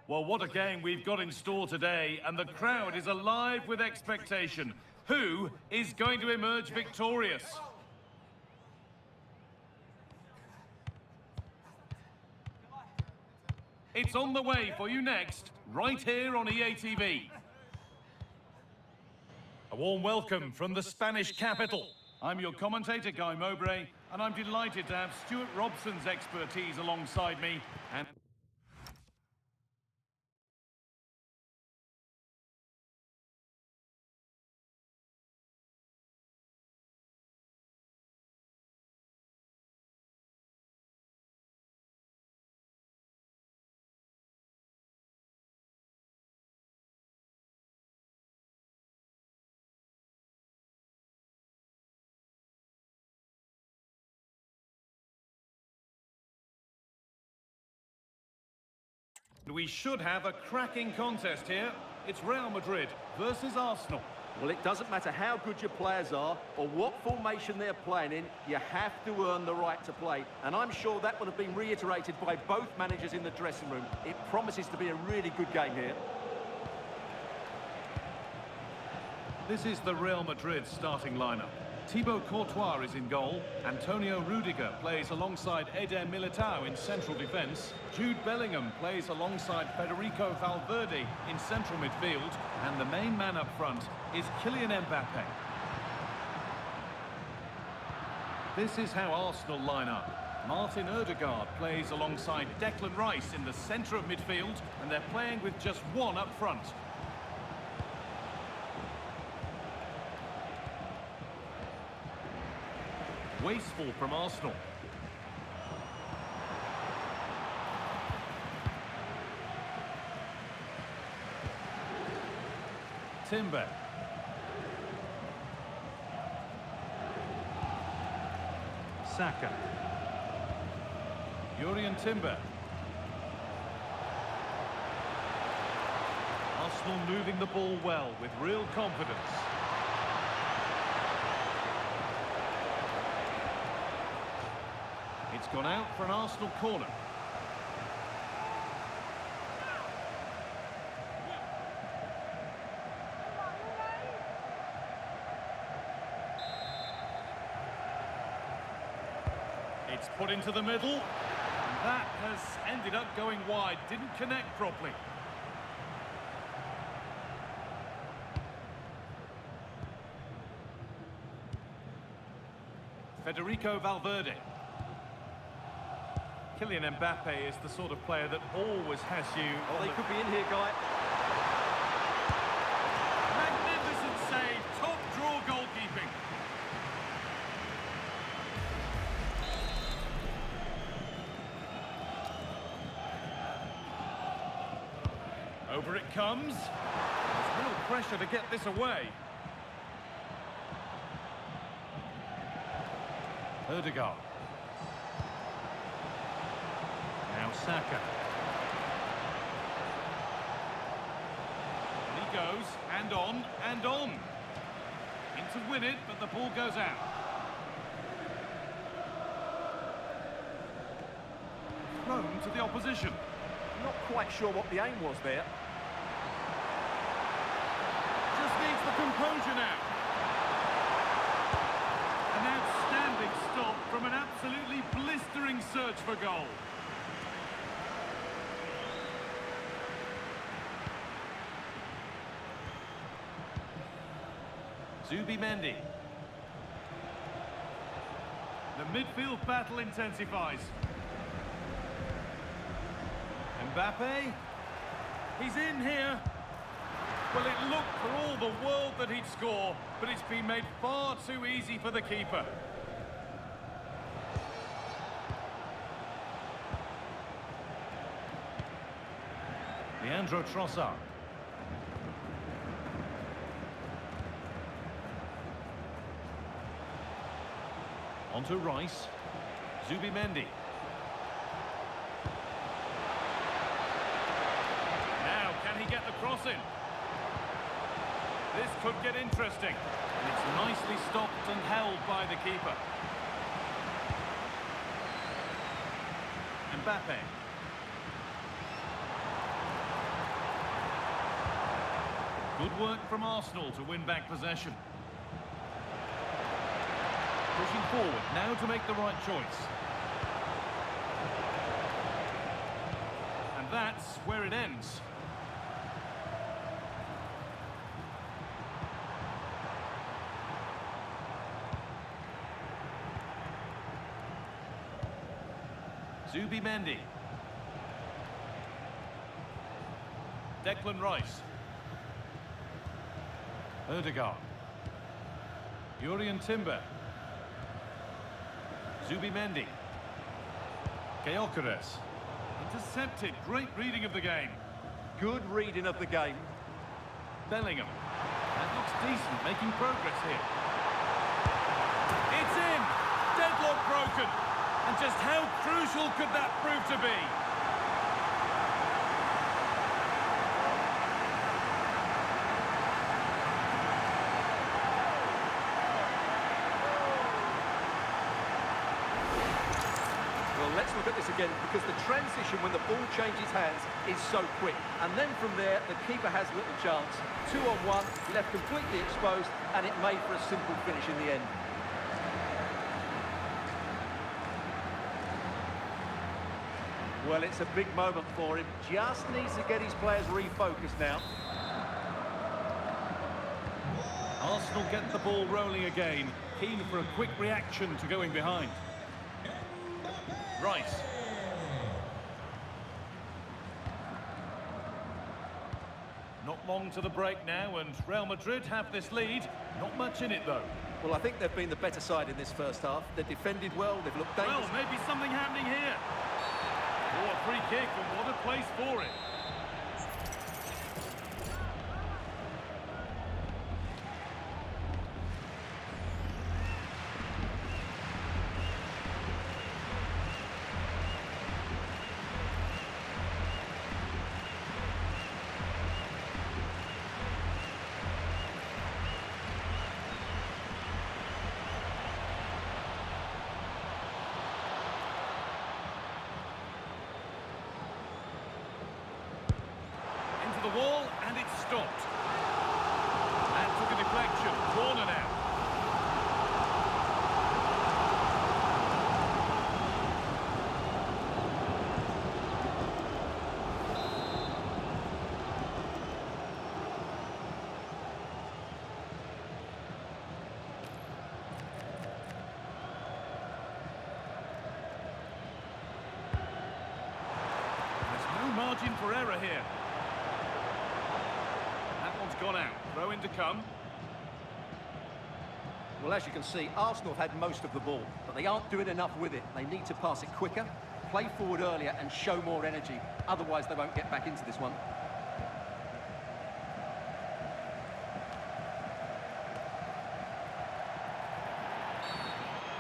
Well, what a game we've got in store today, and the crowd is alive with expectation. Who is going to emerge victorious? It's on the way for you next, right here on EA TV. A warm welcome from the Spanish capital. I'm your commentator, Guy Mowbray, and I'm delighted to have Stuart Robson's expertise alongside me. And we should have a cracking contest here. It's Real Madrid versus Arsenal. Well, it doesn't matter how good your players are or what formation they're playing in, you have to earn the right to play. And I'm sure that would have been reiterated by both managers in the dressing room. It promises to be a really good game here. This is the Real Madrid starting lineup. Thibaut Courtois is in goal. Antonio Rudiger plays alongside Eder Militao in central defence. Jude Bellingham plays alongside Federico Valverde in central midfield. And the main man up front is Kylian Mbappe. This is how Arsenal line up. Martin Odegaard plays alongside Declan Rice in the centre of midfield, and they're playing with just one up front. Wasteful from Arsenal. Timber. Saka. Jurrien Timber. Arsenal moving the ball well with real confidence. It's gone out for an Arsenal corner. It's put into the middle, and that has ended up going wide. Didn't connect properly. Federico Valverde. Kylian Mbappe is the sort of player that always has you... Oh, they could be in here, Guy. Magnificent save, top draw goalkeeping. Over it comes. There's real pressure to get this away. Odegaard. Saka. And he goes, and on, and on. In to win it, but the ball goes out. Thrown to the opposition. Not quite sure what the aim was there. Just needs the composure now. An outstanding stop from an absolutely blistering search for goal. Zubimendi. The midfield battle intensifies. Mbappe. He's in here. Well, it looked for all the world that he'd score, but it's been made far too easy for the keeper. Leandro Trossard. Onto Rice. Zubimendi. Now, can he get the cross in? This could get interesting. And it's nicely stopped and held by the keeper. Mbappe. Good work from Arsenal to win back possession. Pushing forward now to make the right choice. And that's where it ends. Zubimendi. Declan Rice. Ødegaard. Jurrien Timber. Zubimendi. Gyökeres. Intercepted. Great reading of the game. Good reading of the game. Bellingham. That looks decent, making progress here. It's in! Deadlock broken! And just how crucial could that prove to be? Well, let's look at this again, because the transition when the ball changes hands is so quick. And then from there, the keeper has little chance. 2-on-1, left completely exposed, and it made for a simple finish in the end. Well, it's a big moment for him. Just needs to get his players refocused now. Arsenal get the ball rolling again, keen for a quick reaction to going behind. Rice. Not long to the break now, and Real Madrid have this lead. Not much in it, though. Well, I think they've been the better side in this first half. They've defended well, they've looked dangerous. Well, maybe something happening here. Oh, a free kick, and what a place for it. The wall, and it's stopped. And took a deflection. Corner now. There's no margin for error here. Gone out. Throw in to come. Well, as you can see, Arsenal have had most of the ball, but they aren't doing enough with it. They need to pass it quicker, play forward earlier, and show more energy. Otherwise, they won't get back into this one.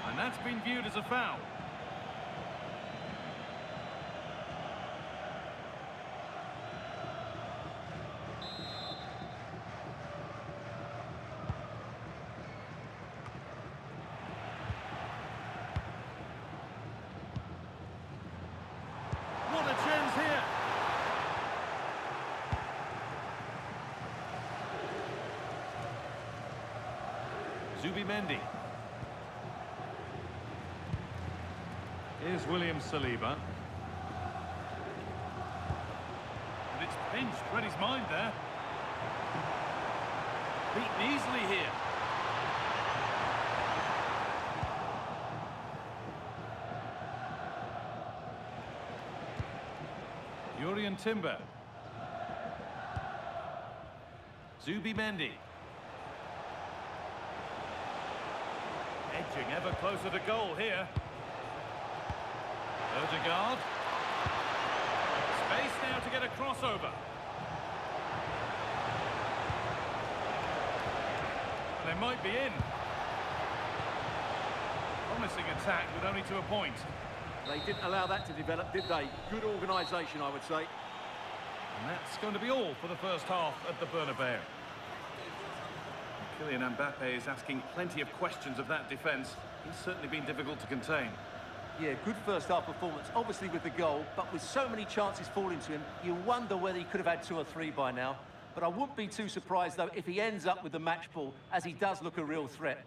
And that's been viewed as a foul. What a chance here! Zubimendi. Here's William Saliba. And it's pinched. Read his mind there. Beaten easily here. Jurrien Timber. Zubimendi. Edging ever closer to goal here. Ødegaard. Space now to get a crossover. They might be in. Promising attack with only to a point. They didn't allow that to develop, did they? Good organisation, I would say. And that's going to be all for the first half at the Bernabeu. Kylian Mbappe is asking plenty of questions of that defence. He's certainly been difficult to contain. Yeah, good first half performance, obviously with the goal, but with so many chances falling to him, you wonder whether he could have had 2 or 3 by now. but I wouldn't be too surprised, though, if he ends up with the match ball, as he does look a real threat.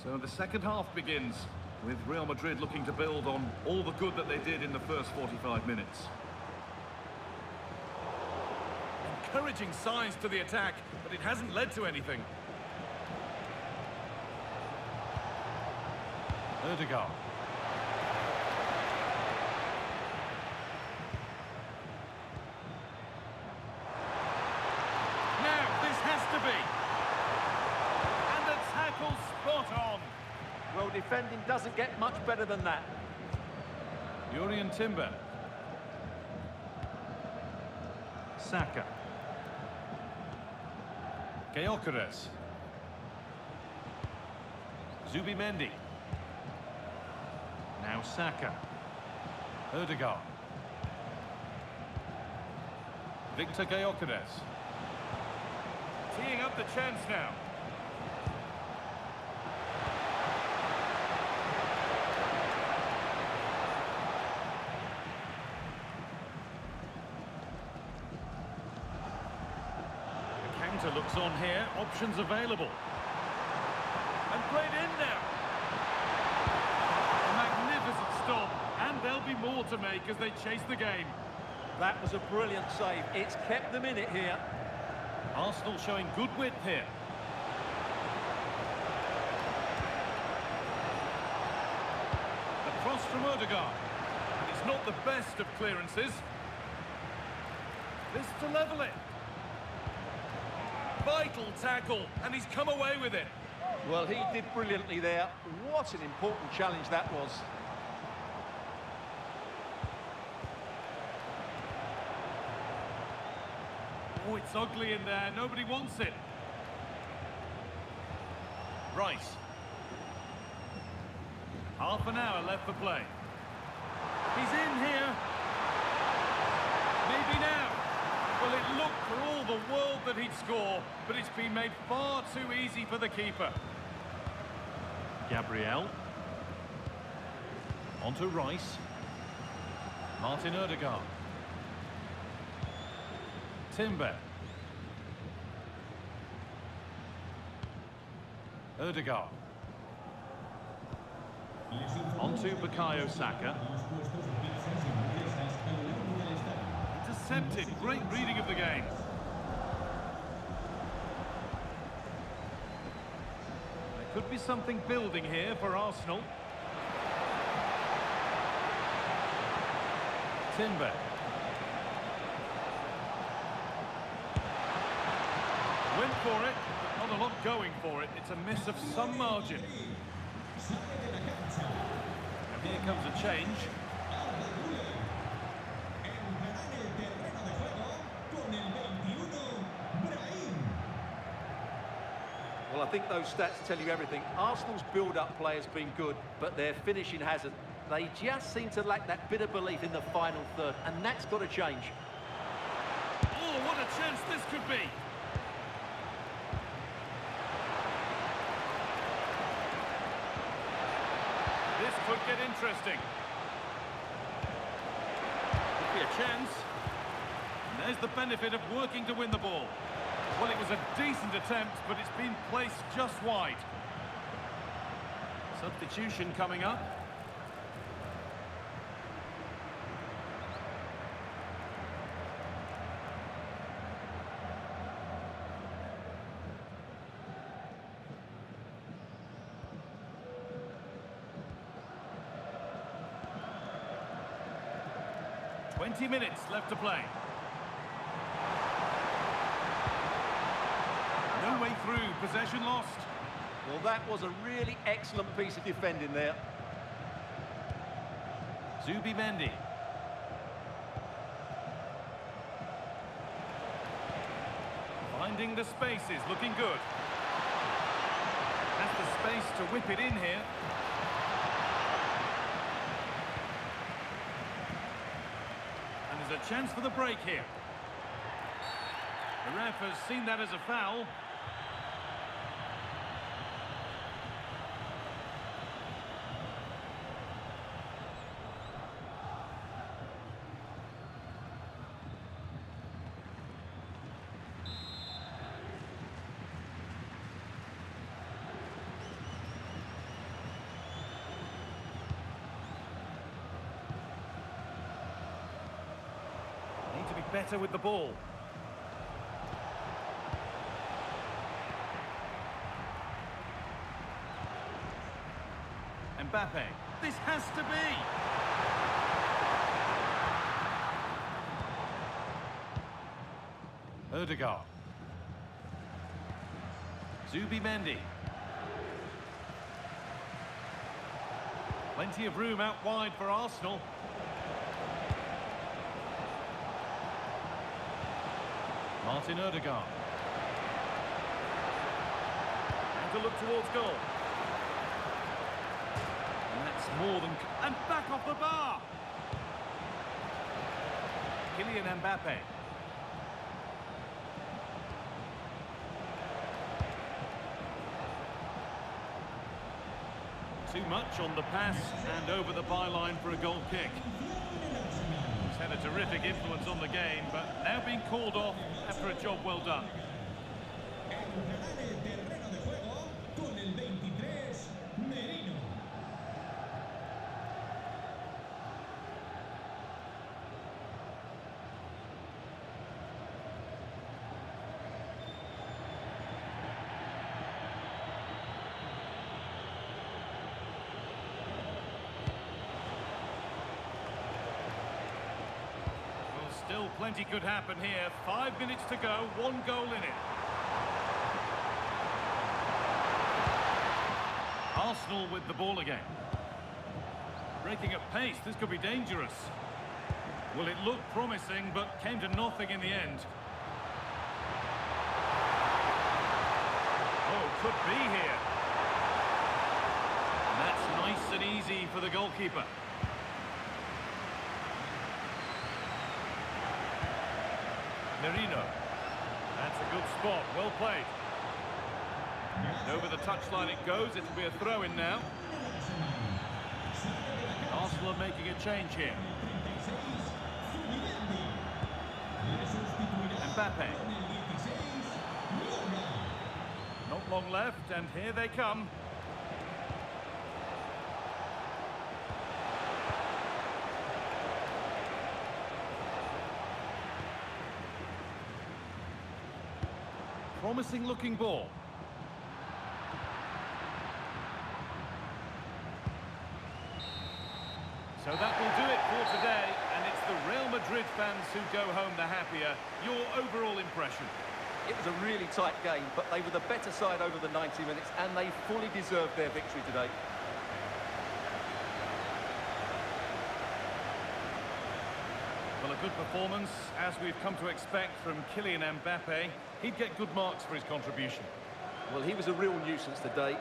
So the second half begins, with Real Madrid looking to build on all the good that they did in the first 45 minutes. Encouraging signs to the attack, but it hasn't led to anything. Ødegaard. Now, this has to be. And the tackle spot on. Well, defending doesn't get much better than that. Jurrien Timber. Saka. Gyökeres. Zubimendi. Now Saka. Ødegaard. Victor Gyökeres. Teeing up the chance now. Looks on here, options available. And played in now. A magnificent stop, and there'll be more to make as they chase the game. That was a brilliant save. It's kept them in it here. Arsenal showing good width here. The cross from Ødegaard. And it's not the best of clearances. This to level it. Vital tackle, and he's come away with it. Well, he did brilliantly there. What an important challenge that was. Oh, it's ugly in there. Nobody wants it. Rice. Half an hour left for play. He's in here. Maybe now. Well, it looked for all the world that he'd score, but it's been made far too easy for the keeper. Gabriel. On to Rice. Martin Ødegaard. Timber. Ødegaard. On to Bukayo Saka. Intercepted. Great reading of the game. There could be something building here for Arsenal. Timber. Went for it, but not a lot going for it. It's a miss of some margin. And here comes a change. Well, I think those stats tell you everything. Arsenal's build-up play has been good, but their finishing hasn't. They just seem to lack that bit of belief in the final third, and that's got to change. Oh, what a chance this could be! This could get interesting. Could be a chance. And there's the benefit of working to win the ball. Well, it was a decent attempt, but it's been placed just wide. Substitution coming up. "20 minutes left to play. No way through, possession lost. Well, that was a really excellent piece of defending there. Zubimendi. Finding the spaces, looking good. Has the space to whip it in here. And there's a chance for the break here. The ref has seen that as a foul. Need to be better with the ball. Mbappe. This has to be. Ødegaard. Zubimendi. Plenty of room out wide for Arsenal. Martin Ødegaard. And to look towards goal. More than... And back off the bar! Kylian Mbappe. Too much on the pass and over the byline for a goal kick. He's had a terrific influence on the game, but now being called off after a job well done. Still plenty could happen here. 5 minutes to go, 1 goal in it. Arsenal with the ball again. Breaking at pace, this could be dangerous. Well, it looked promising, but came to nothing in the end. Oh, could be here. And that's nice and easy for the goalkeeper. Merino. That's a good spot, well played. Over the touchline it goes, it'll be a throw-in now. Arsenal are making a change here. Mbappe. Not long left, and here they come. Promising looking ball. So that will do it for today, and it's the Real Madrid fans who go home the happier. Your overall impression? It was a really tight game, but they were the better side over the 90 minutes, and they fully deserved their victory today. Well, a good performance, as we've come to expect from Kylian Mbappe. He'd get good marks for his contribution. Well, he was a real nuisance today.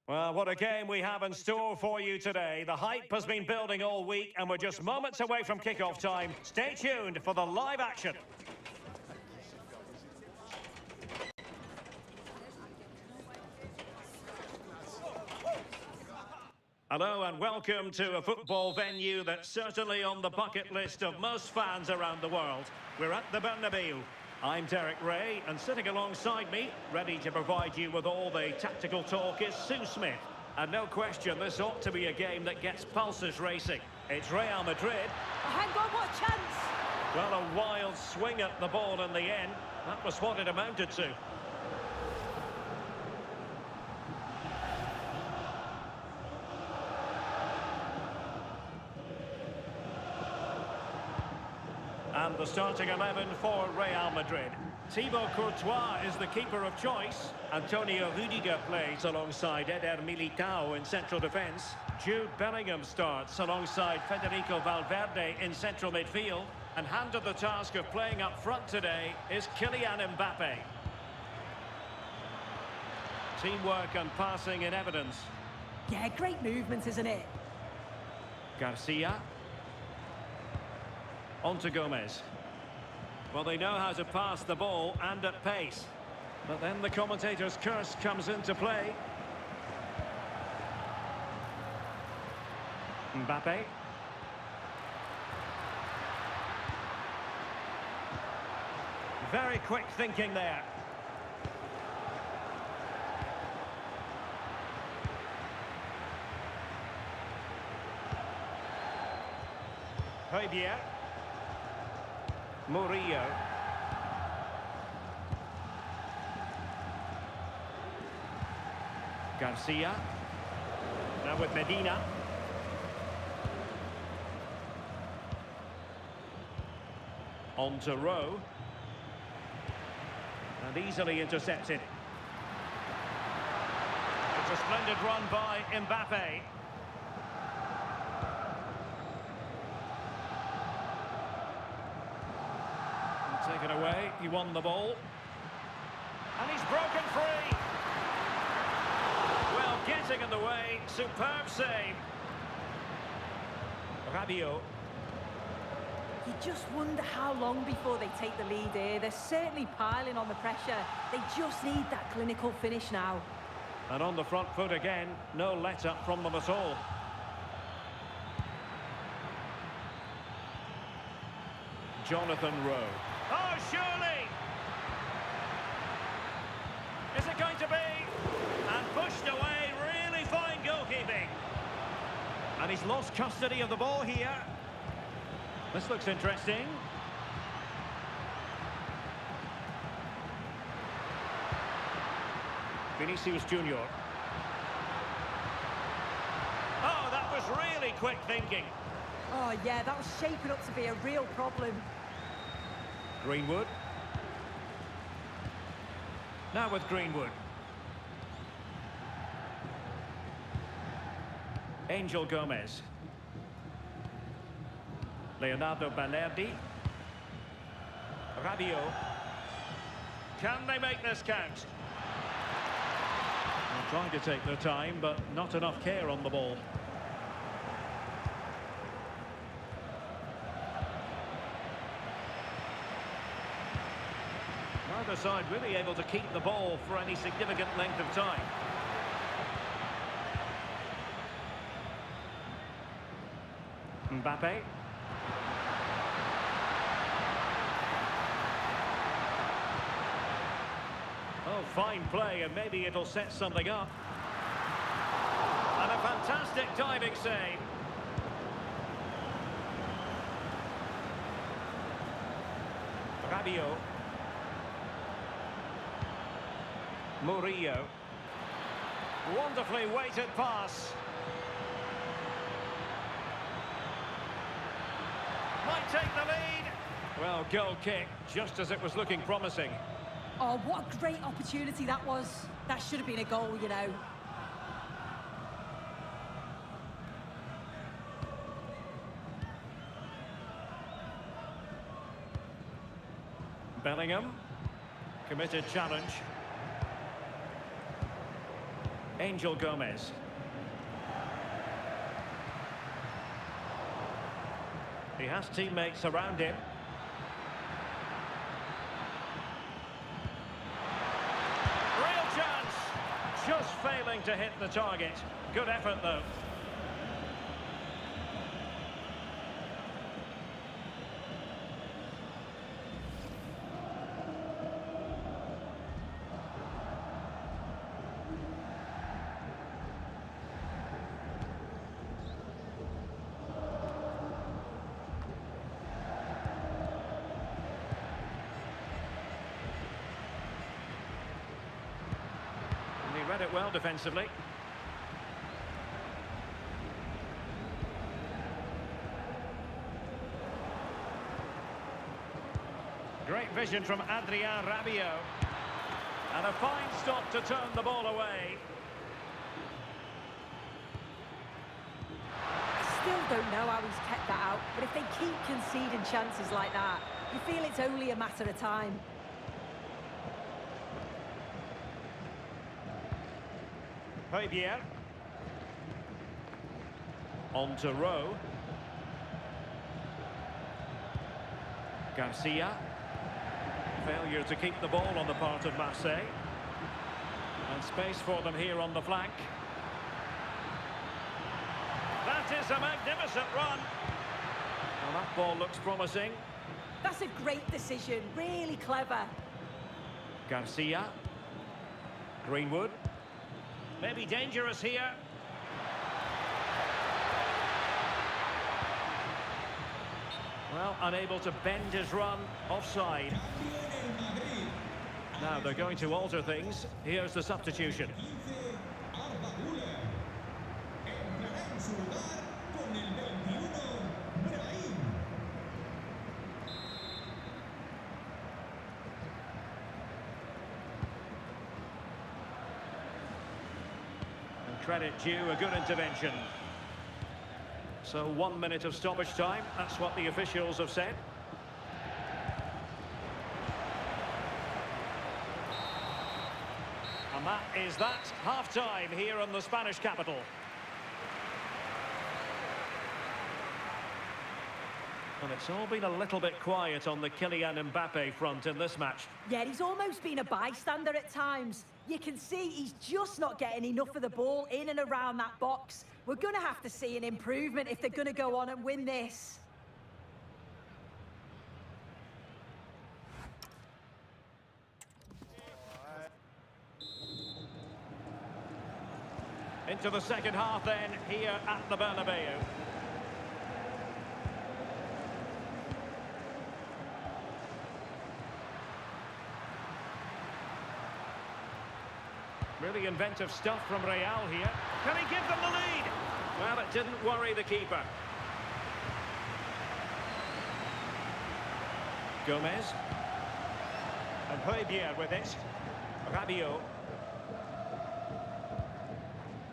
Well, what a game we have in store for you today. The hype has been building all week, and we're just moments away from kickoff time. Stay tuned for the live action. Hello and welcome to a football venue that's certainly on the bucket list of most fans around the world. We're at the Bernabeu. I'm Derek Ray, and sitting alongside me, ready to provide you with all the tactical talk, is Sue Smith. And no question, this ought to be a game that gets pulses racing. It's Real Madrid. Oh, hang on, what a chance! Well, a wild swing at the ball in the end. That was what it amounted to. And the starting 11 for Real Madrid. Thibaut Courtois is the keeper of choice. Antonio Rudiger plays alongside Eder Militao in central defence. Jude Bellingham starts alongside Federico Valverde in central midfield. And handed the task of playing up front today is Kylian Mbappe. Teamwork and passing in evidence. Yeah, great movement, isn't it? Garcia. On to Gomez. Well, they know how to pass the ball and at pace. But then the commentator's curse comes into play. Mbappe. Very quick thinking there. Højbjerg. Murillo. Garcia. Now with Medina. On to Rowe. And easily intercepted. It's a splendid run by Mbappe. Taken away, he won the ball. And he's broken free. Well, getting in the way, superb save. Rabiot. You just wonder how long before they take the lead here. They're certainly piling on the pressure. They just need that clinical finish now. And on the front foot again, no let-up from them at all. Jonathan Rowe. Oh, surely! Is it going to be? And pushed away, really fine goalkeeping. And he's lost custody of the ball here. This looks interesting. Vinicius Junior. Oh, that was really quick thinking. Oh, yeah, that was shaping up to be a real problem. Greenwood. Now with Greenwood. Angel Gomez. Leonardo Balerdi. Rabiot. Can they make this count? They're trying to take their time, but not enough care on the ball. Neither side really able to keep the ball for any significant length of time. Mbappe. Oh, fine play, and maybe it'll set something up. And a fantastic diving save. Rabiot. Murillo. Wonderfully weighted pass. Might take the lead. Well, goal kick, just as it was looking promising. Oh, what a great opportunity that was. That should have been a goal, you know. Bellingham. Committed challenge. Angel Gomez. He has teammates around him. Real chance! Just failing to hit the target. Good effort, though. read it well defensively. Great vision from Adrien Rabiot. And a fine stop to turn the ball away. I still don't know how he's kept that out, but if they keep conceding chances like that, you feel it's only a matter of time. Højbjerg. On to Rowe. Garcia. Failure to keep the ball on the part of Marseille. And space for them here on the flank. That is a magnificent run. Well, that ball looks promising. That's a great decision, really clever. Garcia. Greenwood. Maybe dangerous here. Well, unable to bend his run, offside. Now they're going to alter things. Here's the substitution. And credit due, a good intervention. So 1 minute of stoppage time, that's what the officials have said. And that is that, half-time here in the Spanish capital. And it's all been a little bit quiet on the Kylian Mbappe front in this match. Yeah, he's almost been a bystander at times. You can see he's just not getting enough of the ball in and around that box. We're going to have to see an improvement if they're going to go on and win this. Into the second half then, here at the Bernabeu. Really inventive stuff from Real here. Can he give them the lead? Well, it didn't worry the keeper. Gomez. And Højbjerg with it. Rabiot.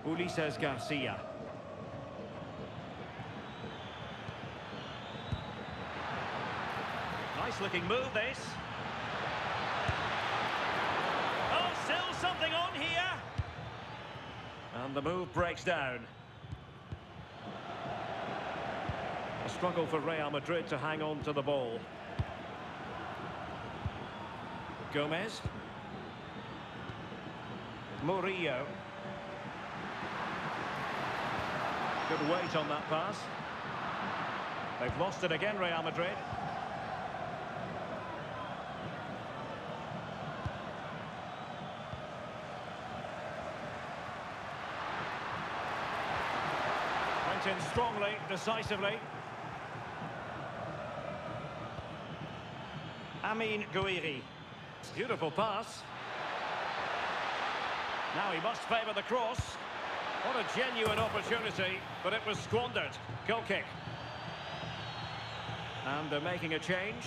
Ulises Garcia. Nice looking move this. Oh, still something on here. And the move breaks down. A struggle for Real Madrid to hang on to the ball. Gomez. Murillo. Good weight on that pass. They've lost it again, Real Madrid. Went in strongly, decisively. Amin Gouiri. Beautiful pass. Now he must favour the cross. What a genuine opportunity, but it was squandered. Goal kick. And they're making a change.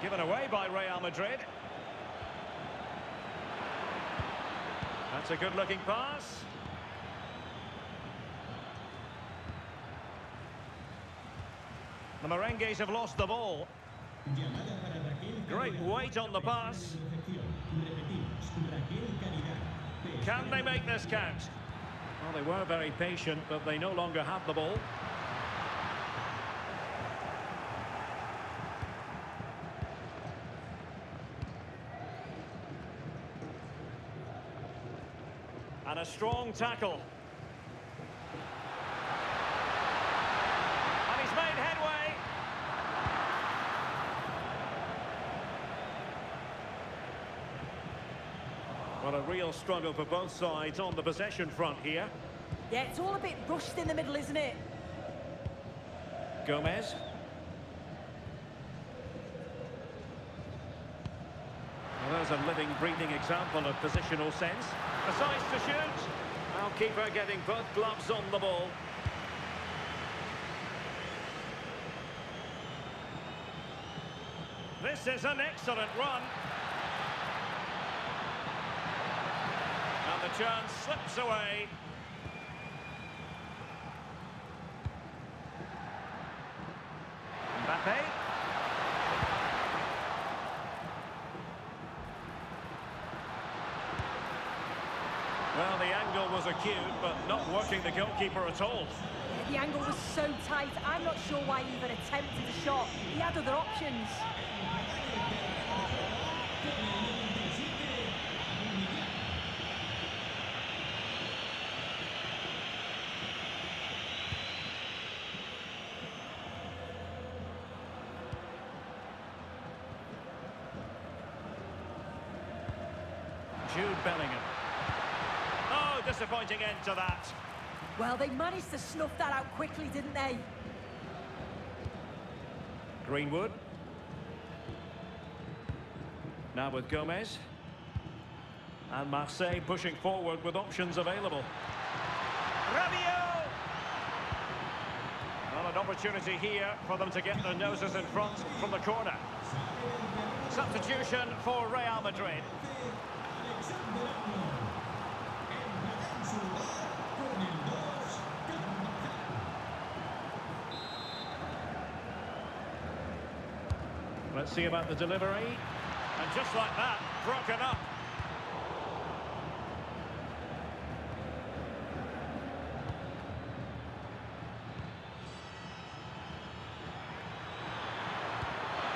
Given away by Real Madrid. That's a good-looking pass. The Merengues have lost the ball. Great weight on the pass. Can they make this count? Well, they were very patient, but they no longer have the ball. And a strong tackle. And he's made headway. Well, a real struggle for both sides on the possession front here. Yeah, it's all a bit rushed in the middle, isn't it? Gomez. Well, there's a living, breathing example of positional sense. Decides to shoot. Now keeper getting both gloves on the ball. This is an excellent run. And the chance slips away. Mbappe. Well, the angle was acute, but not working the goalkeeper at all. The angle was so tight, I'm not sure why he even attempted the shot. He had other options. Jude Bellingham. Oh, disappointing end to that. Well, they managed to snuff that out quickly, didn't they? Greenwood. Now with Gomez. And Marseille pushing forward with options available. Rabiot! Well, an opportunity here for them to get their noses in front from the corner. Substitution for Real Madrid. Let's see about the delivery. And just like that, broken up.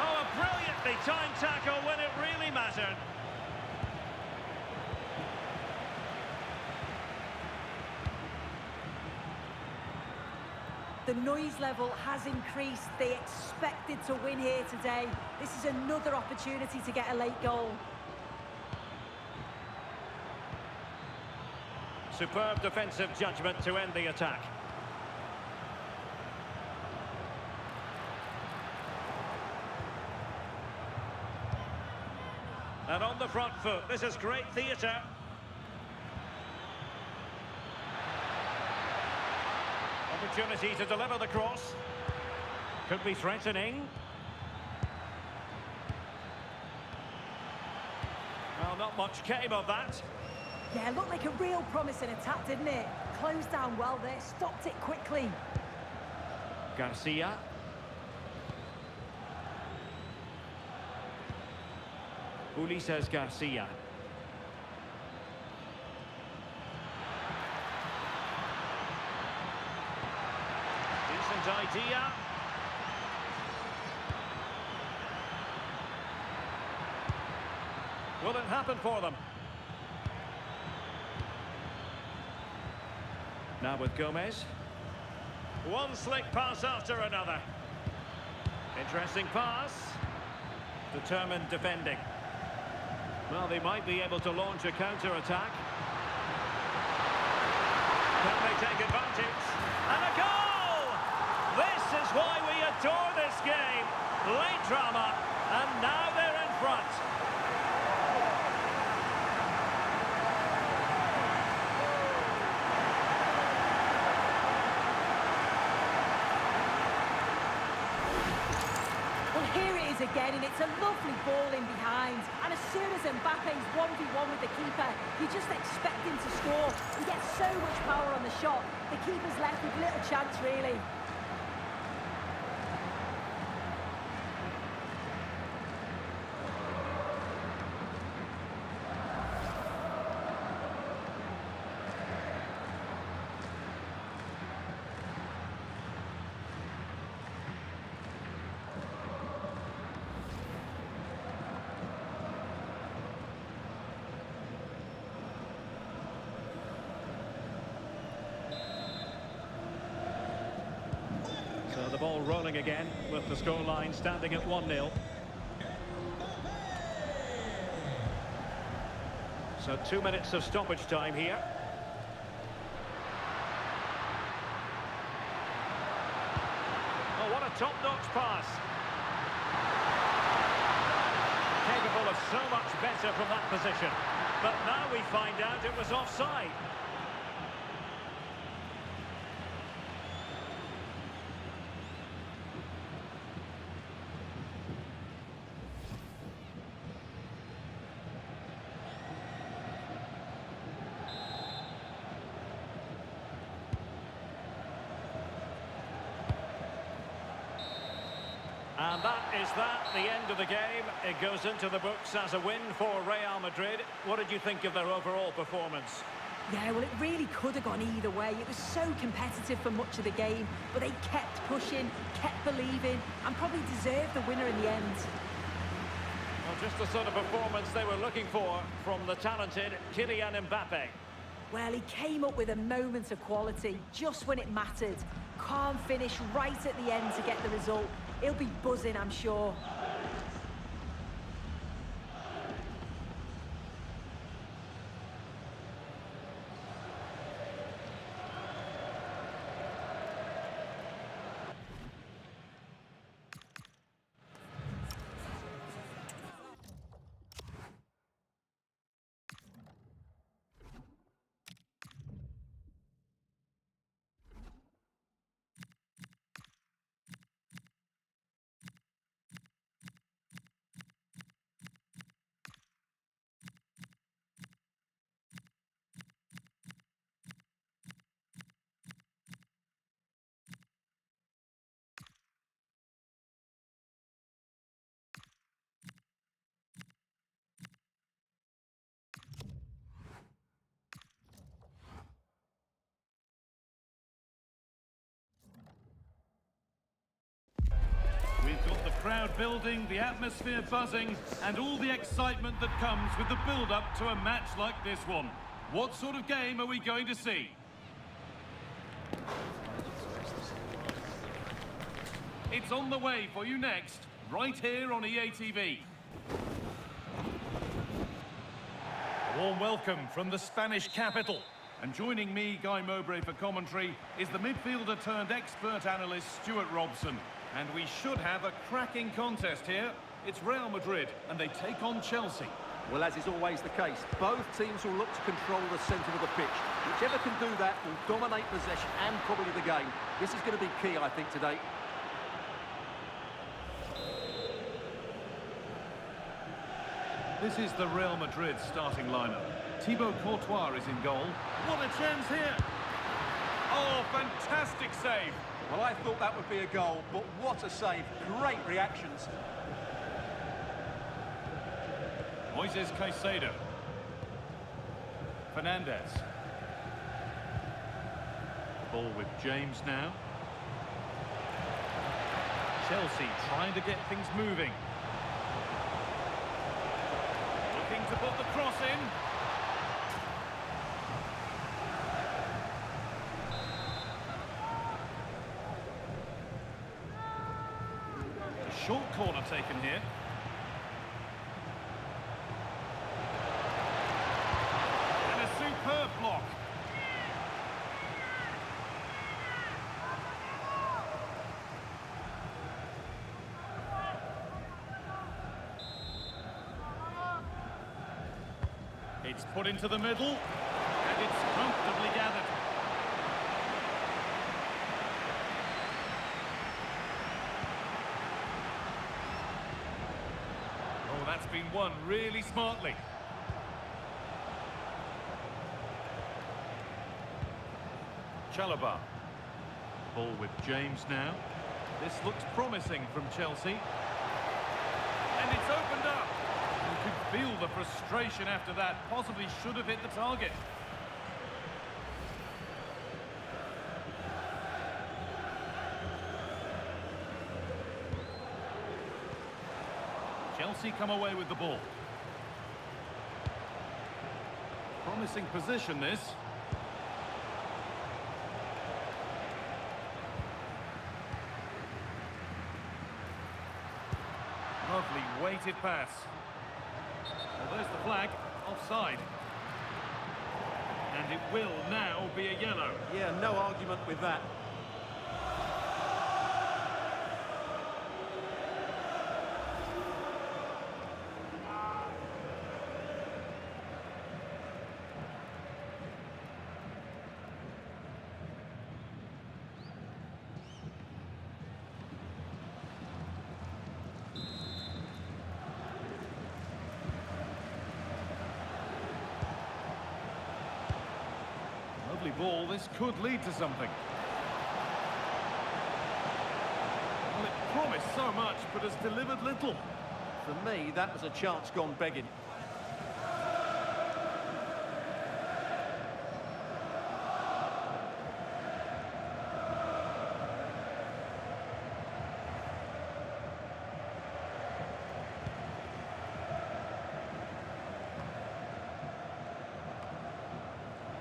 Oh, a brilliantly timed tackle when it really mattered. The noise level has increased. They expected to win here today. This is another opportunity to get a late goal. Superb defensive judgment to end the attack. And on the front foot, this is great theatre. Opportunity to deliver the cross. Could be threatening. Well, not much came of that. Yeah, looked like a real promising attack, didn't it? Closed down well there, stopped it quickly. Garcia. Ulises Garcia. Decent idea. Will it happen for them? Now with Gomez. One slick pass after another. Interesting pass. Determined defending. Well, they might be able to launch a counter-attack. Can they take advantage? And a goal! This is why we adore this game. Late drama, and now they're in front. Again, and it's a lovely ball in behind, and as soon as Mbappe's 1v1 with the keeper, you just expect him to score. He gets so much power on the shot, the keeper's left with little chance really. So the ball rolling again with the scoreline standing at 1-0. So 2 minutes of stoppage time here. Oh, what a top-notch pass. Capable of so much better from that position. But now we find out it was offside. And that, the end of the game. It goes into the books as a win for Real Madrid. What did you think of their overall performance? Yeah, well, it really could have gone either way. It was so competitive for much of the game, but they kept pushing, kept believing, and probably deserved the winner in the end. Well, just the sort of performance they were looking for from the talented Kylian Mbappe. Well, he came up with a moment of quality just when it mattered. Calm finish right at the end to get the result. He'll be buzzing, I'm sure. We've got the crowd building, the atmosphere buzzing, and all the excitement that comes with the build-up to a match like this one. What sort of game are we going to see? It's on the way for you next, right here on EA TV. A warm welcome from the Spanish capital. And joining me, Guy Mowbray, for commentary is the midfielder turned expert analyst Stuart Robson. And we should have a cracking contest here. It's Real Madrid, and they take on Chelsea. Well, as is always the case, both teams will look to control the centre of the pitch. Whichever can do that will dominate possession and probably the game. This is going to be key, I think, today. This is the Real Madrid starting lineup. Thibaut Courtois is in goal. What a chance here! Oh, fantastic save! Well, I thought that would be a goal, but what a save. Great reactions. Moises Caicedo. Fernandez. Ball with James now. Chelsea trying to get things moving. Looking to put the cross in. Short corner taken here. And a superb block. It's put into the middle, and it's comfortably gathered. That's been won really smartly. Chalobah. Ball with James now. This looks promising from Chelsea. And it's opened up. You could feel the frustration after that. Possibly should have hit the target. Chelsea come away with the ball. Promising position, this. Lovely weighted pass. Well, there's the flag. Offside. And it will now be a yellow. Yeah, no argument with that. Lovely ball, this could lead to something. Well, it promised so much, but has delivered little. For me, that was a chance gone begging.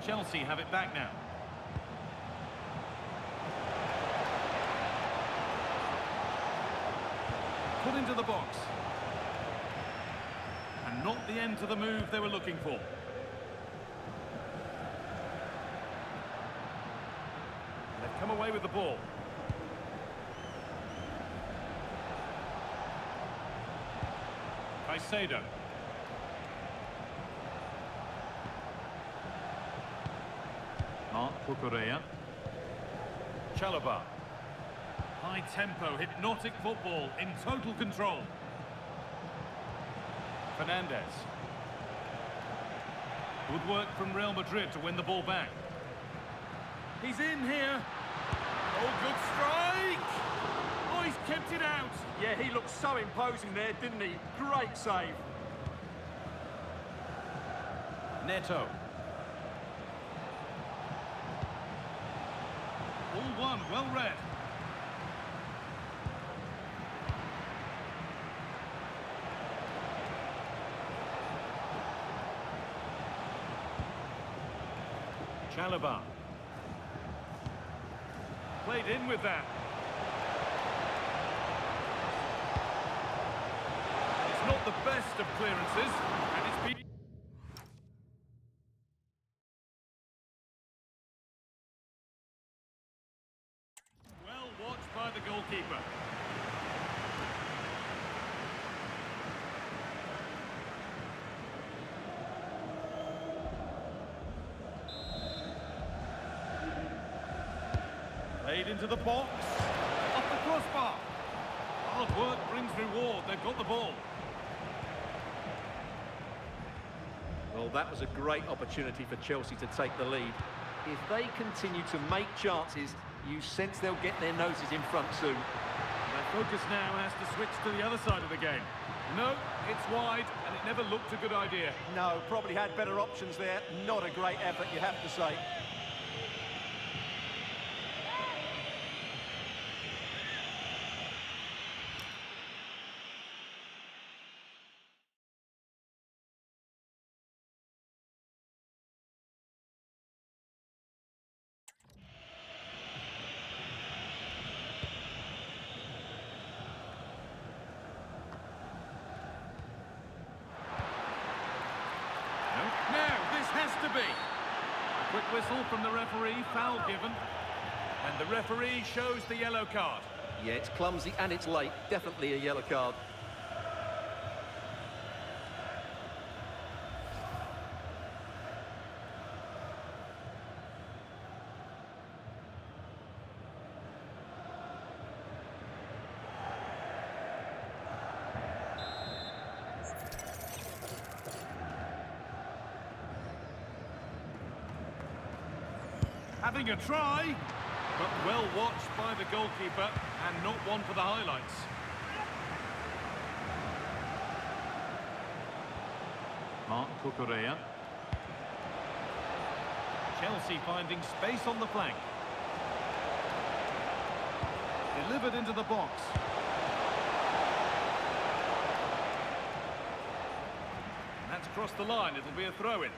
Chelsea have it back now. Put into the box. And not the end to the move they were looking for. They've come away with the ball. Caicedo. Marc Cucurella. Chalobah. High tempo, hypnotic football in total control. Fernandez. Good work from Real Madrid to win the ball back. He's in here. Oh, good strike! Oh, he's kept it out. Yeah, he looked so imposing there, didn't he? Great save. Neto. All one, well read. Chalobah. Played in with that. It's not the best of clearances, and it's been... well watched by the goalkeeper. Played into the box. Off the crossbar. Hard work brings reward. They've got the ball. Well, that was a great opportunity for Chelsea to take the lead. If they continue to make chances, you sense they'll get their noses in front soon. Their focus now has to switch to the other side of the game. No, it's wide, and it never looked a good idea. No, probably had better options there. Not a great effort, you have to say. Now, this has to be. A quick whistle from the referee, foul given. And the referee shows the yellow card. Yeah, it's clumsy and it's late. Definitely a yellow card. Having a try, but well watched by the goalkeeper and not one for the highlights. Marc Cucurella. Chelsea finding space on the flank. Delivered into the box. And that's crossed the line, it'll be a throw-in.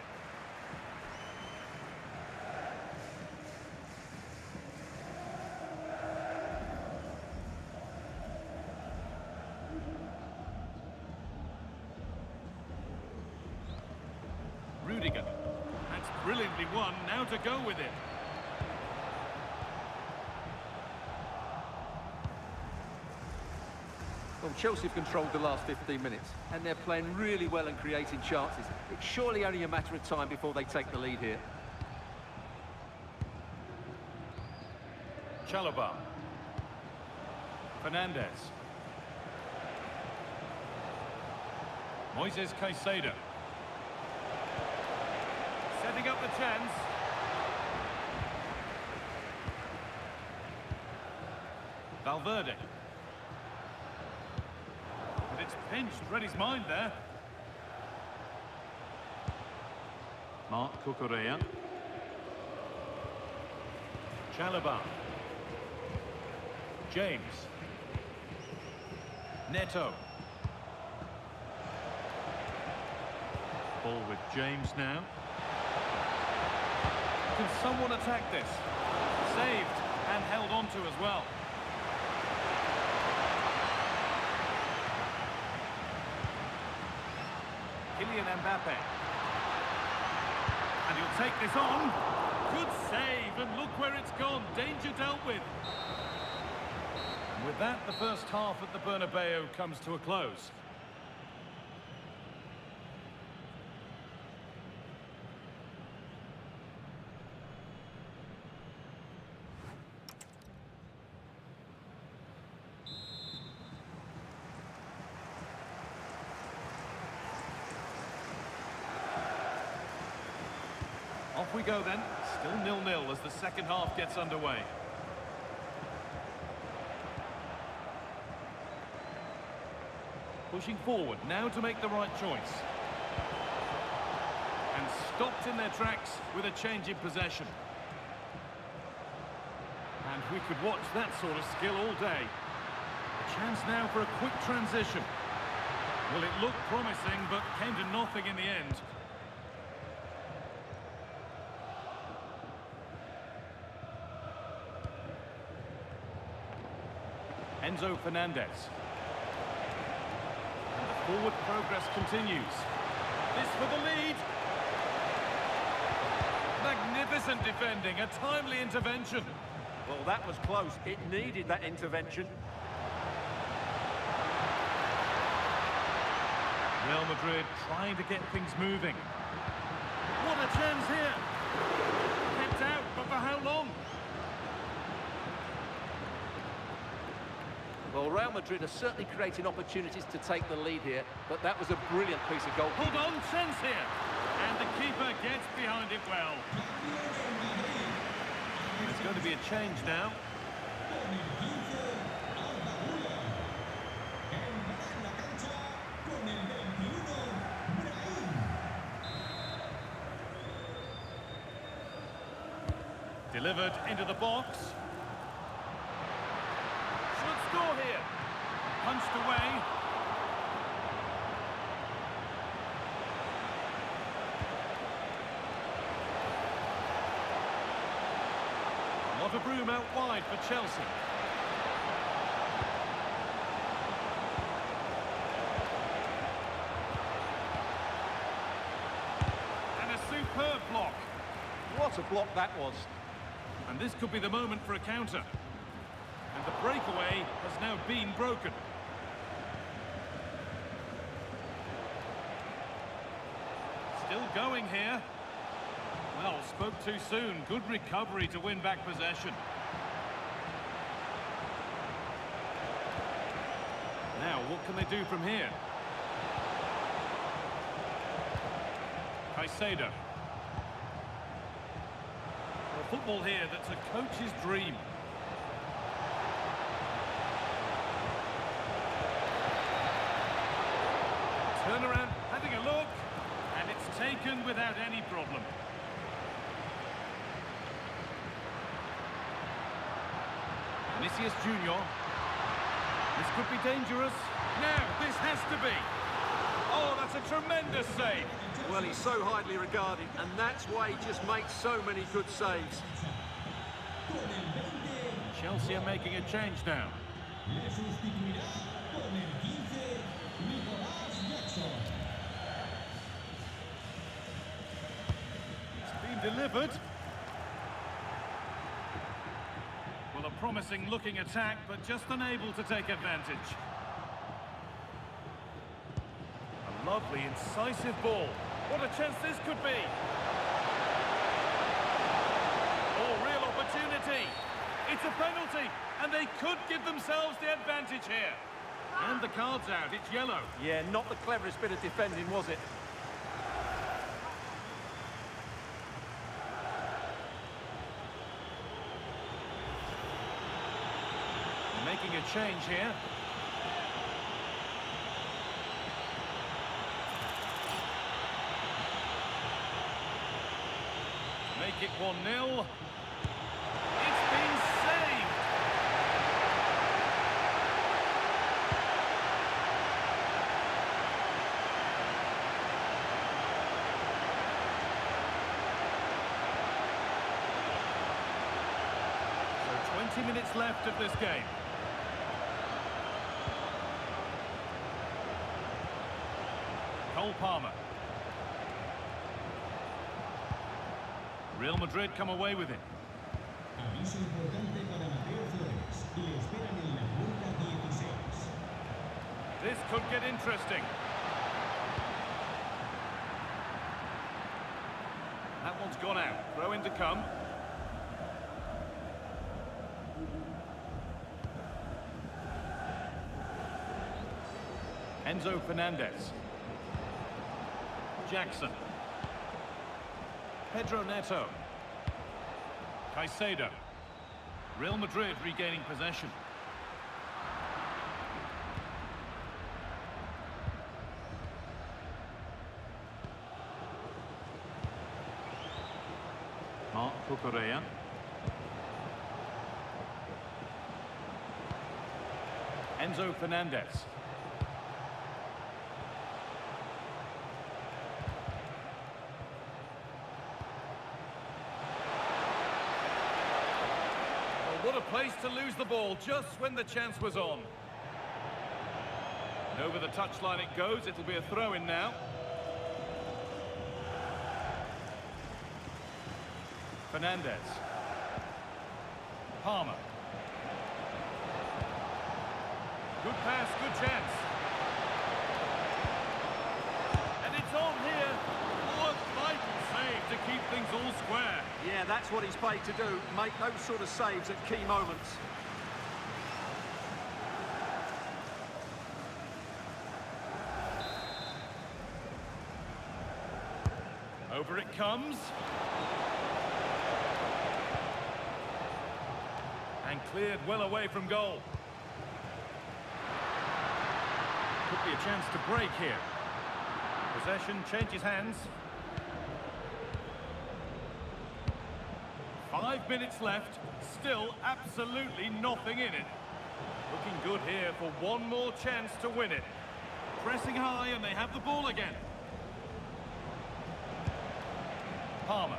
Rudiger. That's brilliantly won, now to go with it. Well, Chelsea have controlled the last 15 minutes, and they're playing really well and creating chances. It's surely only a matter of time before they take the lead here. Chalobah. Fernandez. Moises Caicedo. Setting up the chance. Valverde. But it's pinched, read his mind there. Marc Cucurella. Chalobah. James. Neto. Ball with James now. Can someone attack this? Saved and held on to as well. Kylian Mbappe. And he'll take this on. Good save, and look where it's gone. Danger dealt with. And with that, the first half at the Bernabeu comes to a close. Off we go then, still 0-0 as the second half gets underway. Pushing forward, now to make the right choice. And stopped in their tracks with a change in possession. And we could watch that sort of skill all day. A chance now for a quick transition. Well, it looked promising, but came to nothing in the end. Enzo Fernandez. And the forward progress continues. This for the lead. Magnificent defending, a timely intervention. Well, that was close. It needed that intervention. Real Madrid trying to get things moving. What a chance here. Kept out, but for how long? Well, Real Madrid are certainly creating opportunities to take the lead here, but that was a brilliant piece of goalkeeping. Hold on, chance here. And the keeper gets behind it well. There's going to be a change now. Delivered into the box. Should score here. Punched away. A lot of room out wide for Chelsea. And a superb block. What a block that was. And this could be the moment for a counter. And the breakaway has now been broken. Still going here. Well, spoke too soon. Good recovery to win back possession. Now, what can they do from here? Caicedo. Football here that's a coach's dream. Turn around, having a look, and it's taken without any problem. Vinicius Junior. This could be dangerous. Now, this has to be. Oh, that's a tremendous save. Well, he's so highly regarded, and that's why he just makes so many good saves. Chelsea are making a change now. It's been delivered. Well, a promising looking attack, but just unable to take advantage. A lovely, incisive ball. What a chance this could be. Oh, real opportunity. It's a penalty, and they could give themselves the advantage here. And the card's out, it's yellow. Yeah, not the cleverest bit of defending, was it? Making a change here. Make it 1-0. It's been saved. So 20 minutes left of this game. Cole Palmer. Real Madrid come away with it. Aviso importante para Mateo Flores. Le esperan en la vuelta 16. This could get interesting. That one's gone out. Throw in to come. Enzo Fernandez. Jackson. Pedro Neto. Caicedo. Real Madrid regaining possession. Marc Cucurella. Enzo Fernandez. What a place to lose the ball just when the chance was on. And over the touchline it goes. It'll be a throw-in now. Fernandez. Palmer. Good pass, good chance. And it's on here. What a vital save to keep things all square. Yeah, that's what he's paid to do, make those sort of saves at key moments. Over it comes. And cleared well away from goal. Could be a chance to break here. Possession changes hands. 5 minutes left, still absolutely nothing in it. Looking good here for one more chance to win it. Pressing high and they have the ball again. Palmer.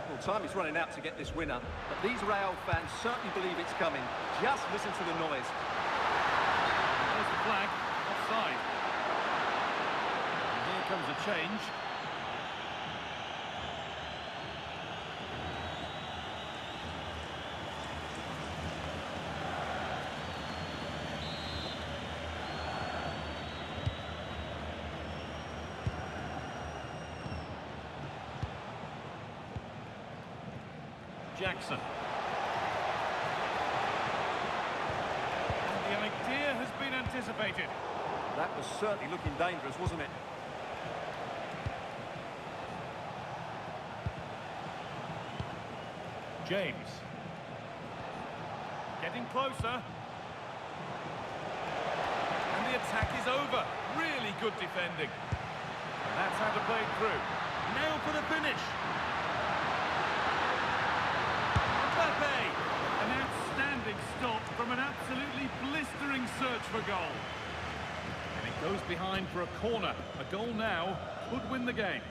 Well, time is running out to get this winner, but these Real fans certainly believe it's coming. Just listen to the noise. There's the flag, offside. Here comes a change. Jackson. And the idea has been anticipated. That was certainly looking dangerous, wasn't it? James. Getting closer. And the attack is over. Really good defending. And that's how to play it through. Now for the finish. Mbappe. An outstanding stop from an absolutely blistering search for goal. And it goes behind for a corner. A goal now could win the game.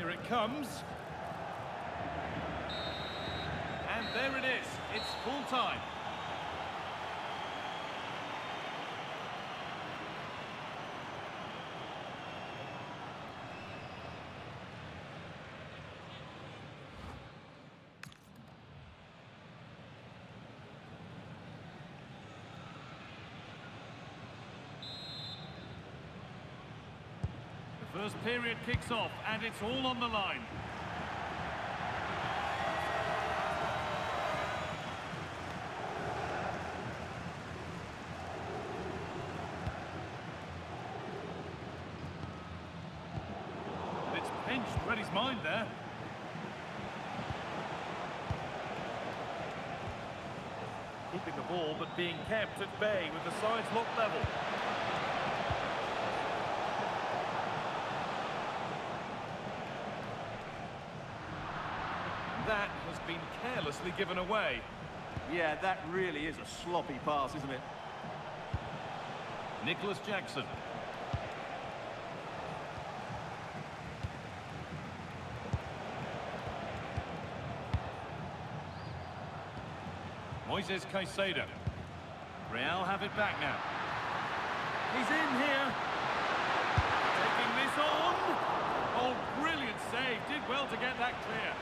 Here it comes. And there it is. It's full time. The first period kicks off, and it's all on the line. It's pinched, read his mind there. Keeping the ball, but being kept at bay with the sides locked level. That has been carelessly given away. Yeah, that really is a sloppy pass, isn't it? Nicholas Jackson. Moises Caicedo. Real have it back now. He's in here. Taking this on. Oh, brilliant save. Did well to get that clear.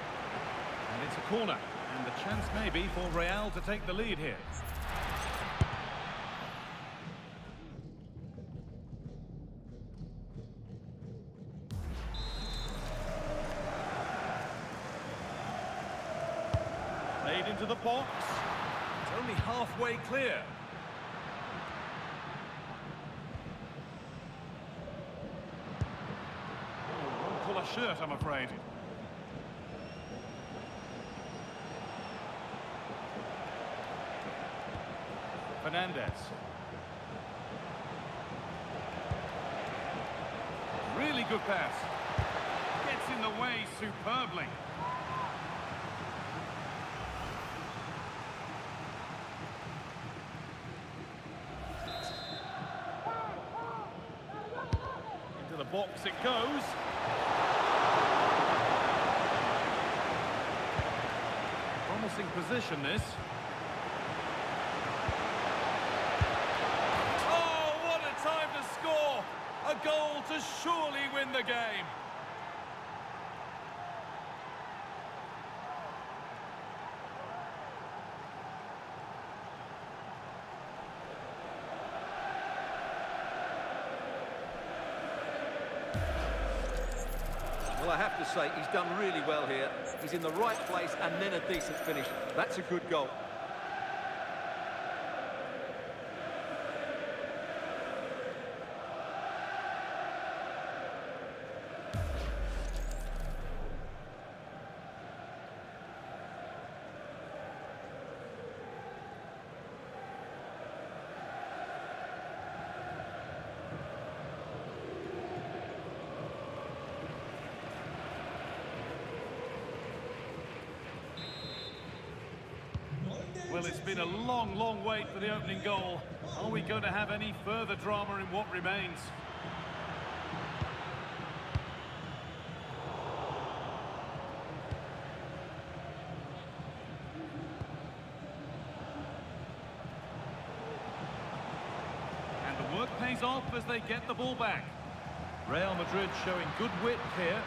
And it's a corner. And the chance may be for Real to take the lead here. Played into the box. It's only halfway clear. Oh, wrong colour shirt, I'm afraid. Fernandez. Really good pass. Gets in the way superbly. Into the box it goes. Promising position, this. A goal to surely win the game. Well, I have to say, he's done really well here. He's in the right place and then a decent finish. That's a good goal. Well, it's been a long, long wait for the opening goal. Are we going to have any further drama in what remains? And the work pays off as they get the ball back. Real Madrid showing good wit here.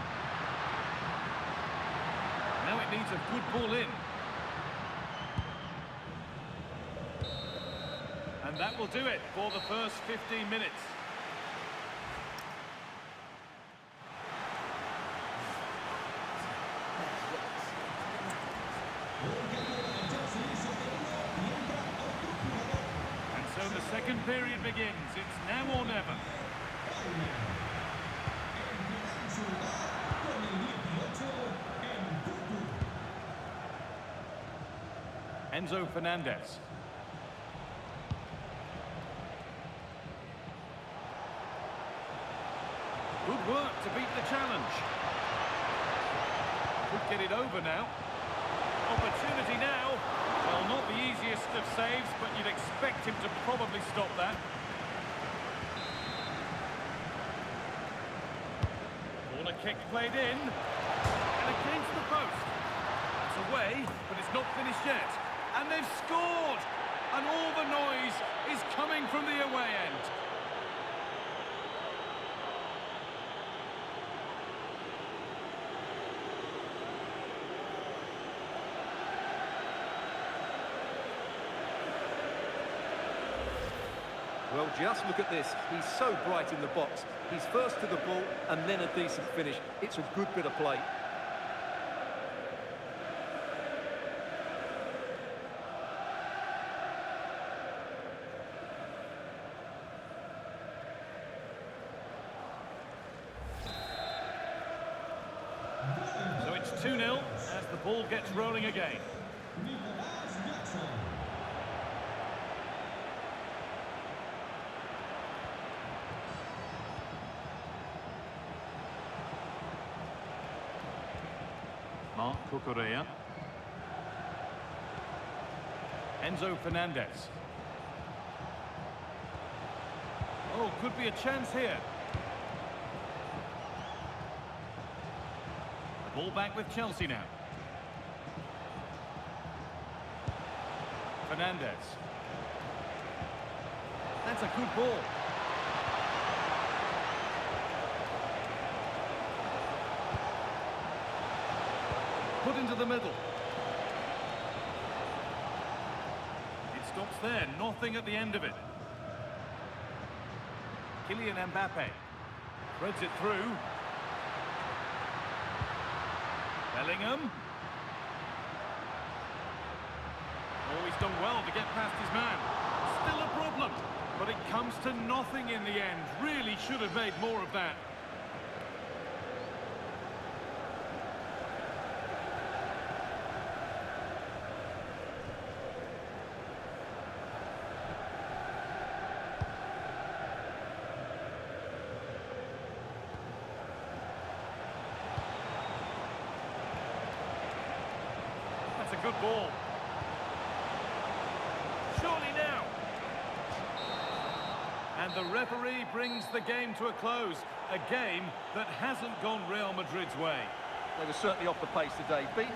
Now it needs a good ball in. And that will do it for the first 15 minutes. And so the second period begins. It's now or never. Enzo Fernandez. Good work to beat the challenge. Could get it over now. Opportunity now. Well, not the easiest of saves, but you'd expect him to probably stop that. Corner kick played in. and against the post. It's away, but it's not finished yet. And they've scored! And all the noise is coming from the away end. Well, just look at this. He's so bright in the box. He's first to the ball and then a decent finish. It's a good bit of play. So it's 2-0 as the ball gets rolling again. Nicolás Jackson. Marc Cucurella. Enzo Fernandez. Oh, could be a chance here. The ball back with Chelsea now. Fernandez. That's a good ball. Put into the middle. It stops there, nothing at the end of it. Kylian Mbappe threads it through. Bellingham. Oh, he's done well to get past his man. Still a problem, but it comes to nothing in the end. Really should have made more of that. That's a good ball. Surely now. And the referee brings the game to a close. A game that hasn't gone Real Madrid's way. They were certainly off the pace today. Beaten.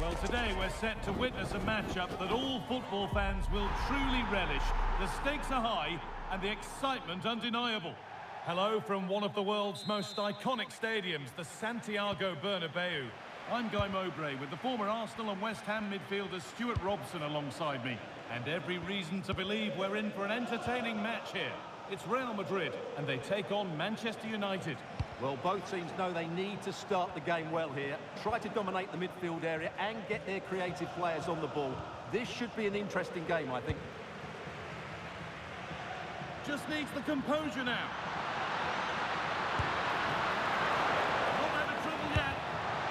Well, today we're set to witness a matchup that all football fans will truly relish. The stakes are high and the excitement undeniable. Hello from one of the world's most iconic stadiums, the Santiago Bernabeu. I'm Guy Mowbray with the former Arsenal and West Ham midfielder Stuart Robson alongside me. And every reason to believe we're in for an entertaining match here. It's Real Madrid and they take on Manchester United. Well, both teams know they need to start the game well here. Try to dominate the midfield area and get their creative players on the ball. This should be an interesting game, I think. Just needs the composure now. Not out of trouble yet.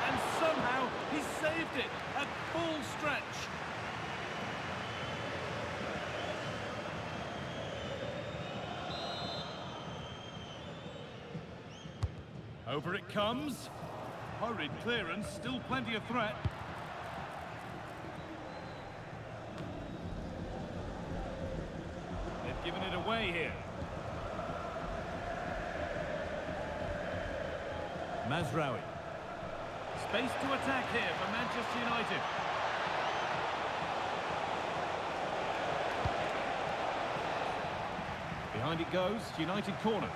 And somehow he saved it at full stretch. Over it comes. Hurried clearance, still plenty of threat. They've given it away here. Mazraoui. Space to attack here for Manchester United. Behind it goes, United corner.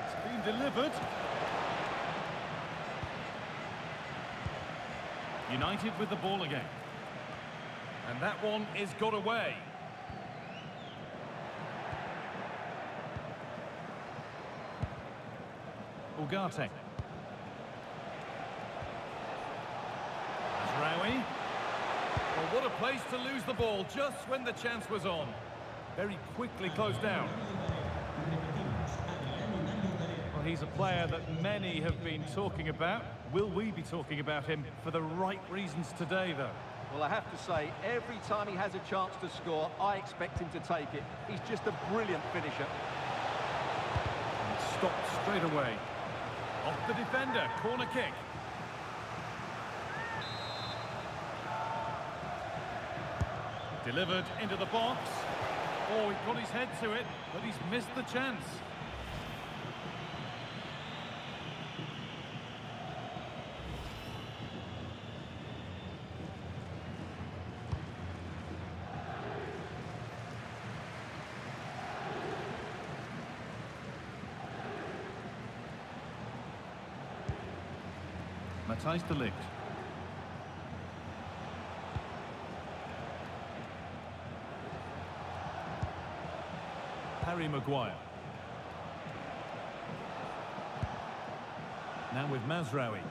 It's been delivered. United with the ball again. And that one is got away. Ugarte. Mazraoui. Well, what a place to lose the ball just when the chance was on. Very quickly closed down. Well, he's a player that many have been talking about. Will we be talking about him for the right reasons today, though? Well, I have to say, every time he has a chance to score, I expect him to take it. He's just a brilliant finisher. And stopped straight away. Off the defender, corner kick. Delivered into the box. Oh, he got his head to it, but he's missed the chance. Matthijs de Ligt. Harry Maguire. Now with Mazraoui.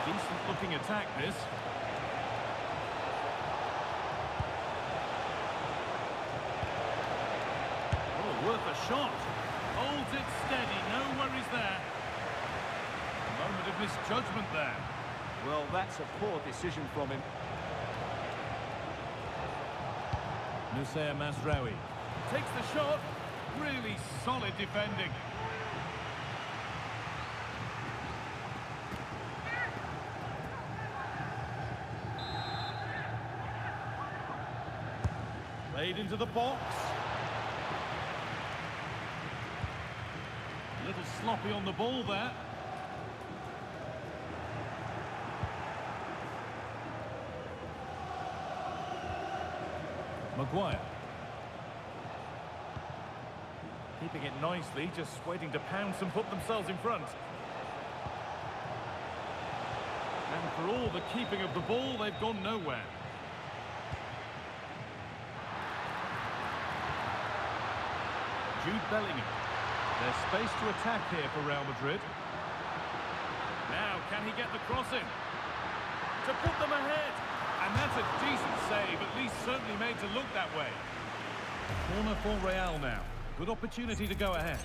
Decent looking attack this. Oh, worth a shot. Holds it steady, no worries there. A moment of misjudgment there. Well, that's a poor decision from him. Noussair Mazraoui takes the shot. Really solid defending. Played into the box. A little sloppy on the ball there. Maguire. Keeping it nicely, just waiting to pounce and put themselves in front. And for all the keeping of the ball, they've gone nowhere. Jude Bellingham. There's space to attack here for Real Madrid. Now, can he get the cross in? To put them ahead. And that's a decent save, at least certainly made to look that way. Corner for Real now. Good opportunity to go ahead.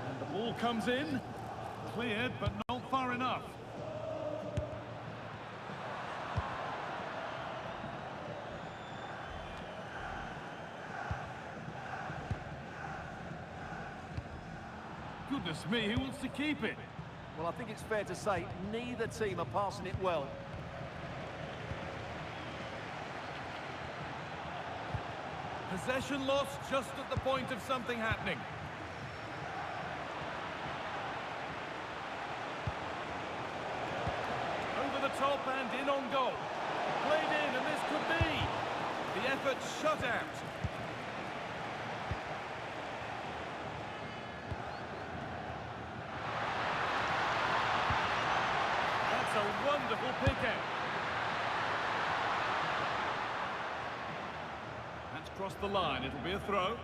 And the ball comes in. Cleared, but not far enough. Goodness me, who wants to keep it? Well, I think it's fair to say neither team are passing it well. Possession lost just at the point of something happening. Over the top and in on goal. Played in, and this could be. The effort shut out. That's a wonderful pick out. That's crossed the line. It'll be a throw.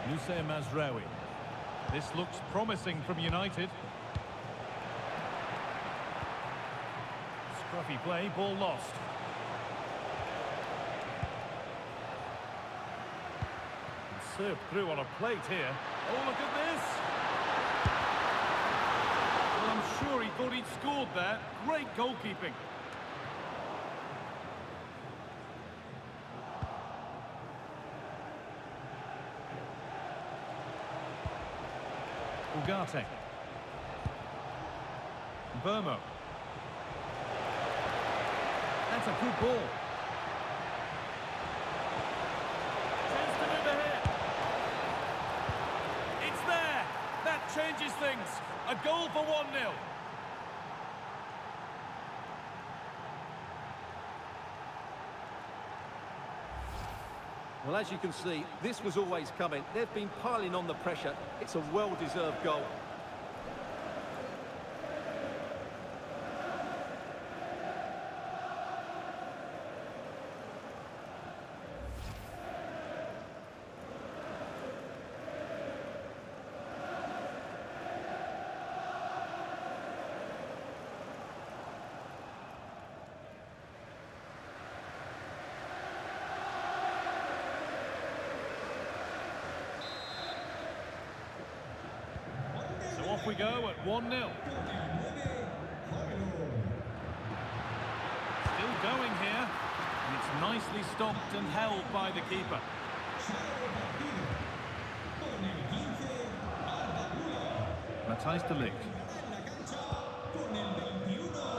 Nusayr Mazraoui. This looks promising from United. Scruffy play, ball lost. Served through on a plate here. Oh, look at this! Well, I'm sure he thought he'd scored there. Great goalkeeping. Ugarte. Burmo. That's a good ball. Chance to move ahead. It's there. That changes things. A goal for 1-0. Well, as you can see, this was always coming. They've been piling on the pressure. It's a well-deserved goal. So off we go at 1-0. Still going here, and it's nicely stopped and held by the keeper. Matthijs de Ligt.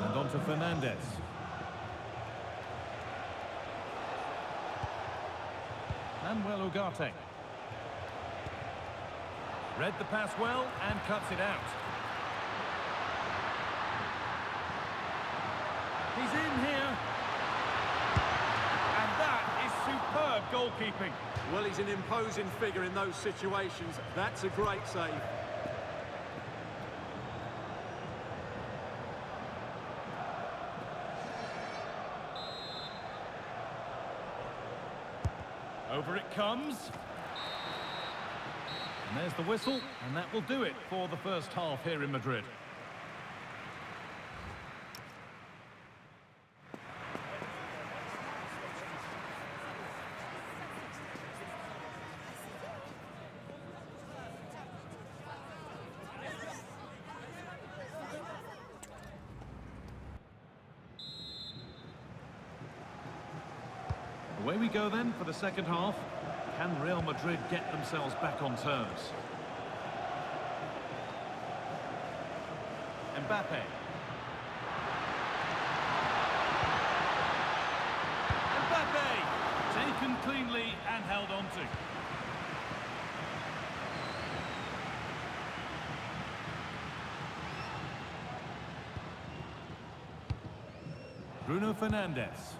And on to Fernandez. Manuel Ugarte. Read the pass well and cuts it out. He's in here. And that is superb goalkeeping. Well, he's an imposing figure in those situations. That's a great save. Over it comes. And there's the whistle, and that will do it for the first half here in Madrid. Away we go then for the second half. Can Real Madrid get themselves back on terms? Mbappe. Mbappe! Taken cleanly and held on to. Bruno Fernandes.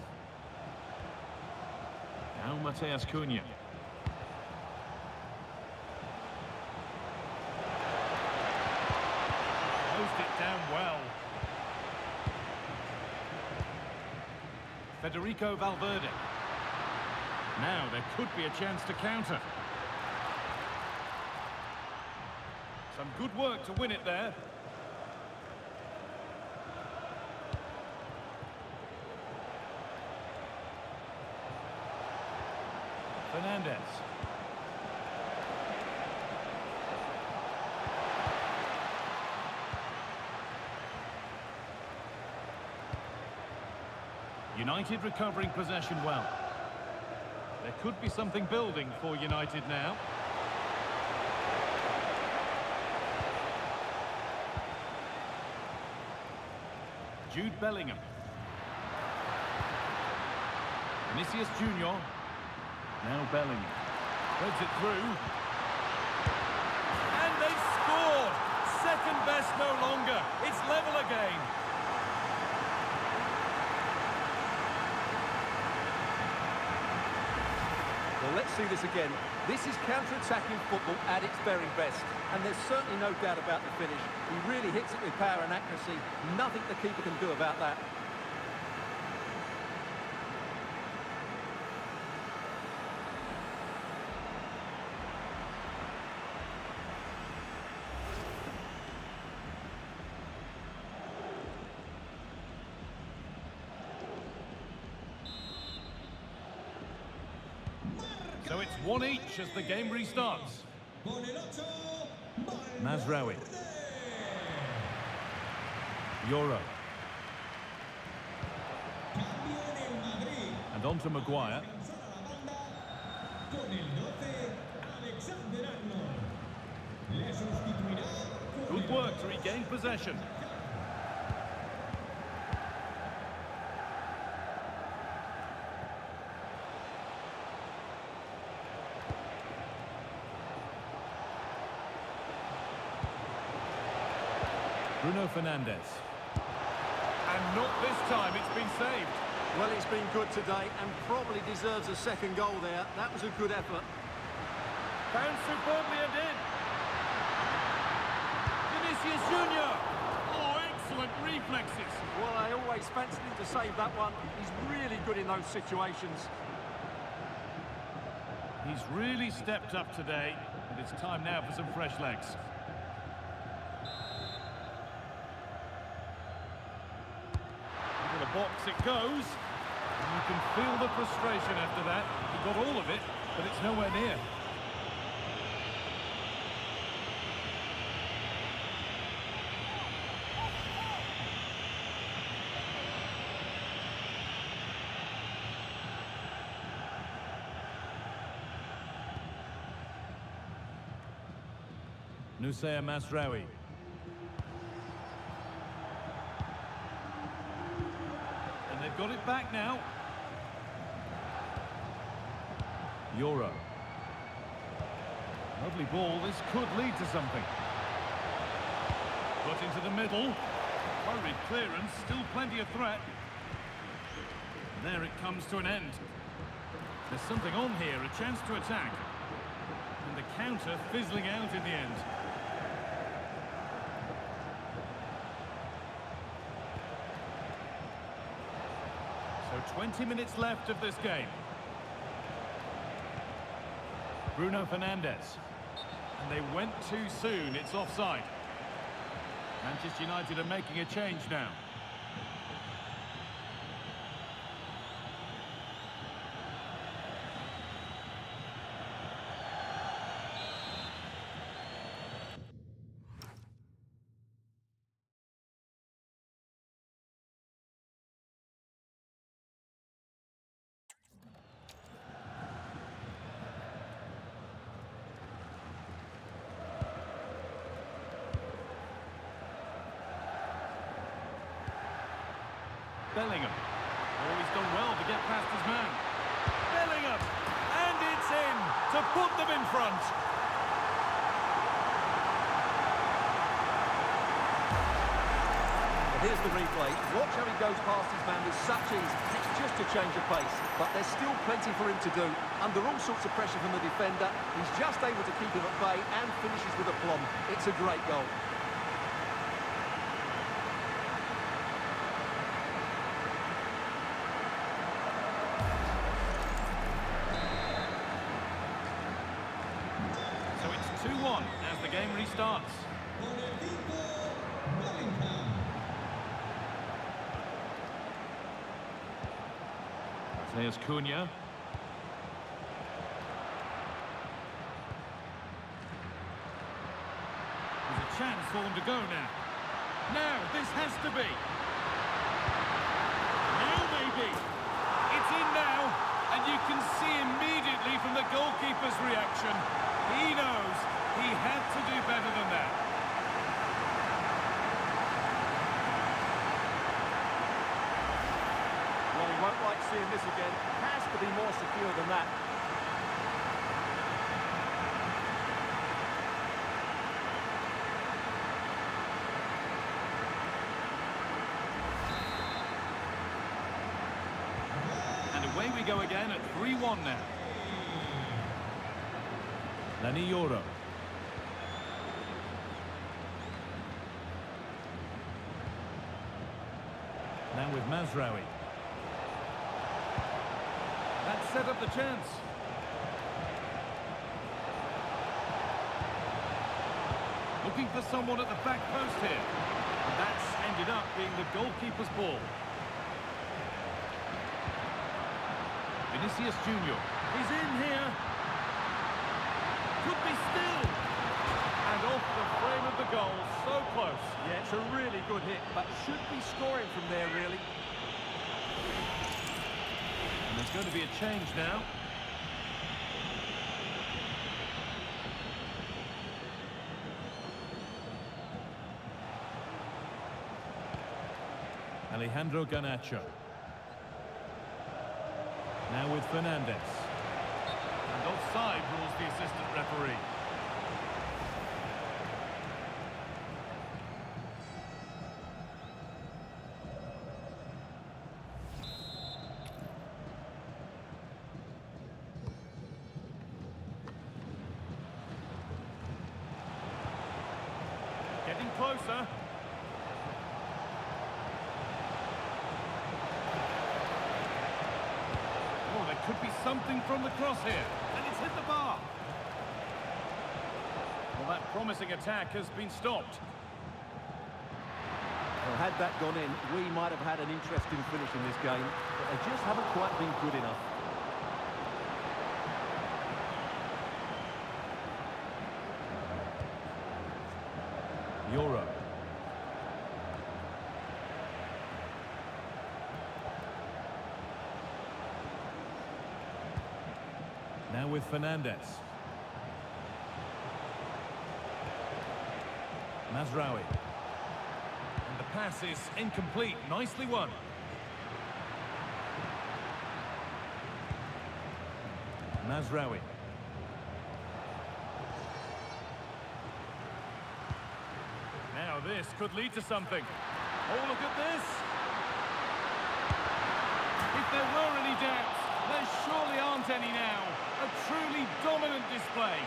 Now Matheus Cunha. Closed it down well. Federico Valverde. Now there could be a chance to counter. Some good work to win it there. Fernandez. United recovering possession well. There could be something building for United now. Jude Bellingham. Vinicius Junior. Now Bellingham. Threads it through. And they've scored! Second best no longer. It's level again. Well, let's see this again. This is counter-attacking football at its very best. And there's certainly no doubt about the finish. He really hits it with power and accuracy. Nothing the keeper can do about that. So it's one each as the game restarts. Con el 8, Mazraoui. Euro. cambio en el Madrid. And on to Maguire. Lanzar a la banda con el 12, Alexander Arnold. Le sustituirá con Good el work to regain possession. Bruno Fernandes. And not this time, it's been saved. Well, it's been good today and probably deserves a second goal there. That was a good effort. Found superbly and in. Vinicius Junior. Oh, excellent reflexes. Well, I always fancied him to save that one. He's really good in those situations. He's really stepped up today, and it's time now for some fresh legs. Into the box it goes. And you can feel the frustration after that. He got all of it, but it's nowhere near. Noussair Mazraoui. And they've got it back now. Euro. Lovely ball. This could lead to something. Put into the middle. Hurried clearance. Still plenty of threat. There it comes to an end. There's something on here. A chance to attack. And the counter fizzling out in the end. So 20 minutes left of this game. Bruno Fernandes. And they went too soon. It's offside. Manchester United are making a change now. Bellingham. Oh, he's done well to get past his man. Bellingham! And it's in to put them in front. Well, here's the replay. Watch how he goes past his man with such ease. It's just a change of pace. But there's still plenty for him to do. Under all sorts of pressure from the defender, he's just able to keep him at bay and finishes with aplomb. It's a great goal. So it's 2-1 as the game restarts. con el 5, Bellingham. There's Cunha. There's a chance for them to go now. Now, this has to be. Now, maybe. It's in now, and you can see immediately from the goalkeeper's reaction. He knows he had to do better than that. Well, he won't like seeing this again. Has to be more secure than that. And away we go again at 3-1 now. Leny Yoro. Now with Mazraoui. That set up the chance. Looking for someone at the back post here. And that's ended up being the goalkeeper's ball. Vinicius Junior. He's in here. Could be still. And off the frame of the goal, so close. Yeah, it's a really good hit, but should be scoring from there, really. And there's going to be a change now. Alejandro Garnacho. Now with Fernandez. And offside rules the assistant referee. Getting closer. Oh, there could be something from the cross here. And it's hit the bar. Well, that promising attack has been stopped. Well, had that gone in, we might have had an interesting finish in this game, but they just haven't quite been good enough. Euro. Now with Fernandez. Mazraoui. And the pass is incomplete. Nicely won. Mazraoui. Now this could lead to something. Oh, look at this. If there were any doubts, there surely aren't any now. A truly dominant display.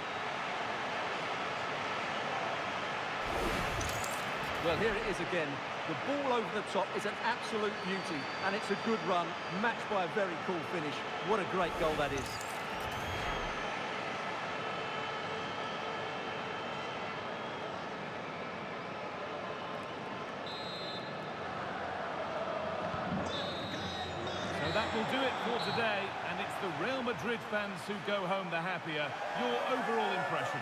Well, here it is again. The ball over the top is an absolute beauty, and it's a good run, matched by a very cool finish. What a great goal that is. So that will do it for today, and it's the Real Madrid fans who go home the happier. Your overall impression?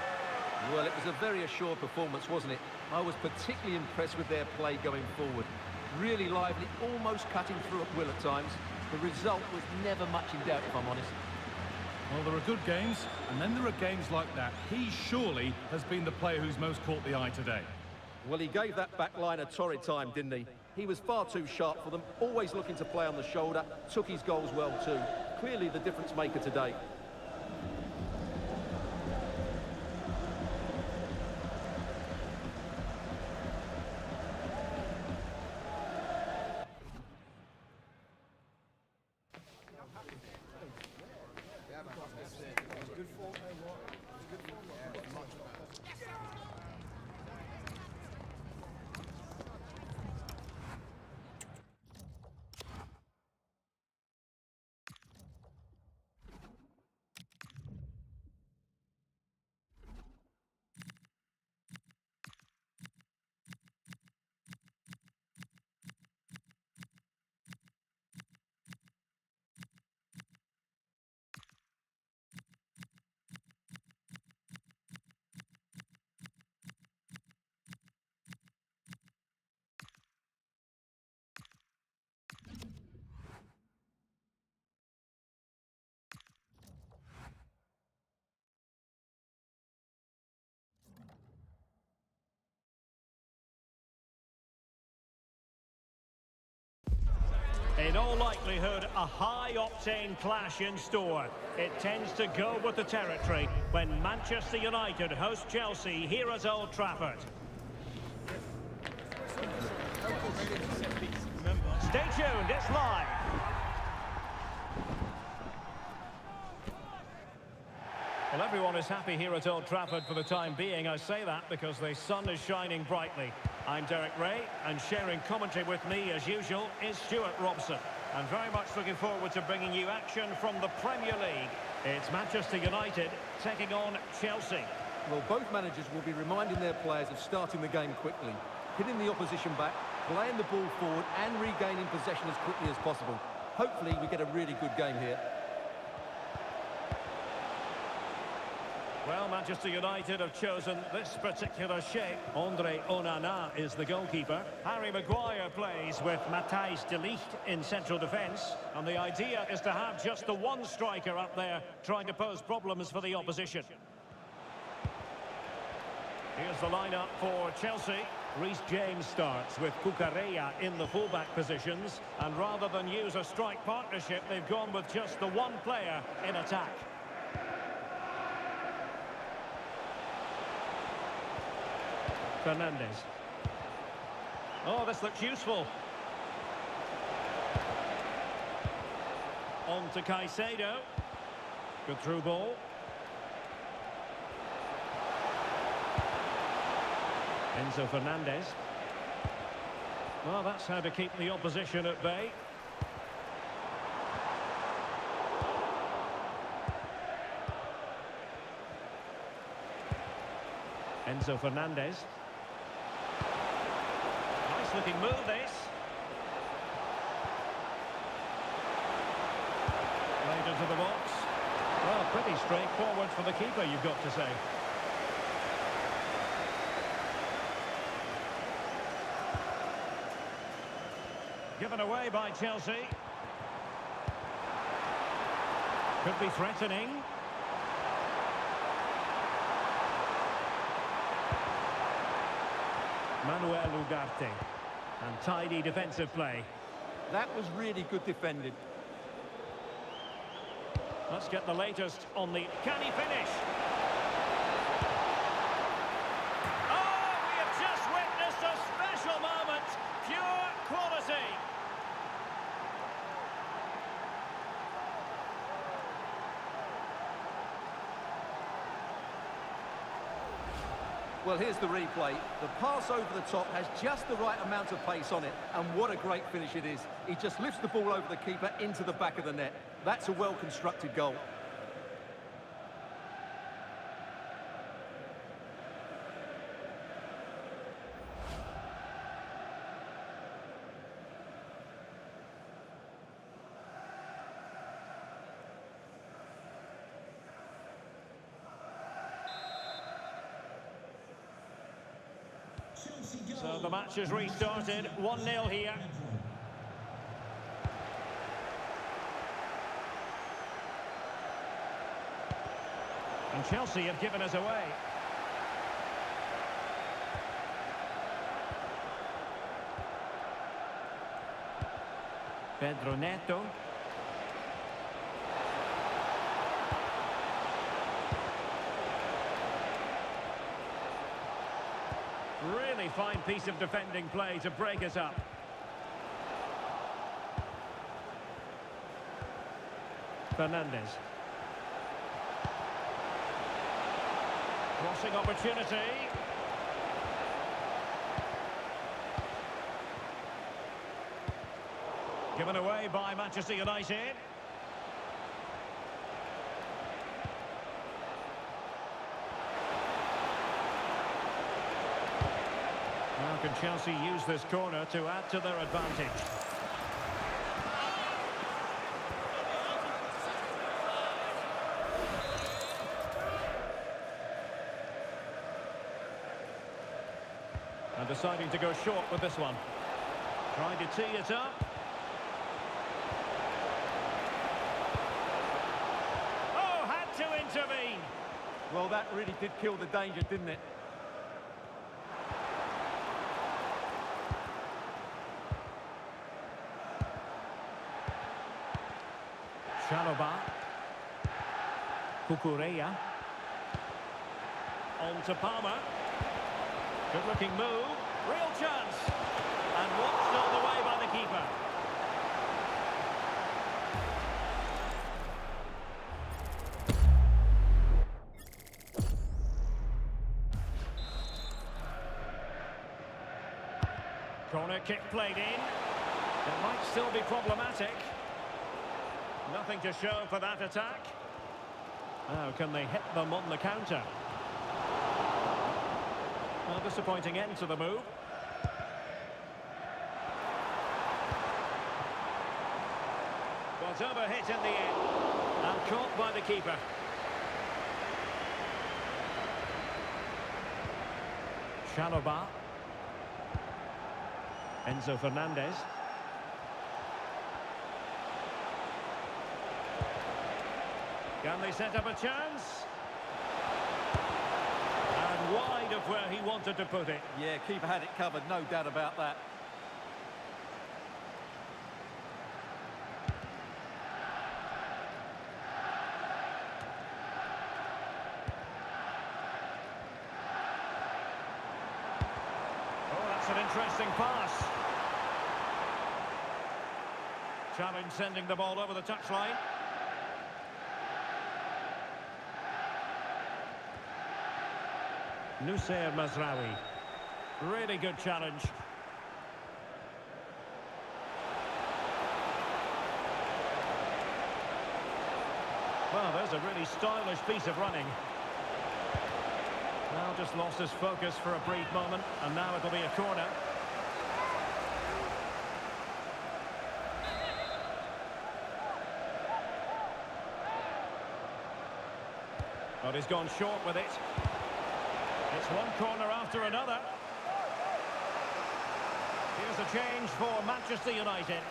Well, it was a very assured performance, wasn't it? I was particularly impressed with their play going forward. Really lively, almost cutting through at will at times. The result was never much in doubt, if I'm honest. Well, there are good games, and then there are games like that. He surely has been the player who's most caught the eye today. Well, he gave that back line a torrid time, didn't he? He was far too sharp for them, always looking to play on the shoulder, took his goals well too. Clearly the difference maker today. In all likelihood, a high-octane clash in store. It tends to go with the territory when Manchester United host Chelsea here at Old Trafford. Stay tuned, it's live. Well, everyone is happy here at Old Trafford for the time being. I say that because the sun is shining brightly. I'm Derek Ray, and sharing commentary with me, as usual, is Stuart Robson. I'm very much looking forward to bringing you action from the Premier League. It's Manchester United taking on Chelsea. Well, both managers will be reminding their players of starting the game quickly, hitting the opposition back, playing the ball forward and regaining possession as quickly as possible. Hopefully we get a really good game here. Well, Manchester United have chosen this particular shape. Andre Onana is the goalkeeper. Harry Maguire plays with Matthijs de Ligt in central defence. And the idea is to have just the one striker up there trying to pose problems for the opposition. Here's the lineup for Chelsea. Reece James starts with Cucurella in the fullback positions. And rather than use a strike partnership, they've gone with just the one player in attack. Fernandes. Oh, this looks useful. On to Caicedo. Good through ball. Enzo Fernandez. Well, that's how to keep the opposition at bay. Enzo Fernandez. Nice looking move, this. Played into the box. Well, pretty straightforward for the keeper, you've got to say. Given away by Chelsea. Could be threatening. Manuel Ugarte. And tidy defensive play. That was really good defending. Let's get the latest on the... Can he finish? Oh, we have just witnessed a special moment. Pure quality. Well, here's the replay. The pass over the top has just the right amount of pace on it, and what a great finish it is. He just lifts the ball over the keeper into the back of the net. That's a well-constructed goal. So the match has restarted. 1-0 here. And Chelsea have given us away. Pedro Neto. Really fine piece of defending play to break us up. Fernandes. Crossing opportunity. Given away by Manchester United. Now can Chelsea use this corner to add to their advantage? And deciding to go short with this one. Trying to tee it up. Oh, had to intervene. Well, that really did kill the danger, didn't it? Chalobah. Cucurella. On to Palmer. Good looking move. Real chance. And watched all the way by the keeper. Corner kick played in. It might still be problematic. Nothing to show for that attack. Now, can they hit them on the counter? Well, disappointing end to the move. Was overhit in the end. And caught by the keeper. Chalobah. Enzo Fernandez. Can they set up a chance? And wide of where he wanted to put it. Yeah, keeper had it covered, no doubt about that. Oh, that's an interesting pass. Challenge sending the ball over the touchline. Noussair Mazraoui. Really good challenge. Well, there's a really stylish piece of running. Well, just lost his focus for a brief moment, and now it'll be a corner. But he's gone short with it. It's one corner after another. Here's a change for Manchester United.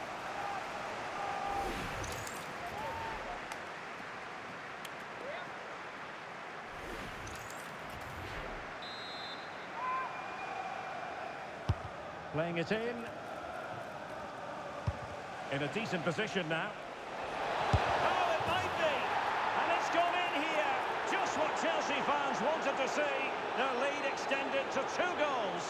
Playing it in a decent position now. Oh, it might be! And it's gone in here! Just what Chelsea fans wanted to see. Their lead extended to 2 goals.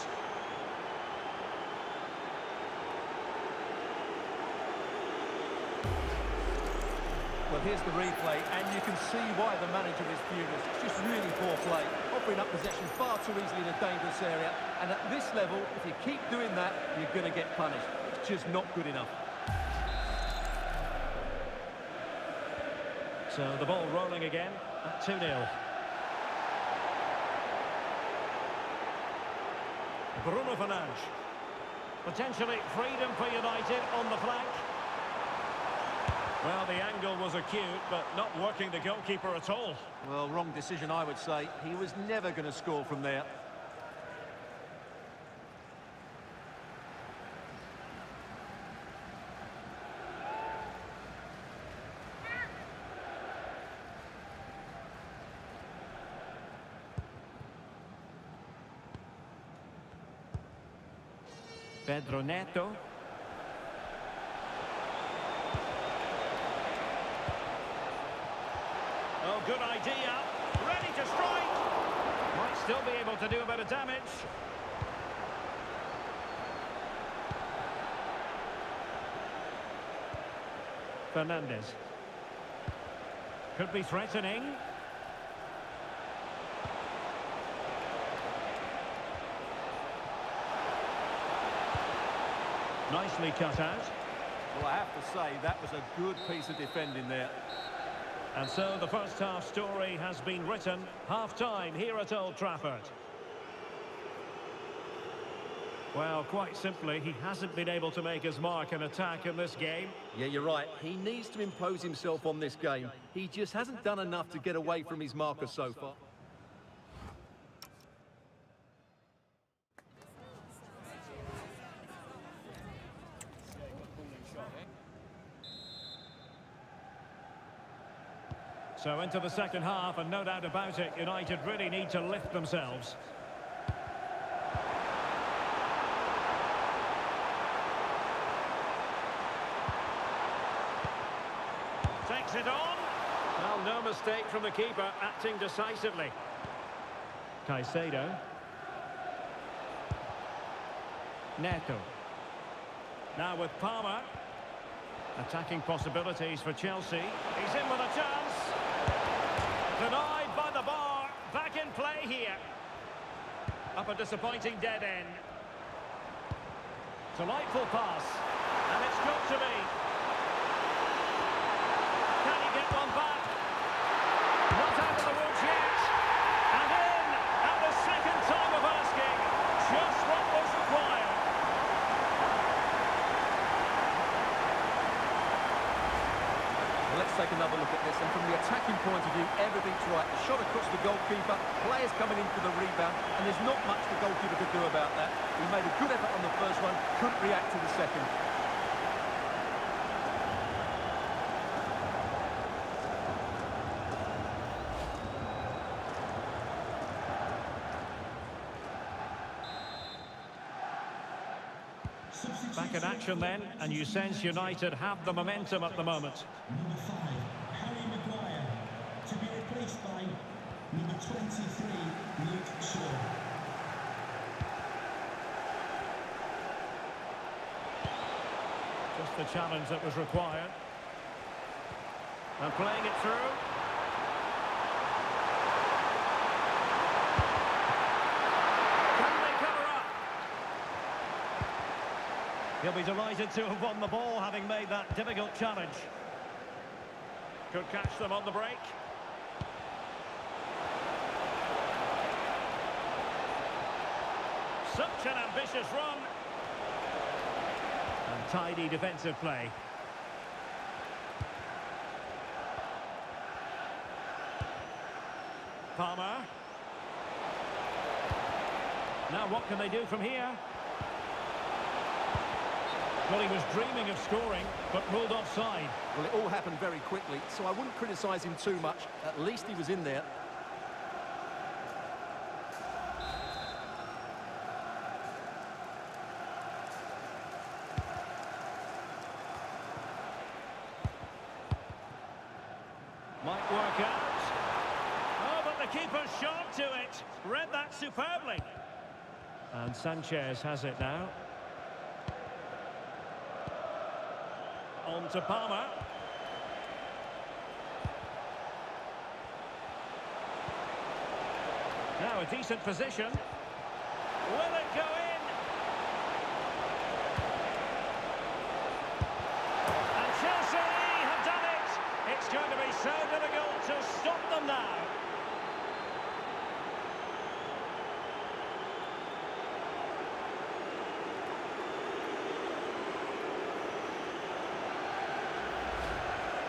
Well, here's the replay, and you can see why the manager is furious. It's just really poor play, offering up possession far too easily in a dangerous area. And at this level, if you keep doing that, you're going to get punished. It's just not good enough. So the ball rolling again at 2-0. Bruno Fernandes. Potentially freedom for United on the flank. Well, the angle was acute, but not working the goalkeeper at all. Well, wrong decision, I would say. He was never going to score from there. Pedro Neto. Oh, good idea. Ready to strike. Might still be able to do a bit of damage. Fernandez. Could be threatening. Nicely cut out. Well, I have to say, that was a good piece of defending there. And so the first half story has been written. Half-time here at Old Trafford. Well, quite simply, he hasn't been able to make his mark and attack in this game. Yeah, you're right. He needs to impose himself on this game. He just hasn't done enough to get away from his marker so far. So into the second half, and no doubt about it, United really need to lift themselves. Takes it on. Well, no mistake from the keeper, acting decisively. Caicedo. Neto. Now with Palmer. Attacking possibilities for Chelsea. He's in with a chance. Denied by the bar. Back in play here. Up a disappointing dead end. Delightful pass. And it's got to be. Can he get one back? Not out of the woods yet. And in at the second time of asking. Just what was required. Let's say take another look at this, and from the attacking point of view, everything's right. The shot across the goalkeeper, players coming in for the rebound, and there's not much the goalkeeper could do about that. He made a good effort on the first one, couldn't react to the second. Back in action then, and you sense United have the momentum at the moment. Number 5, Harry Maguire, to be replaced by number 23, Luke Shaw. Just the challenge that was required. And playing it through. He'll be delighted to have won the ball, having made that difficult challenge. Could catch them on the break. Such an ambitious run. And tidy defensive play. Palmer. Now what can they do from here? Well, he was dreaming of scoring, but ruled offside. Well, it all happened very quickly, so I wouldn't criticise him too much. At least he was in there. Might work out. Oh, but the keeper's shot to it. Read that superbly. And Sanchez has it now. On to Palmer. Now a decent position. Will it go in? And Chelsea have done it. It's going to be so difficult to stop them now.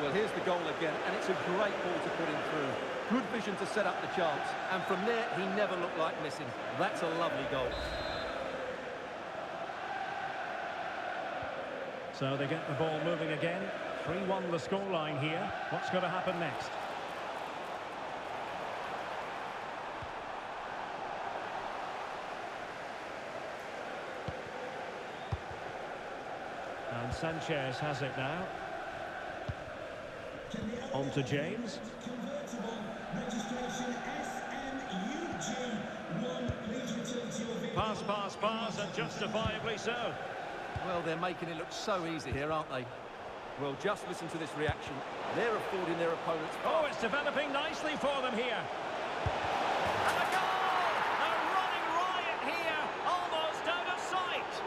Well, here's the goal again, and it's a great ball to put him through. Good vision to set up the chance, and from there, he never looked like missing. That's a lovely goal. So they get the ball moving again. 3-1 the scoreline here. What's going to happen next? And Sanchez has it now. On to James. Convertible registration SNUG1. Please return to your vehicle. Pass, and justifiably so. Well, they're making it look so easy here, aren't they? Well, just listen to this reaction. They're affording their opponents... Oh, it's developing nicely for them here. And a goal! A running riot here, almost out of sight.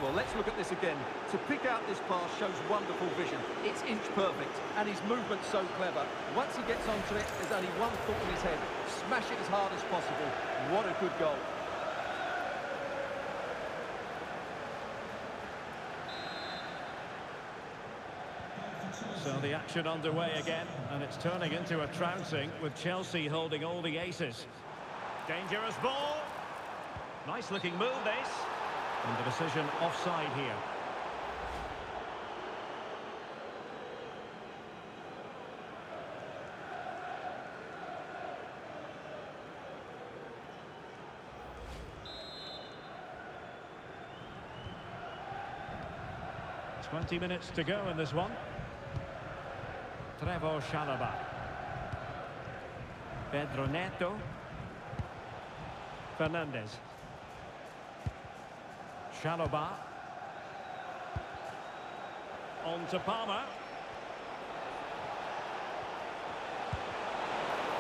Well, let's look at this again. To pick out this pass shows wonderful vision. It's inch perfect, and his movement's so clever. Once he gets onto it, there's only one thought in his head. Smash it as hard as possible. What a good goal. So the action underway again, and it's turning into a trouncing with Chelsea holding all the aces. Dangerous ball. Nice looking move this. And the decision offside here. Twenty minutes to go in this one. Trevoh Chalobah. Pedro Neto. Fernandez. Chalobah. On to Palmer.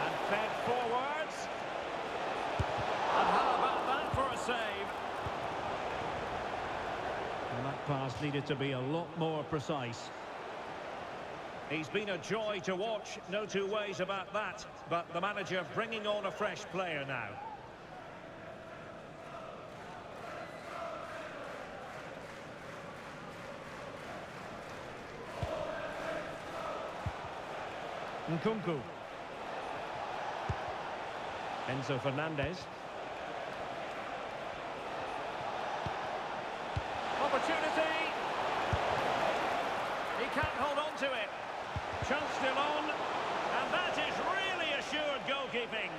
And fed forwards. And how about that for a save? And that pass needed to be a lot more precise. He's been a joy to watch, no two ways about that. But the manager bringing on a fresh player now. Nkunku. Enzo Fernandez. Opportunity. He can't hold on to it. Chance still on. And that is really assured goalkeeping.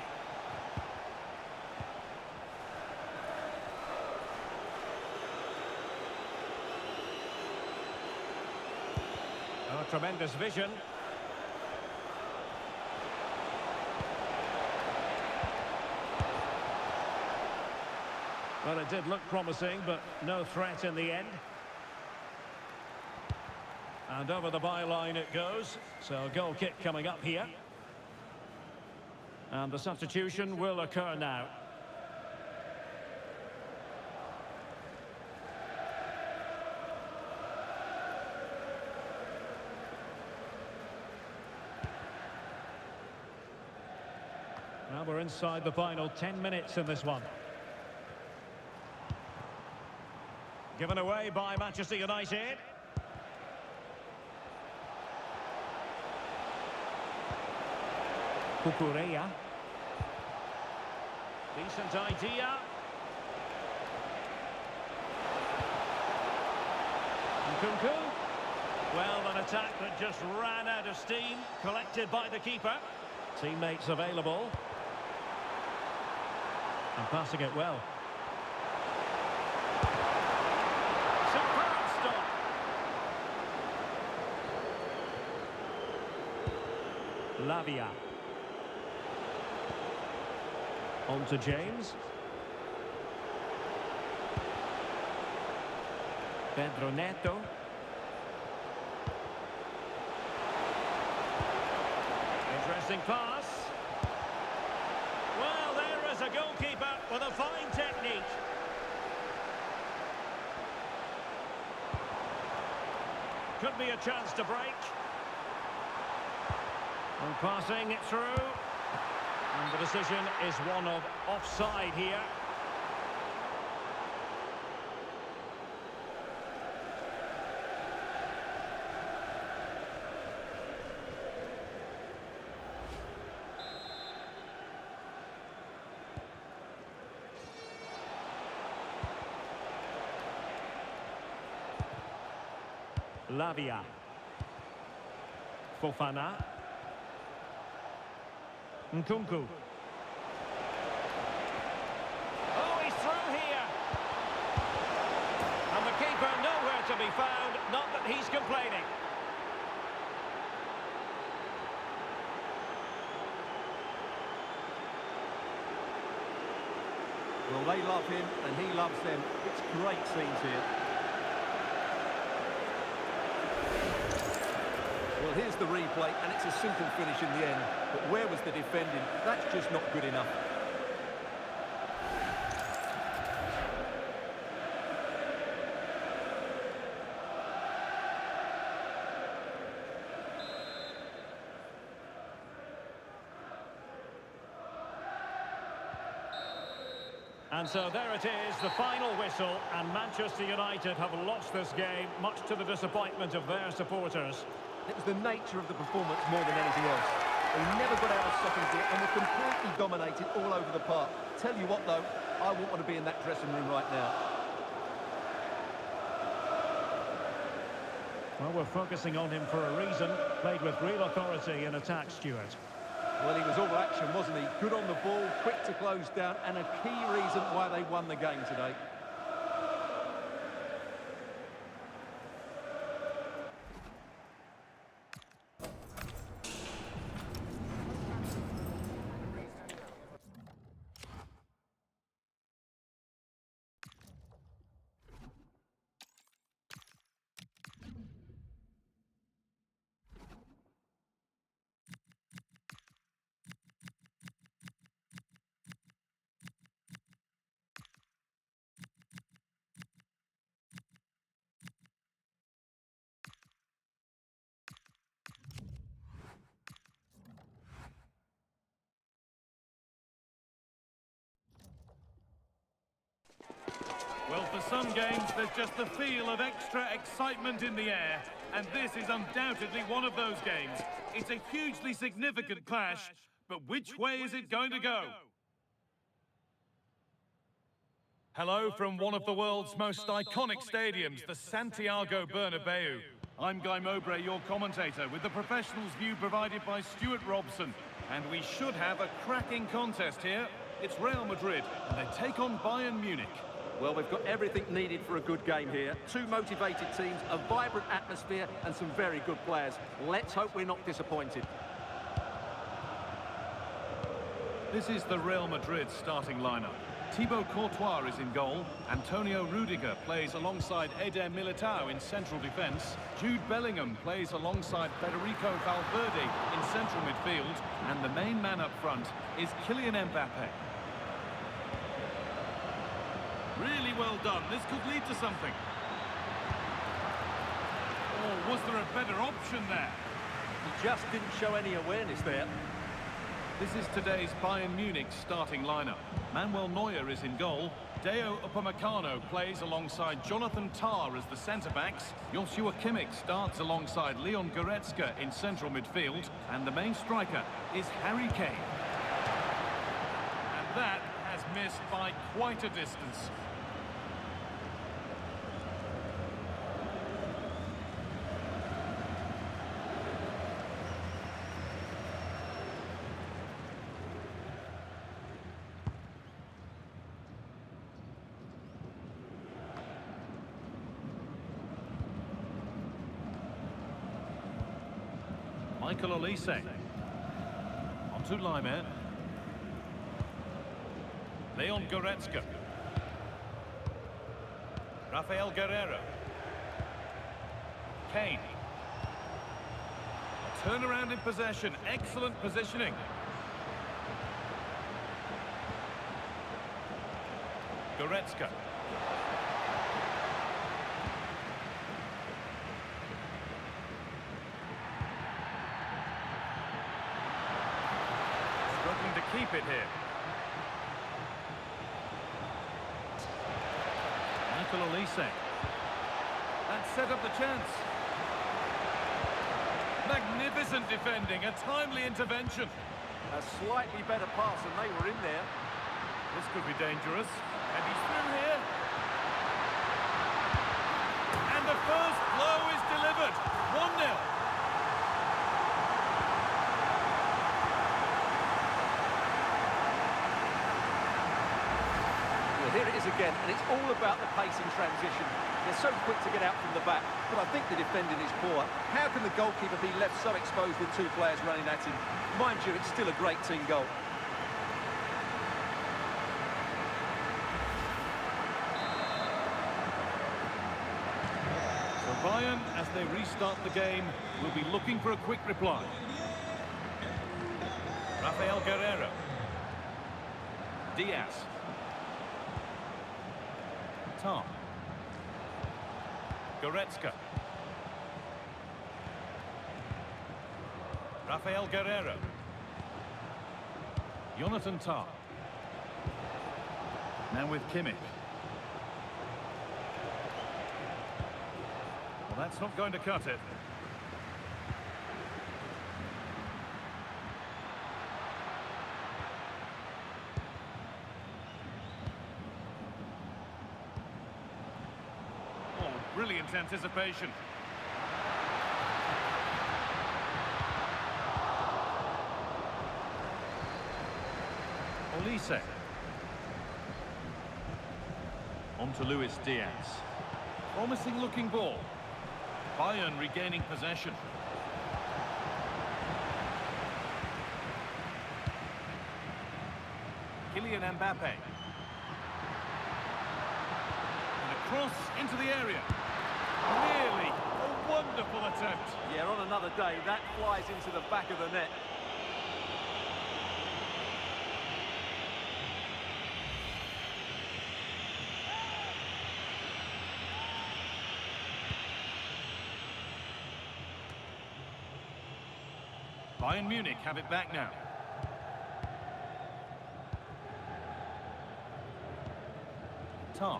Oh, tremendous vision. Well, it did look promising, but no threat in the end. And over the byline it goes. So a goal kick coming up here. And the substitution will occur now. Now we're inside the final 10 minutes in this one. Given away by Manchester United. Cucurella. Decent idea. Nkunku. Well, an attack that just ran out of steam, collected by the keeper. Teammates available. And passing it well. Superb stop. Lavia. On to James. Pedro Neto. Interesting pass. Well, there is a goalkeeper with a fine technique. Could be a chance to break. And passing it through. And the decision is one of offside here. Lavia. Fofana. Nkunku. Oh, he's through here. And the keeper nowhere to be found, not that he's complaining. Well, they love him and he loves them. It's great scenes here. Well, here's the replay, and it's a simple finish in the end. But where was the defending? That's just not good enough. And so there it is, the final whistle, and Manchester United have lost this game, much to the disappointment of their supporters. It was the nature of the performance more than anything else. They never got out of second gear and were completely dominated all over the park. Tell you what, though, I wouldn't want to be in that dressing room right now. Well, we're focusing on him for a reason. Played with real authority in attack, Stuart. Well, he was all action, wasn't he? Good on the ball, quick to close down, and a key reason why they won the game today. some games, there's just the feel of extra excitement in the air, and this is undoubtedly one of those games. It's a hugely significant clash, but which way is it going to go? Hello from one of the world's most iconic stadiums, the Santiago Bernabeu. I'm Guy Mowbray, your commentator, with the professionals' view provided by Stuart Robson. And we should have a cracking contest here. It's Real Madrid, and they take on Bayern Munich. Well, we've got everything needed for a good game here. Two motivated teams, a vibrant atmosphere, and some very good players. Let's hope we're not disappointed. This is the Real Madrid starting lineup. Thibaut Courtois is in goal. Antonio Rudiger plays alongside Eder Militao in central defence. Jude Bellingham plays alongside Federico Valverde in central midfield. And the main man up front is Kylian Mbappe. Really well done. This could lead to something. Oh, was there a better option there? He just didn't show any awareness there. This is today's Bayern Munich starting lineup. Manuel Neuer is in goal. Dayot Upamecano plays alongside Jonathan Tah as the centre-backs. Joshua Kimmich starts alongside Leon Goretzka in central midfield. And the main striker is Harry Kane. And that has missed by quite a distance. Michael Olise. On to Laimer. Leon Goretzka. Rafael Guerreiro. Kane. Turnaround in possession. Excellent positioning. Goretzka. Struggling to keep it here. Michael Olise. That set up the chance. Magnificent defending, a timely intervention. A slightly better pass and they were in there. This could be dangerous. And he's through here. And the first blow is delivered. 1-0. Well, here it is again, and it's all about the pace in transition. They're so quick to get out from the back, but I think the defending is poor. How can the goalkeeper be left so exposed with two players running at him? Mind you, it's still a great team goal. So Bayern, as they restart the game, will be looking for a quick reply. Rafael Guerreiro. Diaz. Tah. Goretzka. Rafael Guerreiro. Jonathan Tah. Now with Kimmich. Well, that's not going to cut it. Brilliant anticipation. Olise. On to Luis Diaz. Promising looking ball. Bayern regaining possession. Kylian Mbappe. And a cross into the area. Really, a wonderful attempt. Yeah, on another day, that flies into the back of the net. Bayern Munich have it back now. Tah.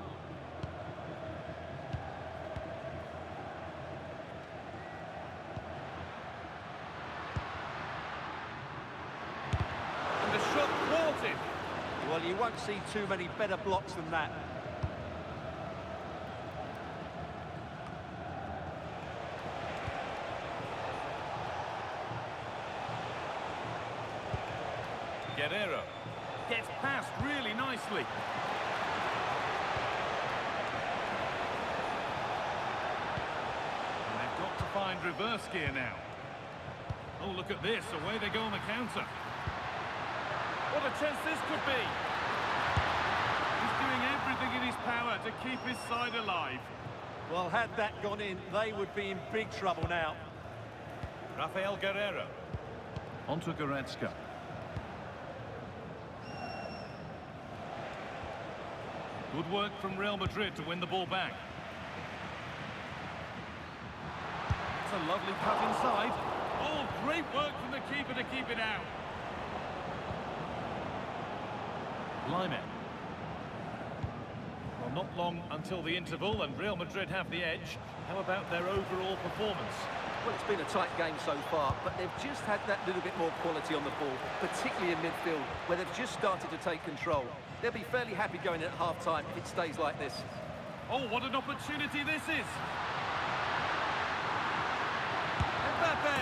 Well, you won't see too many better blocks than that. Guerrero gets past really nicely. And they've got to find reverse gear now. Oh, look at this. Away they go on the counter. What a chance this could be. He's doing everything in his power to keep his side alive. Well, had that gone in, they would be in big trouble now. Rafael Guerrero. Onto Goretzka. Good work from Real Madrid to win the ball back. It's a lovely cut inside. Oh, great work from the keeper to keep it out. Lyman. Well, not long until the interval, and Real Madrid have the edge. How about their overall performance? Well, it's been a tight game so far, but they've just had that little bit more quality on the ball, particularly in midfield, where they've just started to take control. They'll be fairly happy going in at half-time if it stays like this. Oh, what an opportunity this is! Mbappe!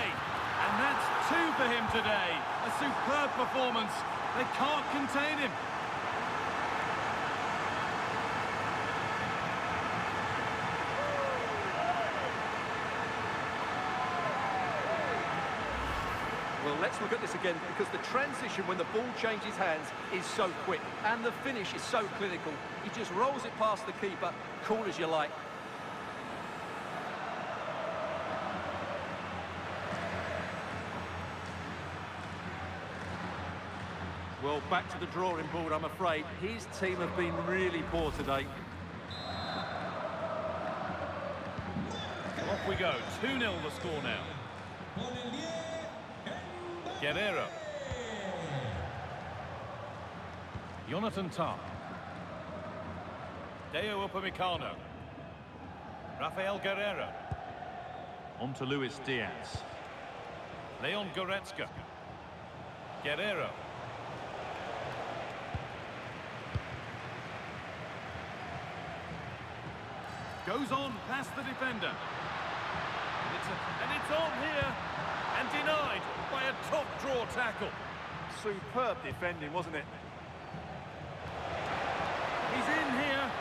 And that's two for him today. A superb performance. They can't contain him. Well, let's look at this again, because the transition when the ball changes hands is so quick, and the finish is so clinical. He just rolls it past the keeper, cool as you like. Well, back to the drawing board, I'm afraid. His team have been really poor today. Off we go. 2-0 the score now. Con el 10, Guerrero. Jonathan Tah. Deo Upamecano. Rafael Guerrero. On to Luis Diaz. Leon Goretzka. Guerrero. Goes on past the defender. And it's on here. And denied by a top draw tackle. Superb defending, wasn't it? He's in here.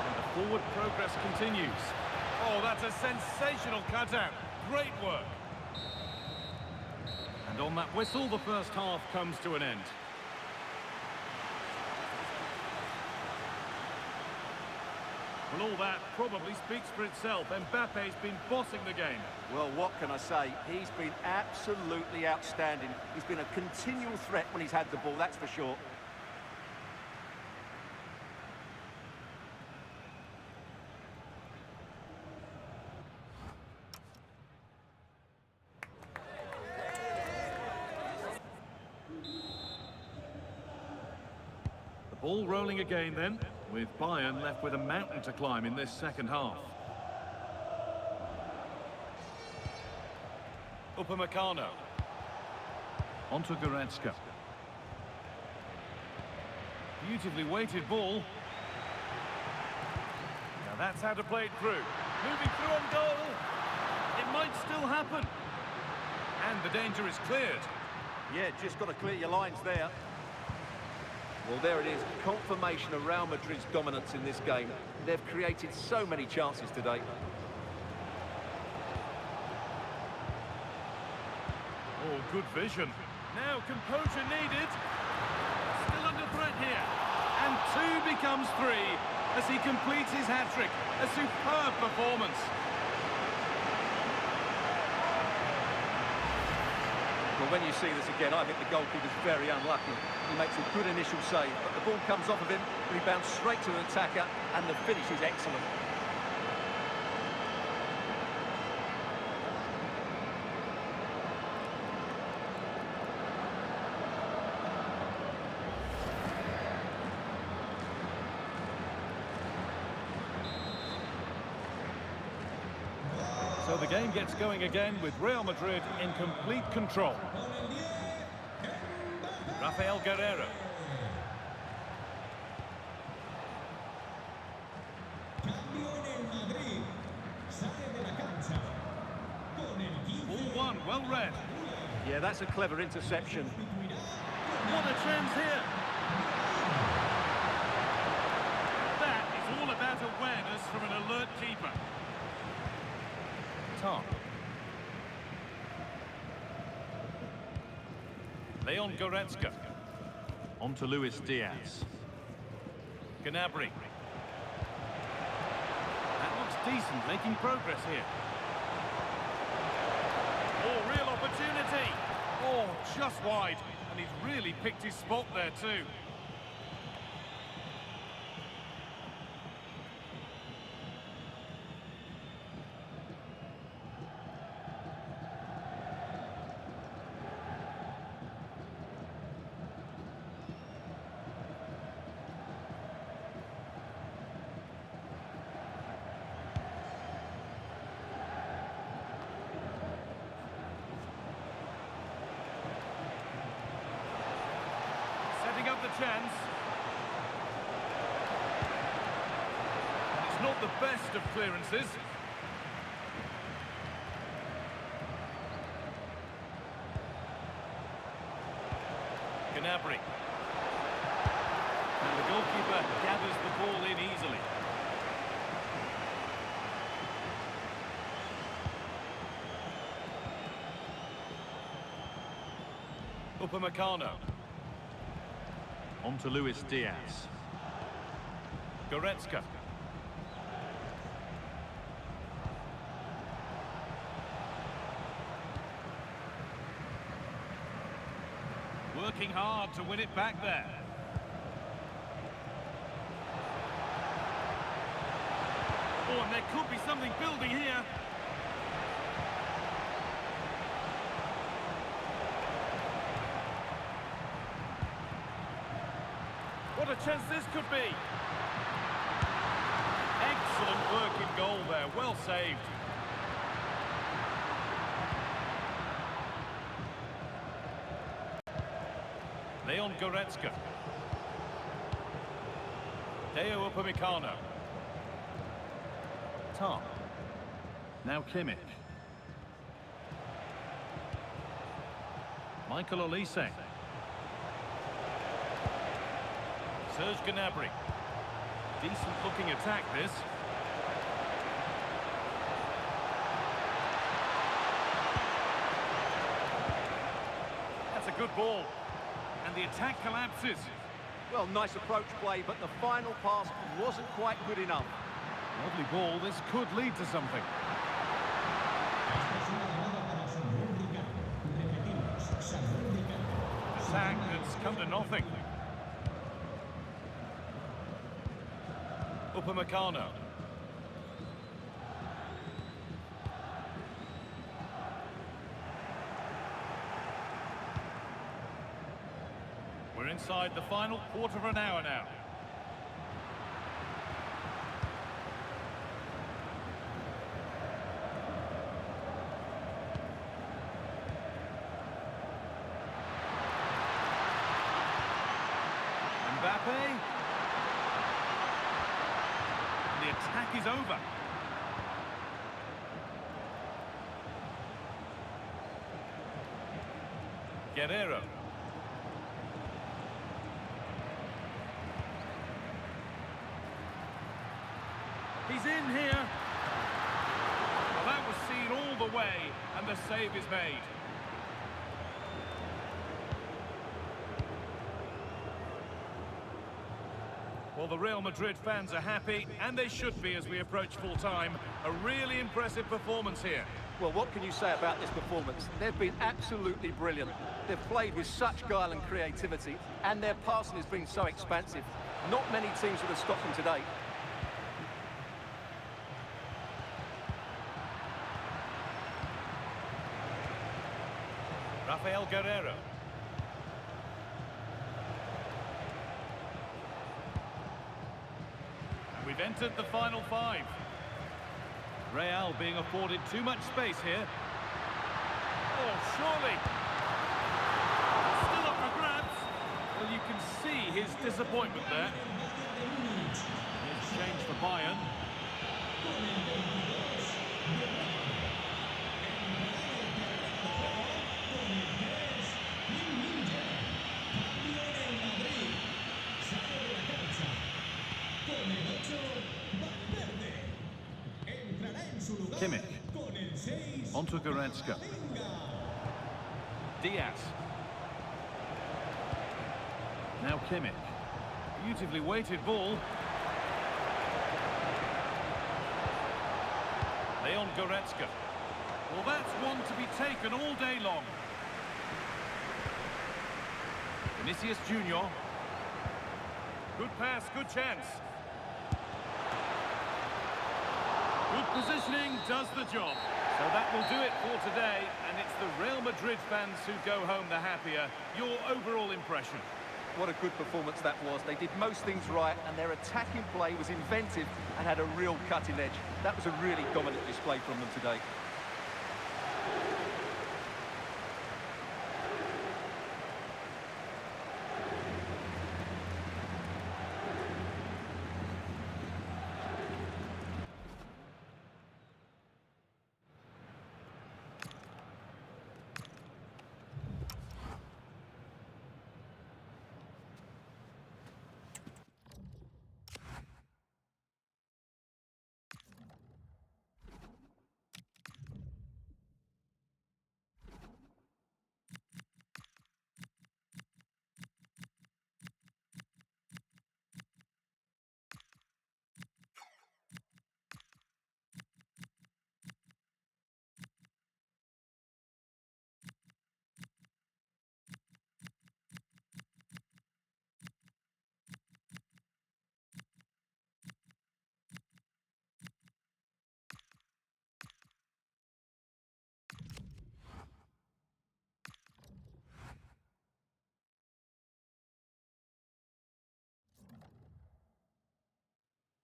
And the forward progress continues. Oh, that's a sensational cutout. Great work. And on that whistle, the first half comes to an end. Well, all that probably speaks for itself. Mbappe's been bossing the game. Well, what can I say? He's been absolutely outstanding. He's been a continual threat when he's had the ball, that's for sure. The ball rolling again then, with Bayern left with a mountain to climb in this second half. Upamecano. Onto Goretzka. Beautifully weighted ball. Now that's how to play it through. Moving through on goal. It might still happen. And the danger is cleared. Yeah, just got to clear your lines there. Well, there it is. Confirmation of Real Madrid's dominance in this game. They've created so many chances today. Oh, good vision. Now composure needed. Still under threat here. And 2 becomes 3 as he completes his hat-trick. A superb performance. Well, when you see this again, I think the goalkeeper's very unlucky. He makes a good initial save, but the ball comes off of him, rebounds straight to an attacker, and the finish is excellent. So the game gets going again with Real Madrid in complete control. Con el 10, Mbappé. Rafael Guerreiro. Cambio en el Madrid. Sale de la cancha. Con el 15. Ball one, well read. Yeah, that's a clever interception. What a chance here. That is all about awareness from an alert keeper. Tom. Leon Goretzka. On to Luis Diaz. Gnabry. That looks decent, making progress here. Oh, real opportunity. Oh, just wide. And he's really picked his spot there too. Setting up the chance. It's not the best of clearances. Gnabry. And the goalkeeper gathers the ball in easily. Upamecano. On to Luis Diaz. Goretzka. Working hard to win it back there. Oh, and there could be something building here. What a chance this could be. Excellent work in goal there. Well saved. Leon Goretzka. Dayot Upamecano. Tom. Now Kimmich. Michael Olise. Serge Gnabry. Decent looking attack this. That's a good ball. And the attack collapses. Well, nice approach play, but the final pass wasn't quite good enough. Lovely ball. This could lead to something. Esta es una llamada para Samuel Ricardo. Repetimos, Samuel Ricardo. Attack that's come to nothing. Upamecano. We're inside the final quarter of an hour now. Mbappe. The attack is over. Guerreiro. He's in here. Well, that was seen all the way, and the save is made. Well, the Real Madrid fans are happy, and they should be as we approach full time. A really impressive performance here. Well, what can you say about this performance? They've been absolutely brilliant. They've played with such guile and creativity, and their passing has been so expansive. Not many teams would have stopped them today. Rafael Guerreiro. And we've entered the final five. Real being afforded too much space here. Oh, surely. Still up for grabs. Well, you can see his disappointment there. Here's change for Bayern. Kimmich. Onto Goretzka. Diaz. Now Kimmich. Beautifully weighted ball. Leon Goretzka. Well, that's one to be taken all day long. Vinicius Junior. Good pass, good chance. Good positioning does the job. So that will do it for today, and it's the Real Madrid fans who go home the happier. Your overall impression? What a good performance that was. They did most things right, and their attacking play was inventive and had a real cutting edge. That was a really dominant display from them today.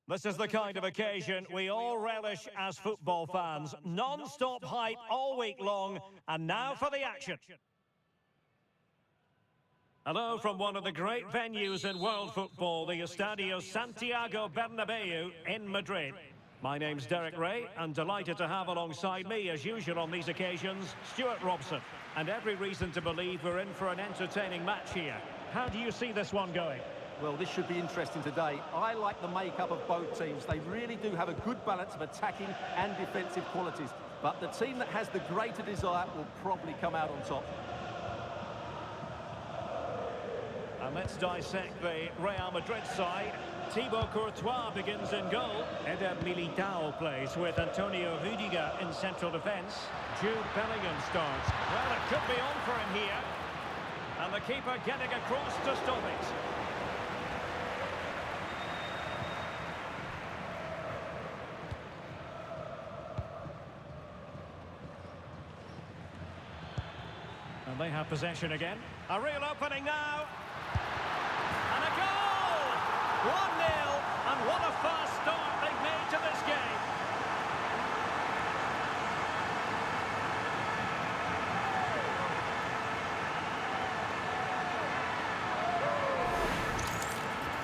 This is the kind of occasion we all relish as football fans. Non-stop hype all week long, and now for the action. Hello from one of the great venues in world football, the Estadio Santiago Bernabeu in Madrid. My name's Derek Ray, and delighted to have alongside me, as usual on these occasions, Stuart Robson. And every reason to believe we're in for an entertaining match here. How do you see this one going? Well, this should be interesting today. I like the makeup of both teams. They really do have a good balance of attacking and defensive qualities. But the team that has the greater desire will probably come out on top. And let's dissect the Real Madrid side. Thibaut Courtois begins in goal. Eder Militao plays with Antonio Rudiger in central defence. Jude Bellingham starts. Well, it could be on for him here. And the keeper getting across to stop it. And they have possession again. A real opening now. And a goal! 1-0. And what a fast start they've made to this game.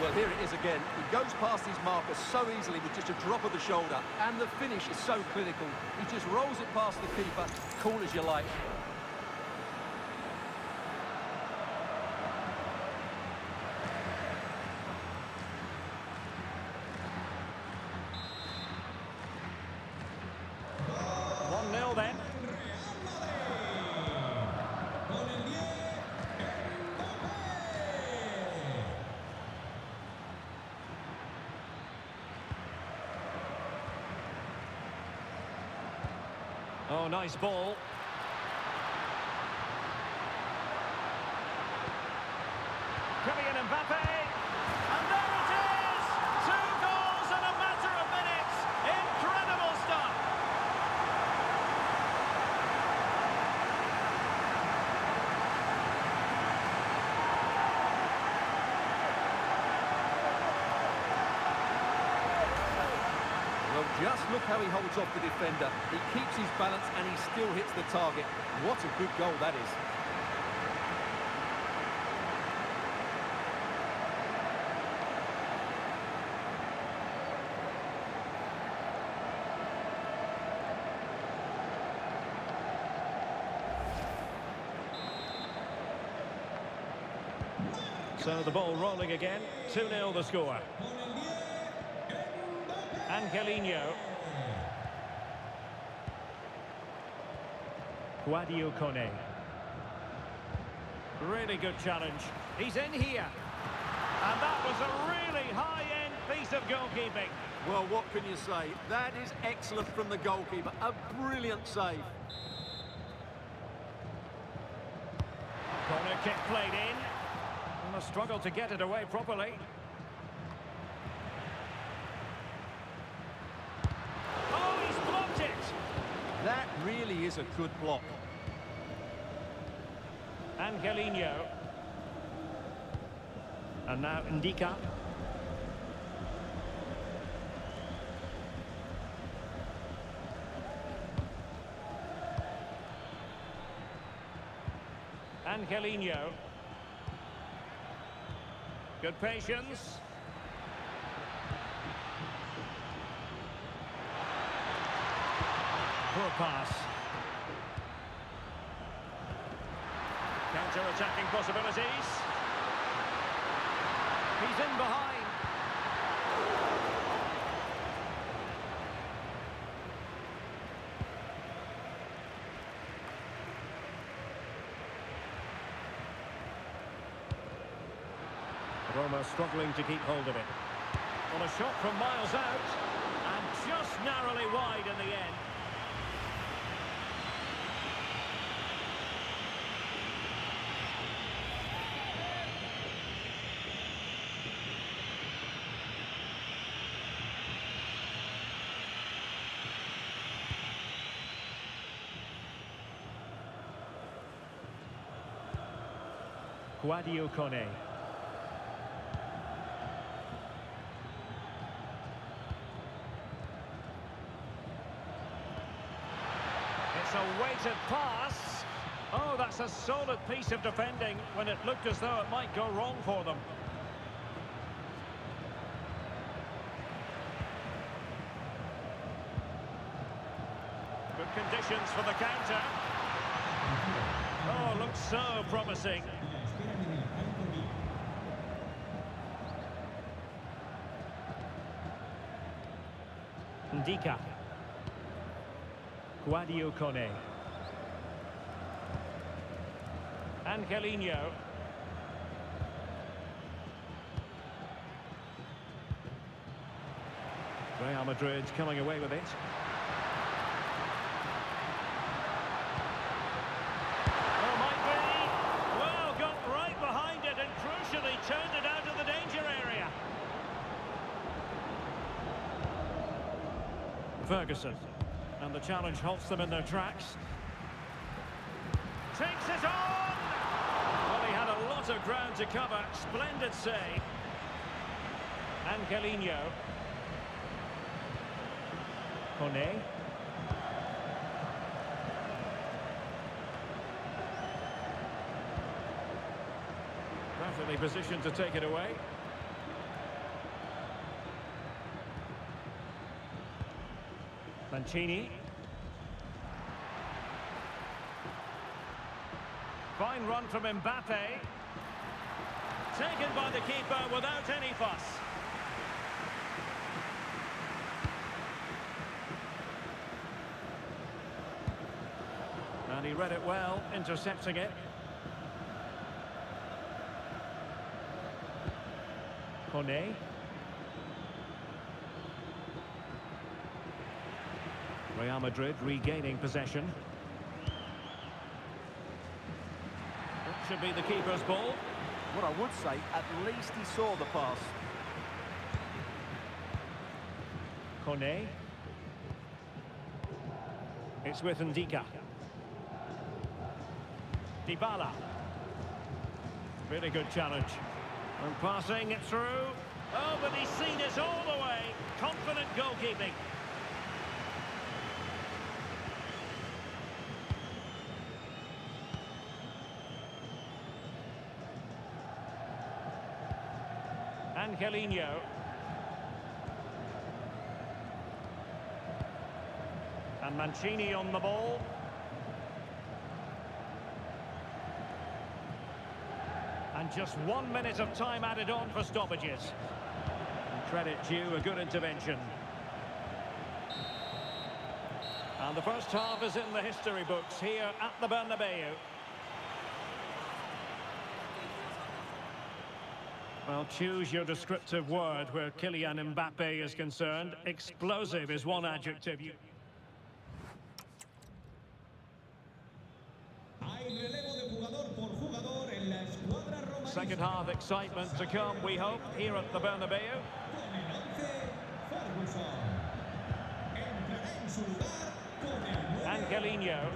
Well, here it is again. He goes past his marker so easily with just a drop of the shoulder. And the finish is so clinical. He just rolls it past the keeper, cool as you like. Then. Oh, nice ball. Kylian Mbappe. And there it is! 2 goals in a matter of minutes. Incredible stuff. Well, just Look how he holds off the defender. He keeps his balance and he still hits the target. What a good goal that is. So the ball rolling again. 2-0 the score. Con el 10, Mbappé. Angelino. Sadio Kone. Really good challenge. He's in here. And that was a really high-end piece of goalkeeping. Well, what can you say? That is excellent from the goalkeeper. A brilliant save. Corner kick played in. And a struggle to get it away properly. Oh, he's blocked it! That really is a good block. Angelino. And now Ndika. Angelino. Good patience. Poor pass. Counter-attacking possibilities. He's in behind. Roma struggling to keep hold of it. Well, a shot from miles out, and just narrowly wide in the end. Sadio Kone. It's a weighted pass. Oh, that's a solid piece of defending when it looked as though it might go wrong for them. Good conditions for the counter. Oh, looks so promising. Ndika. Sadio Kone. Angelino. Real Madrid coming away with it. Oh, might be. Well, got right behind it and crucially turned it out of the danger area. Ferguson. And the challenge halts them in their tracks. Takes it on! Well, he had a lot of ground to cover. Splendid save. Angelino. Kone. Perfectly positioned to take it away. Mancini. Fine run from Mbappe. Taken by the keeper without any fuss. And he read it well, intercepting it. Kone. Real Madrid regaining possession. That should be the keeper's ball. What I would say, at least he saw the pass. Kone. It's with Ndika. Dybala. Really good challenge. And passing it through. Oh, but he's seen it all the way. Confident goalkeeping. Angelino. And Mancini on the ball. And just 1 minute of time added on for stoppages. And credit due, a good intervention. And the first half is in the history books here at the Bernabeu. Well, choose your descriptive word where Kylian Mbappe is concerned. Explosive is one adjective. Second half excitement to come, we hope, here at the Bernabeu. Angelino.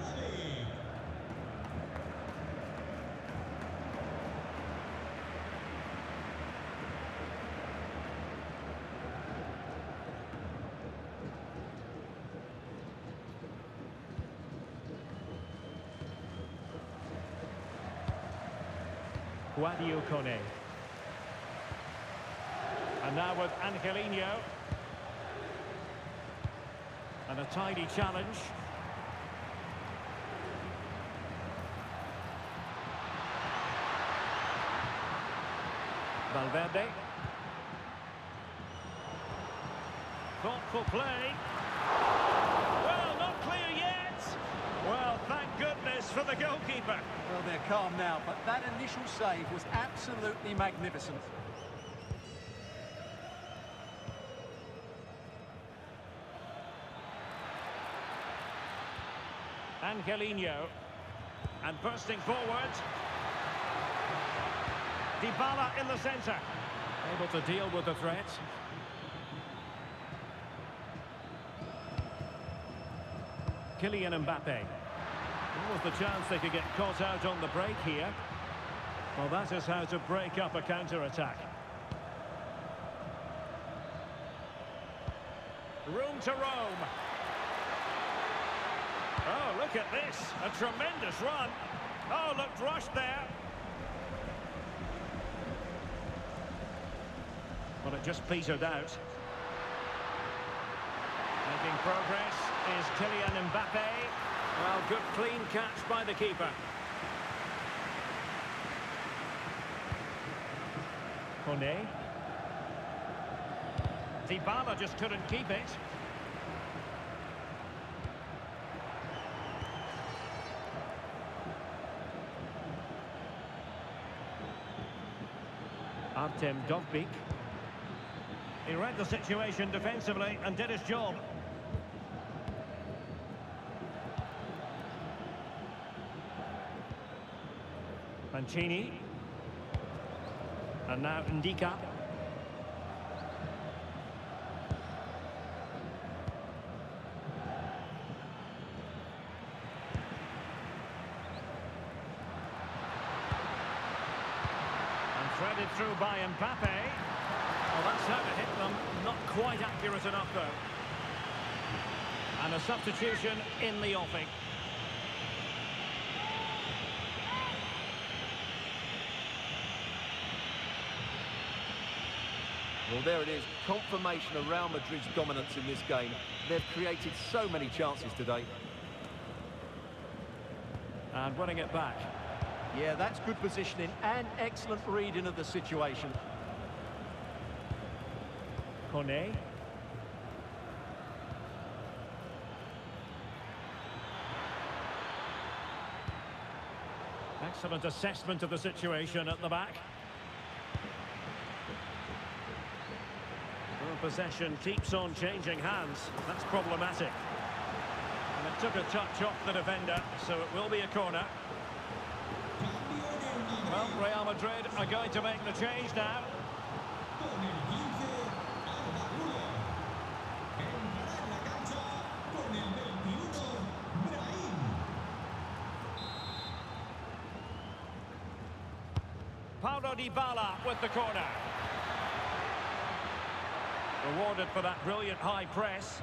Sadio Kone. And now with Angelino. And a tidy challenge. Valverde. Thoughtful play. Well, not clear yet. Well, thank goodness for the goalkeeper. Well, they're calm now, but that initial save was absolutely magnificent. Angelino. And bursting forward. Dybala in the centre. Able to deal with the threat. Kylian Mbappe. What was the chance they could get caught out on the break here? Well, that is how to break up a counter-attack. Room to roam. Oh, look at this. A tremendous run. Oh, looked rushed there. Well, it just petered out. Making progress is Kylian Mbappe. Well, good clean catch by the keeper. Kone. Dybala just couldn't keep it. Artem Dovbyk. He read the situation defensively and did his job. Mancini. And now Ndika. And threaded through by Mbappe. Well, that's how to hit them. Not quite accurate enough, though. And a substitution in the offing. Well, there it is. Confirmation of Real Madrid's dominance in this game. They've created so many chances today. And winning it back. Yeah, that's good positioning and excellent reading of the situation. Kone. Excellent assessment of the situation at the back. Well, possession keeps on changing hands. That's problematic. And it took a touch off the defender, so it will be a corner. Well, Real Madrid are going to make the change now. Paulo Dybala with the corner. Rewarded for that brilliant high press.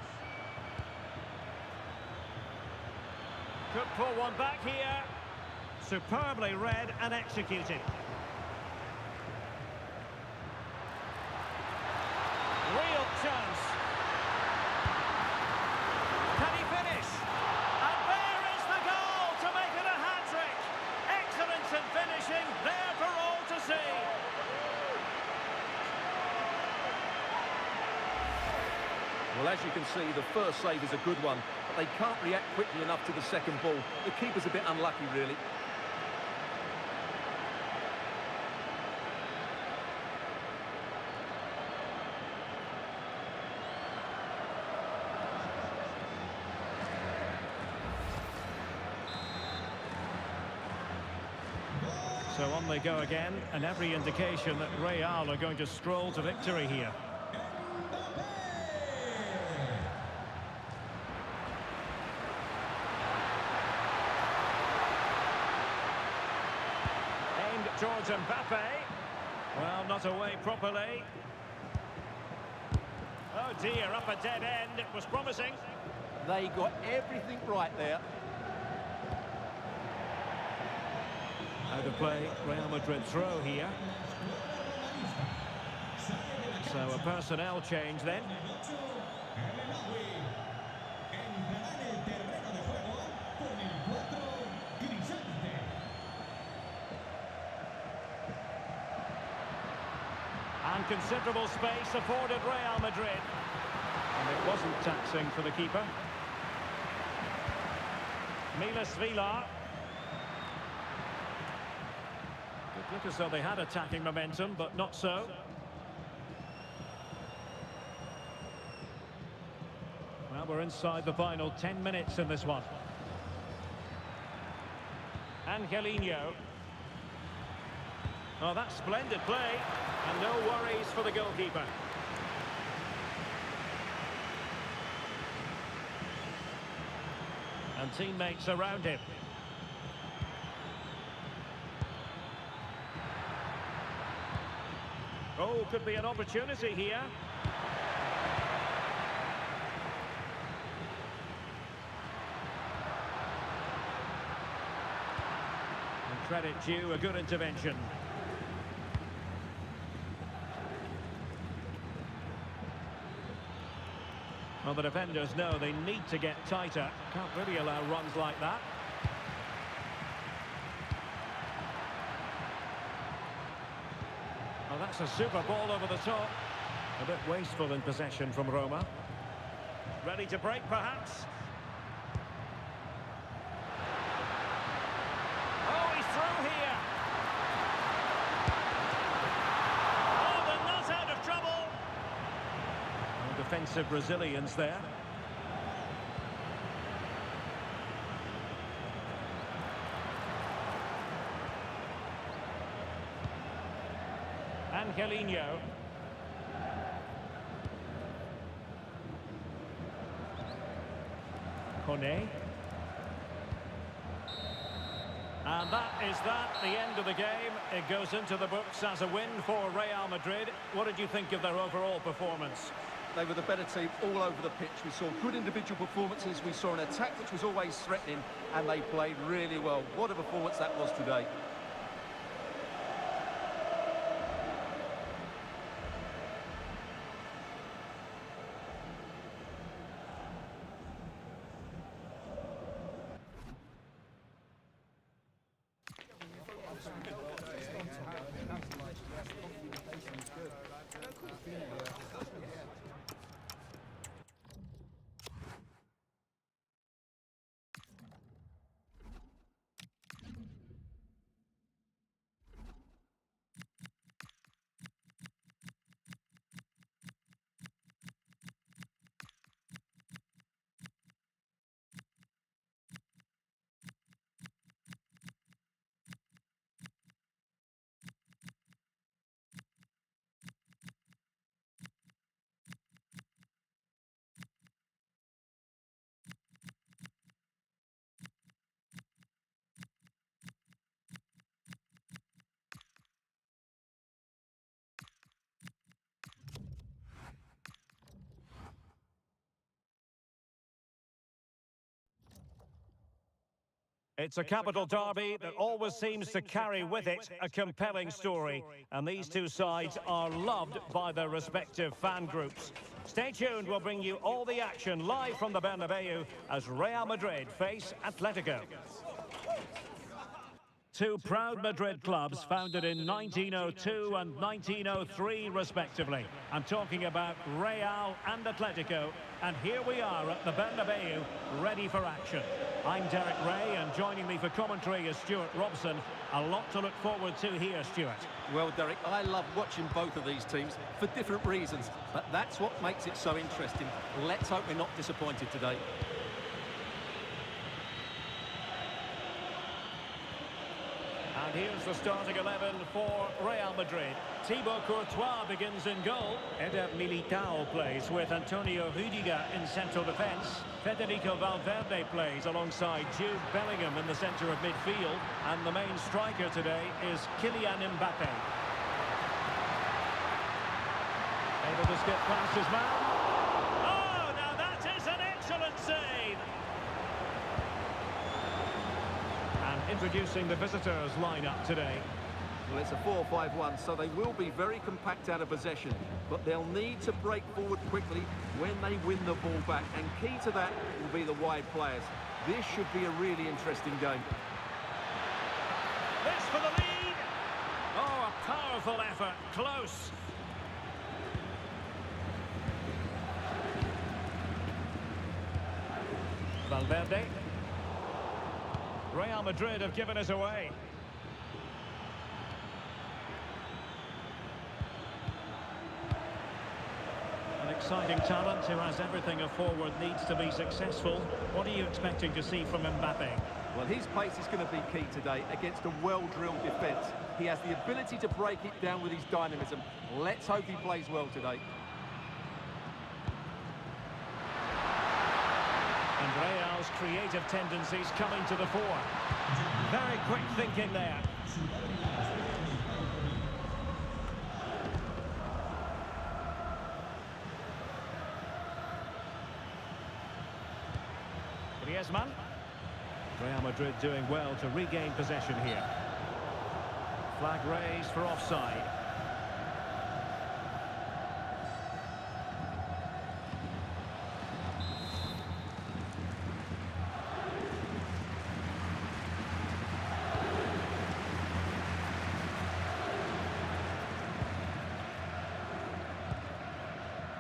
Could pull one back here. Superbly read and executed. chance. Can he finish? And there is the goal to make it a hat-trick. Excellence in finishing, there for all to see. Well, as you can see, the first save is a good one, but they can't react quickly enough to the second ball. The keeper's a bit unlucky, really. So on they go again, and every indication that Real are going to stroll to victory here. Aimed towards Mbappe. Well, not away properly. Oh dear, up a dead end. It was promising. They got everything right there. Out of play, Real Madrid throw here. So a personnel change then. And considerable space afforded Real Madrid. And it wasn't taxing for the keeper. Milas Vilar. It looked as though they had attacking momentum, but not so. Well, we're inside the final 10 minutes in this one. Angelino. Oh, that's splendid play. And no worries for the goalkeeper. And teammates around him. Oh, could be an opportunity here. And credit due, a good intervention. Well, the defenders know they need to get tighter. Can't really allow runs like that. Oh, that's a super ball over the top. A bit wasteful in possession from Roma. Ready to break, perhaps? Oh, he's through here. Oh, they're not out of trouble. Oh, defensive resilience there. Angelino. Kone. And that is the end of the game. It goes into the books as a win for Real Madrid. What did you think of their overall performance? They were the better team all over the pitch. We saw good individual performances. We saw an attack which was always threatening, and they played really well. What a performance that was today. It's a capital derby that always seems to carry with it a compelling story, and these two sides are loved by their respective fan groups. Stay tuned, we'll bring you all the action live from the Bernabeu as Real Madrid face Atletico. Two proud Madrid clubs founded in 1902 and 1903 respectively. I'm talking about Real and Atletico, and here we are at the Bernabeu, ready for action. I'm Derek Ray, and joining me for commentary is Stuart Robson. A lot to look forward to here, Stuart. Well, Derek, I love watching both of these teams for different reasons, but that's what makes it so interesting. Let's hope we're not disappointed today. And here's the starting 11 for Real Madrid. Thibaut Courtois begins in goal. Eder Militao plays with Antonio Rudiger in central defence. Federico Valverde plays alongside Jude Bellingham in the centre of midfield. And the main striker today is Kylian Mbappe. Able to skip past his man. Oh, now that is an excellent save! And introducing the visitors lineup today. Well, it's a 4-5-1, so they will be very compact out of possession, but they'll need to break forward quickly when they win the ball back, and key to that will be the wide players. This should be a really interesting game. This for the lead! Oh, a powerful effort, close. Valverde. Real Madrid have given us away. An exciting talent who has everything a forward needs to be successful. What are you expecting to see from Mbappe? Well, his pace is going to be key today against a well-drilled defence. He has the ability to break it down with his dynamism. Let's hope he plays well today. And Real's creative tendencies coming to the fore. Very quick thinking there. Griezmann. Real Madrid doing well to regain possession here. Flag raised for offside.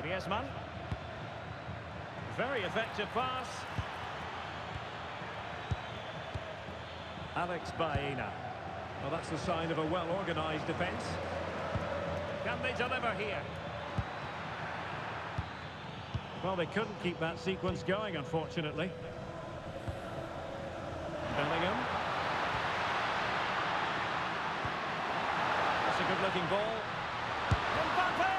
Griezmann. Very effective pass. Alex Baena. Well, that's the sign of a well-organised defence. Can they deliver here? Well, they couldn't keep that sequence going, unfortunately. Bellingham. That's a good-looking ball. Mbappe!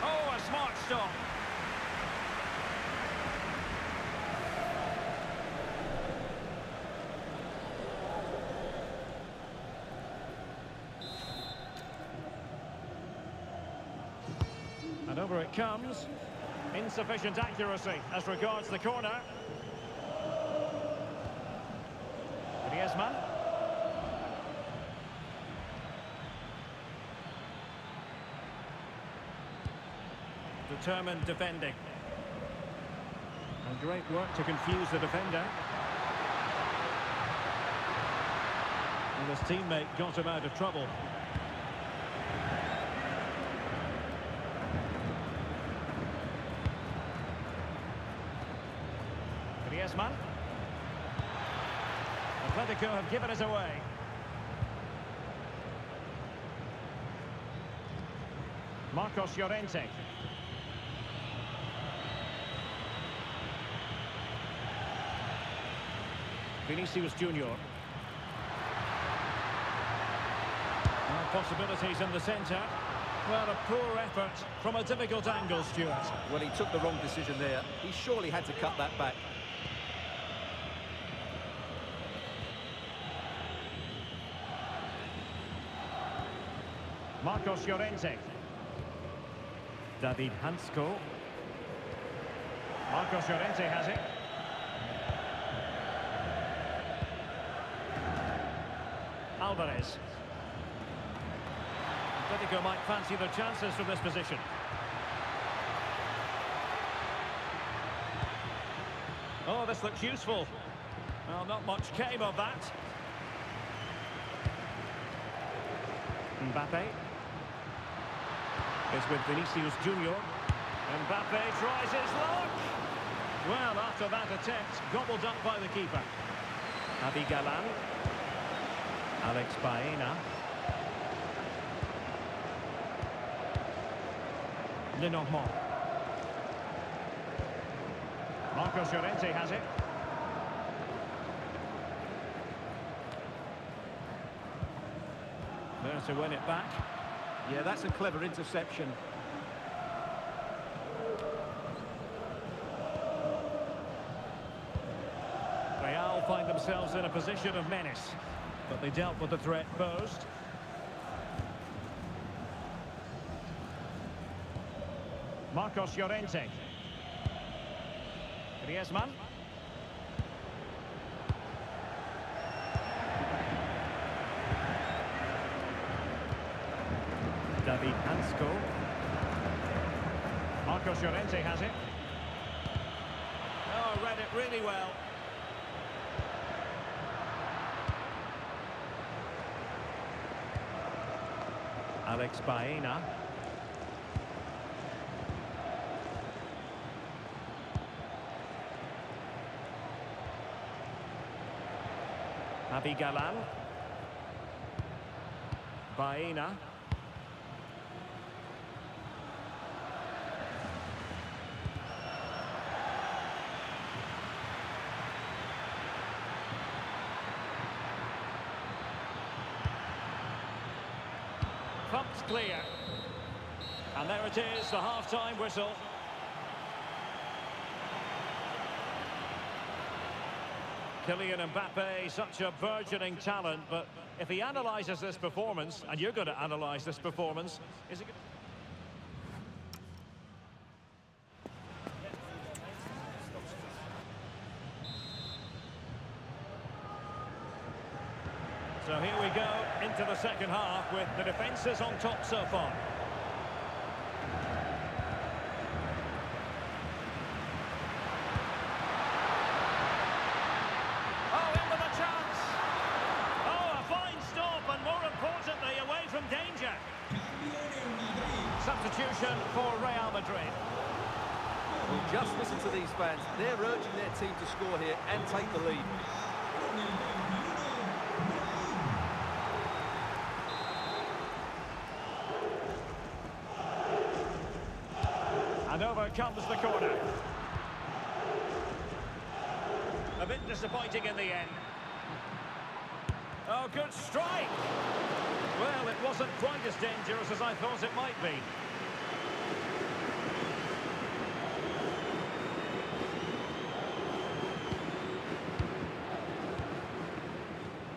Oh, a smart stop. And over it comes. Insufficient accuracy as regards the corner. Griezmann. Determined defending. And great work to confuse the defender. And his teammate got him out of trouble. Griezmann. Atletico have given us away. Marcos Llorente. Vinicius Junior. Possibilities in the centre. Well, a poor effort from a difficult angle, Stuart. Well, he took the wrong decision there. He surely had to cut that back. Marcos Llorente. David Hansko. Marcos Llorente has it. Alvarez. Atletico might fancy their chances from this position. Oh, this looks useful. Well, not much came of that. Mbappe is with Vinicius Junior. Mbappe tries his luck. Well, after that attempt, gobbled up by the keeper. Javi Galán. Alex Baena. Lenormand. Marcos Llorente has it. There to win it back. Yeah, that's a clever interception. Real find themselves in a position of menace, but they dealt with the threat posed. Marcos Llorente. Griezmann. David Hansco. Marcos Llorente has it. Oh, read it really well. Alex Baena. Javi Galán. Baena. Pumped clear. And there it is, the half-time whistle. Kylian Mbappe, such a burgeoning talent, but if he analyses this performance, and you're going to analyse this performance, is it going to... So here we go into the second half with the defences on top so far. Oh, in with a chance. Oh, a fine stop and more importantly away from danger. Substitution for Real Madrid. Well, just listen to these fans. They're urging their team to score here and take the lead. And over comes the corner. A bit disappointing in the end. Oh, good strike! Well, it wasn't quite as dangerous as I thought it might be.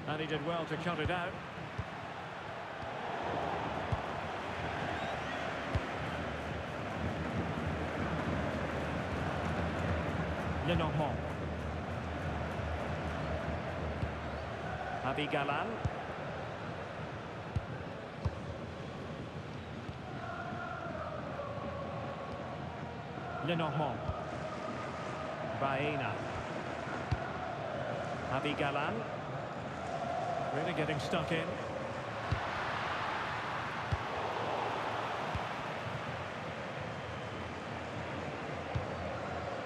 And he did well to cut it out. Lenormand. Javi Galán. Lenormand. Baena. Javi Galán. Really getting stuck in.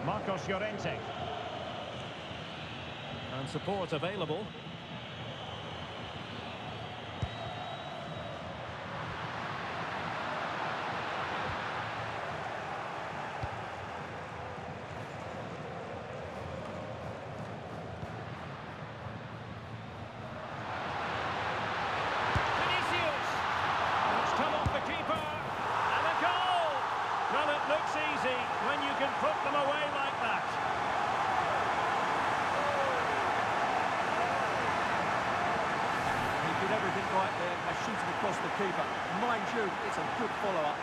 Marcos Llorente. And support available. Vinicius! It's come off the keeper. And a goal! Well, it looks easy when you can put them away like that. He did everything right there by shooting across the keeper. Mind you, it's a good follow-up.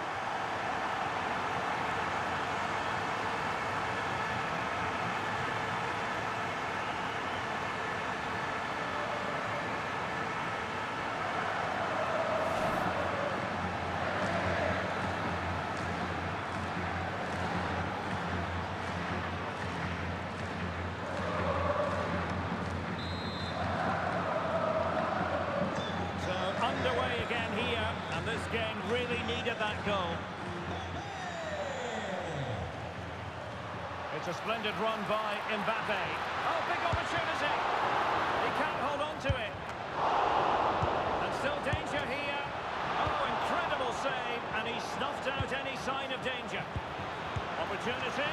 needed that goal. It's a splendid run by Mbappe. Oh, big opportunity. He can't hold on to it. And still danger here. Oh, incredible save. And he snuffed out any sign of danger. Opportunity.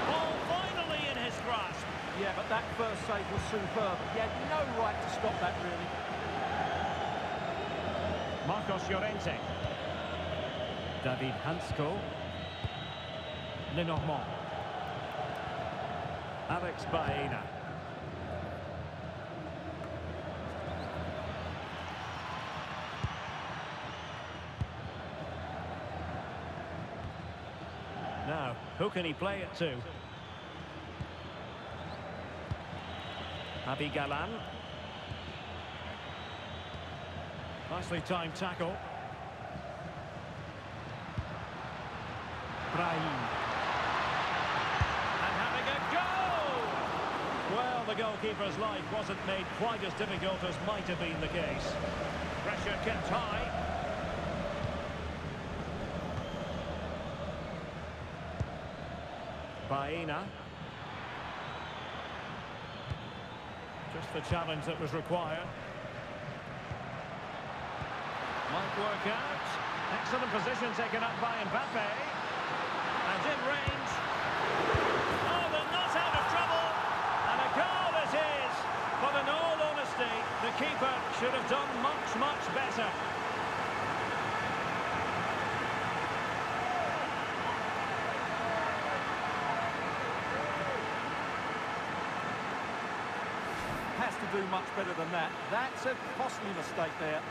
Ball finally in his grasp. Yeah, but that first save was superb. He had no right to stop that, really. Marcos Llorente. David Hansko. Lenormand. Alex Baena. Now, who can he play it to? Javi Galan. Nicely timed tackle. Brahim. And having a go! Well, the goalkeeper's life wasn't made quite as difficult as might have been the case. Pressure kept high. Baena. Just the challenge that was required. Might work out. Excellent position taken up by Mbappe. And in range. Oh, they're not out of trouble. And a goal it is. But in all honesty, the keeper should have done much, much better. Has to do much better than that. That's a costly mistake there.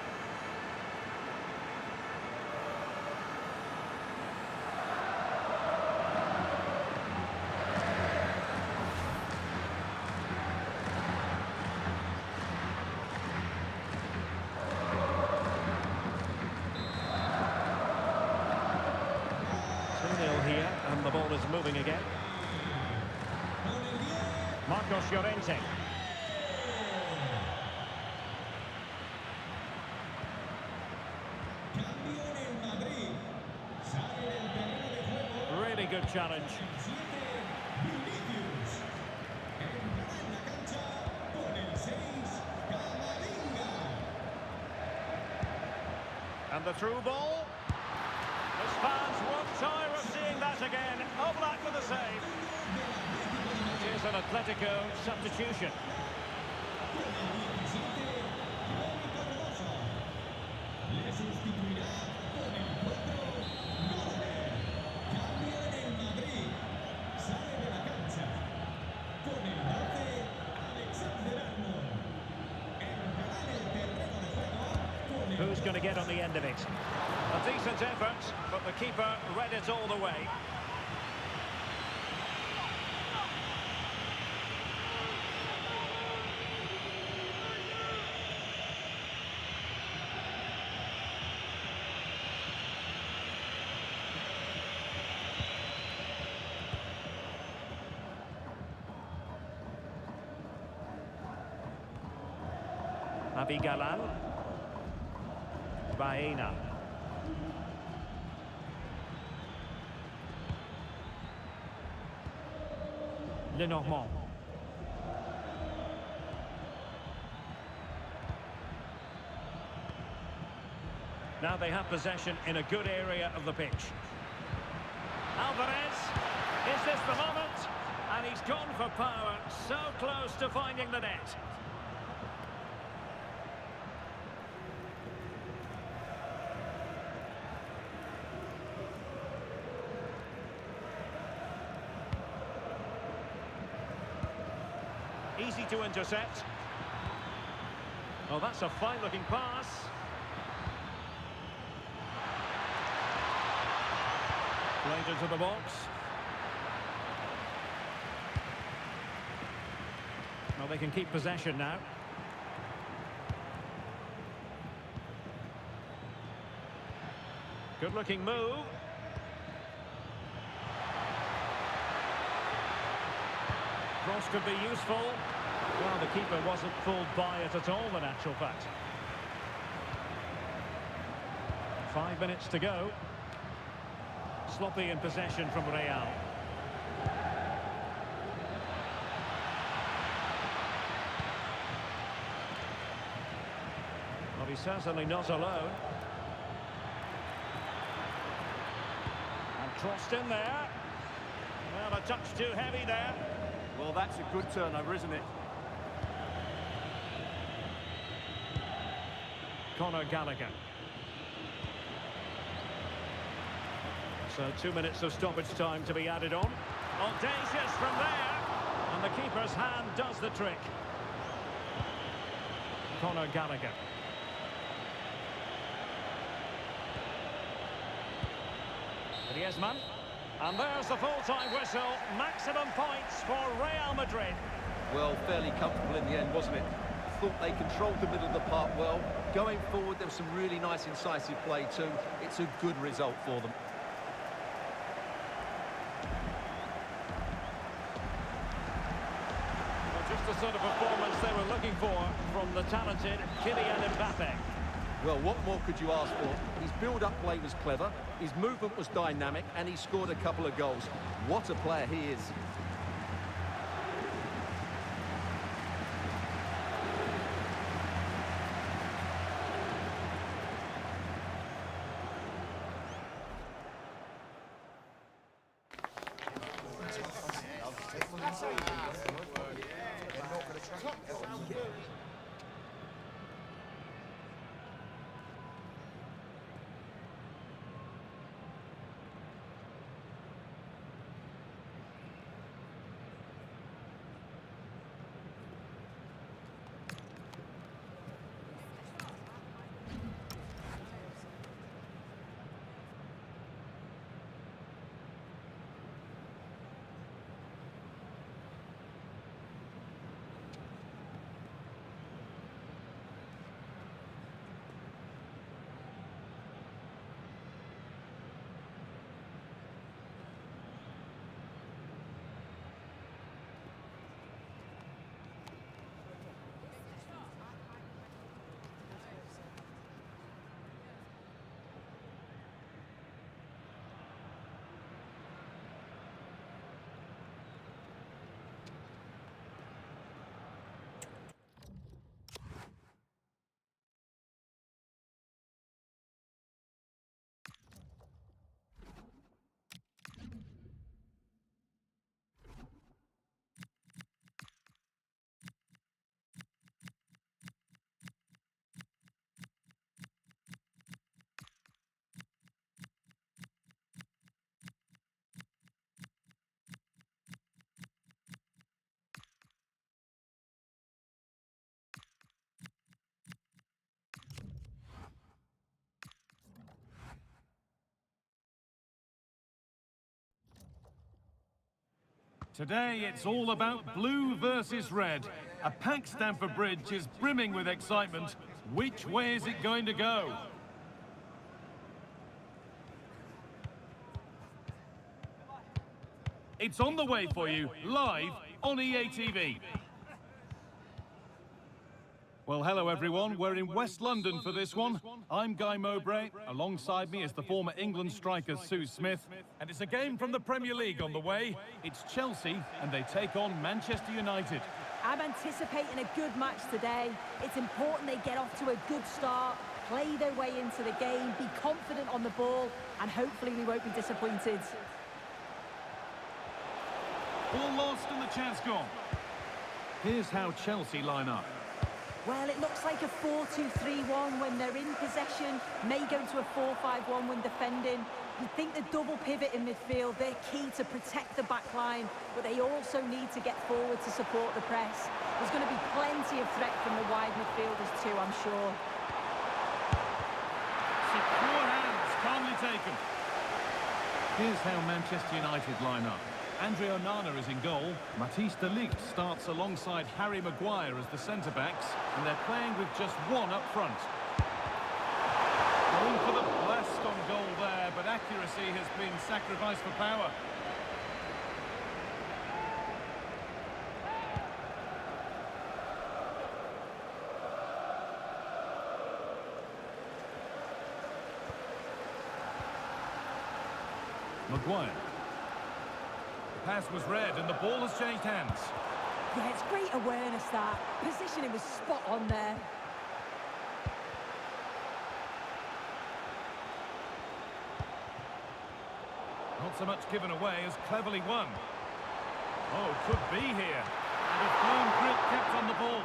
Here, and the ball is moving again. Marcos Llorente. Really good challenge. And the through ball. His fans won't tire of seeing that again. Oblak with the save. Here's an Atletico substitution. Who's going to get on the end of it? A decent effort, but the keeper read it all the way. Javi Galan. Baena. Lenormand. Now they have possession in a good area of the pitch. Alvarez, is this the moment? And he's gone for power, so close to finding the net. Easy to intercept. Oh, that's a fine-looking pass. Played into the box. Well, they can keep possession now. Good-looking move. Cross could be useful. Well, the keeper wasn't fooled by it at all, in actual fact. 5 minutes to go. Sloppy in possession from Real. Well, he's certainly not alone. And crossed in there. Well, a touch too heavy there. Well, that's a good turnover, isn't it? Conor Gallagher. So 2 minutes of stoppage time to be added on. Audacious from there. And the keeper's hand does the trick. Conor Gallagher. Griezmann. And there's the full-time whistle. Maximum points for Real Madrid. Well, fairly comfortable in the end, wasn't it? Thought they controlled the middle of the park well. Going forward, there was some really nice incisive play too. It's a good result for them. Well, just the sort of performance they were looking for from the talented Kylian Mbappe. Well, what more could you ask for? His build-up play was clever, his movement was dynamic, and he scored a couple of goals. What a player he is. Today it's all about blue versus red. A packed Stamford Bridge is brimming with excitement. Which way is it going to go? It's on the way for you, live on EA TV. Well, hello everyone. We're in West London for this one. I'm Guy Mowbray. Alongside me is the former England striker Sue Smith. And it's a game from the Premier League on the way. It's Chelsea and they take on Manchester United. I'm anticipating a good match today. It's important they get off to a good start, play their way into the game, be confident on the ball, and hopefully we won't be disappointed. Ball lost and the chance gone. Here's how Chelsea line up. Well, it looks like a 4-2-3-1 when they're in possession, may go to a 4-5-1 when defending. You think the double pivot in midfield, they're key to protect the back line, but they also need to get forward to support the press. There's going to be plenty of threat from the wide midfielders too, I'm sure. Secure hands, calmly taken. Here's how Manchester United line up. Andre Onana is in goal. Matthijs de Ligt starts alongside Harry Maguire as the centre-backs, and they're playing with just one up front. Going for the blast on goal there, but accuracy has been sacrificed for power. Maguire. The pass was read and the ball has changed hands. Yeah, it's great awareness, that. Positioning was spot on there. Not so much given away as cleverly won. Oh, could be here. And a firm grip kept on the ball.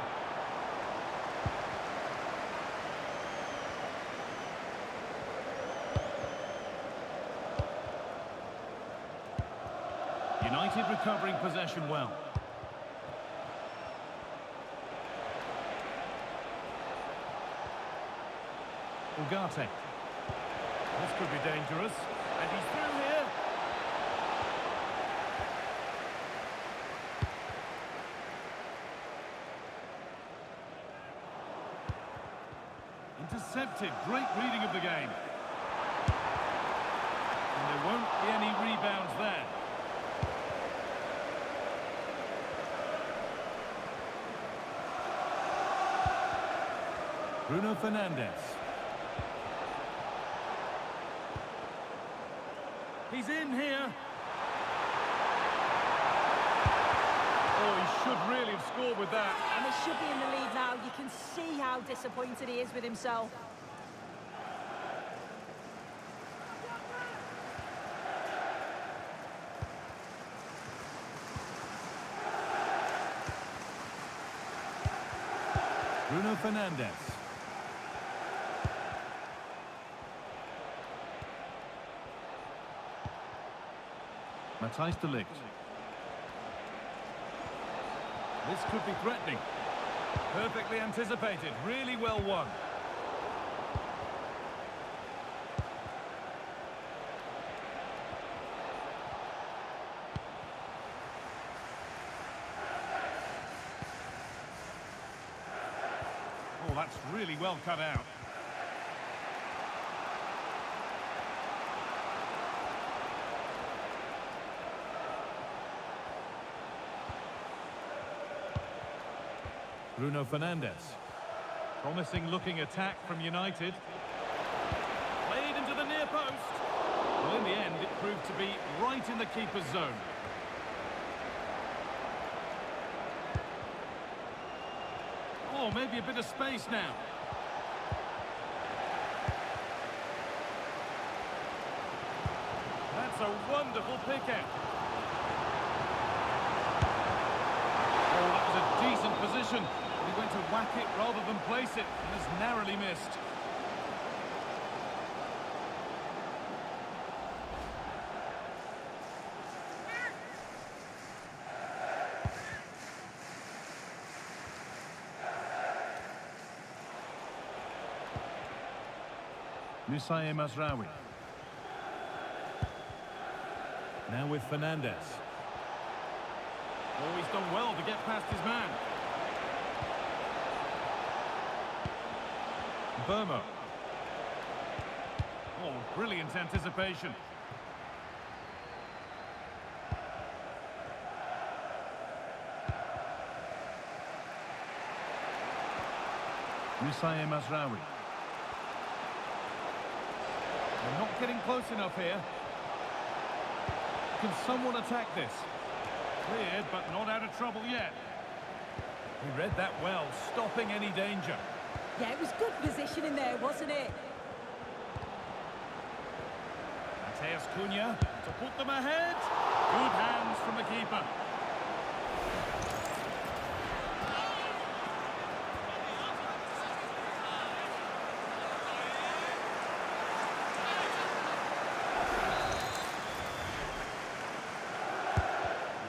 United recovering possession well. Ugarte. This could be dangerous. And he's through here. Intercepted. Great reading of the game. And there won't be any rebounds there. Bruno Fernandes. He's in here. Oh, he should really have scored with that. And they should be in the lead now. You can see how disappointed he is with himself. Bruno Fernandes. Matthijs de Ligt. This could be threatening. Perfectly anticipated. Really well won. Oh, that's really well cut out. Bruno Fernandes. Promising looking attack from United. Played into the near post. Well, in the end, it proved to be right in the keeper's zone. Oh, maybe a bit of space now. That's a wonderful pick-out. Oh, that was a decent position. He went to whack it rather than place it, and has narrowly missed. Moussa Mazraoui. Now with Fernandes. Oh, he's done well to get past his man. Burma. Oh, brilliant anticipation. Moussa Mazraoui. They're not getting close enough here. Can someone attack this? Cleared, but not out of trouble yet. He read that well, stopping any danger. Yeah, it was good positioning there, wasn't it? Matheus Cunha to put them ahead. Good hands from the keeper.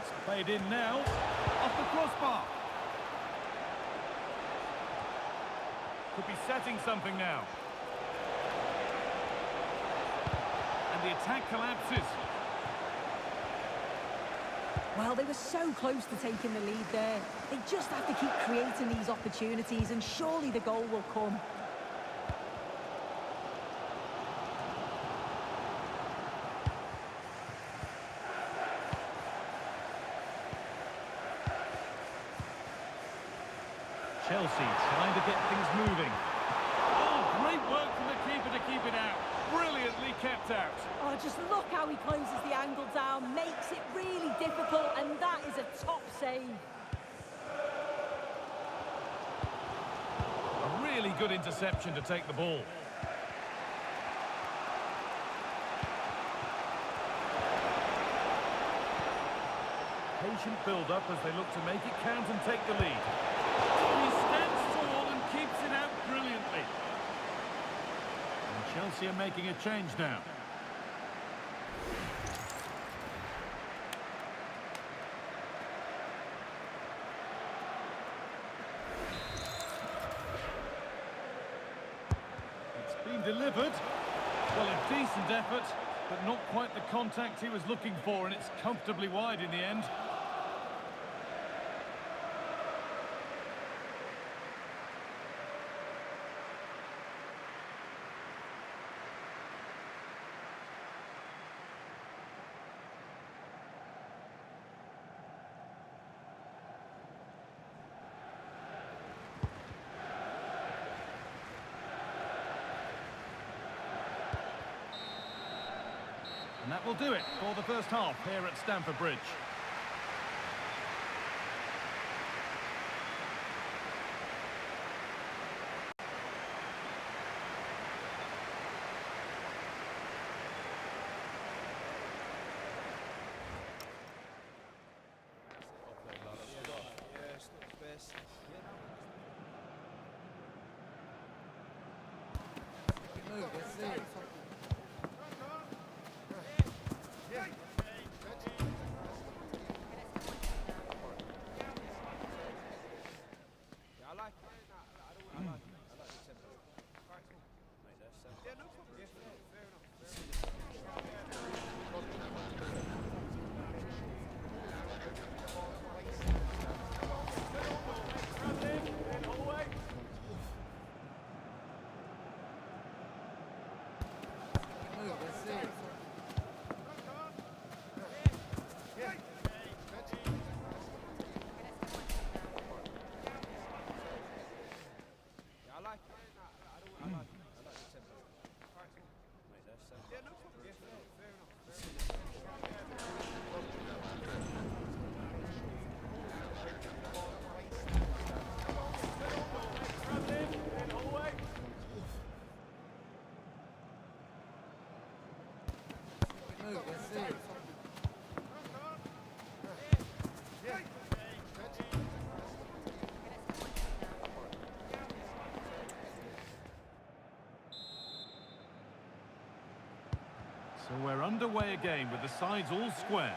It's played in now, off the crossbar. Could be setting something now. And the attack collapses. Well, they were so close to taking the lead there. They just have to keep creating these opportunities, and surely the goal will come. Chelsea trying to get things moving. Oh, great work from the keeper to keep it out. Brilliantly kept out. Oh, just look how he closes the angle down, makes it really difficult, and that is a top save. A really good interception to take the ball. Patient build-up as they look to make it count and take the lead. He stands tall and keeps it out brilliantly. And Chelsea are making a change now. It's been delivered. Well, a decent effort, but not quite the contact he was looking for, and it's comfortably wide in the end. And that will do it for the first half here at Stamford Bridge. So we're underway again with the sides all square.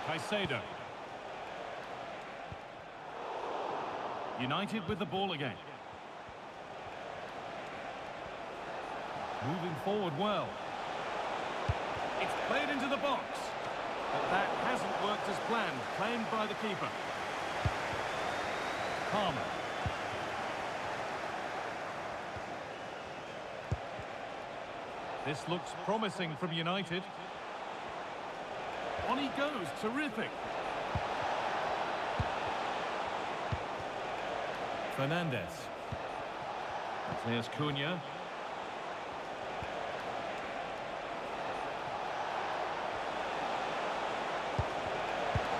Caicedo. United with the ball again. Moving forward well. It's played into the box. But that hasn't worked as planned. Claimed by the keeper. Palmer. This looks promising from United. On he goes. Terrific. Fernandez. There's Cunha.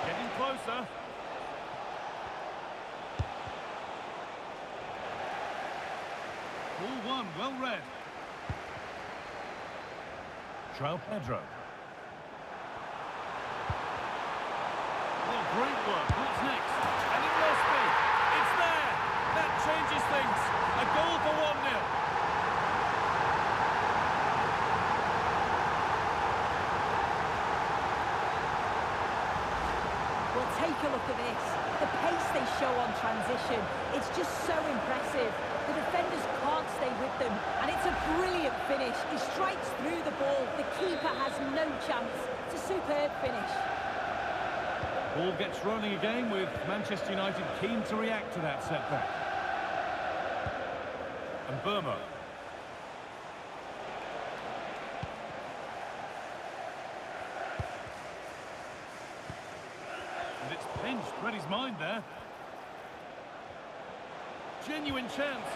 Getting closer. Ball one, well read. João Pedro. Oh, great work. What's next? And it must be. It's there. That changes things. A goal for 1-0. Well, take a look at this. The pace they show on transition, it's just so impressive. The defenders can't stay with them, and it's a brilliant finish. He strikes through the ball. The keeper has no chance. It's a superb finish. Ball gets rolling again with Manchester United keen to react to that setback. And Burma. And it's pinched Ready's mind there. Genuine chance.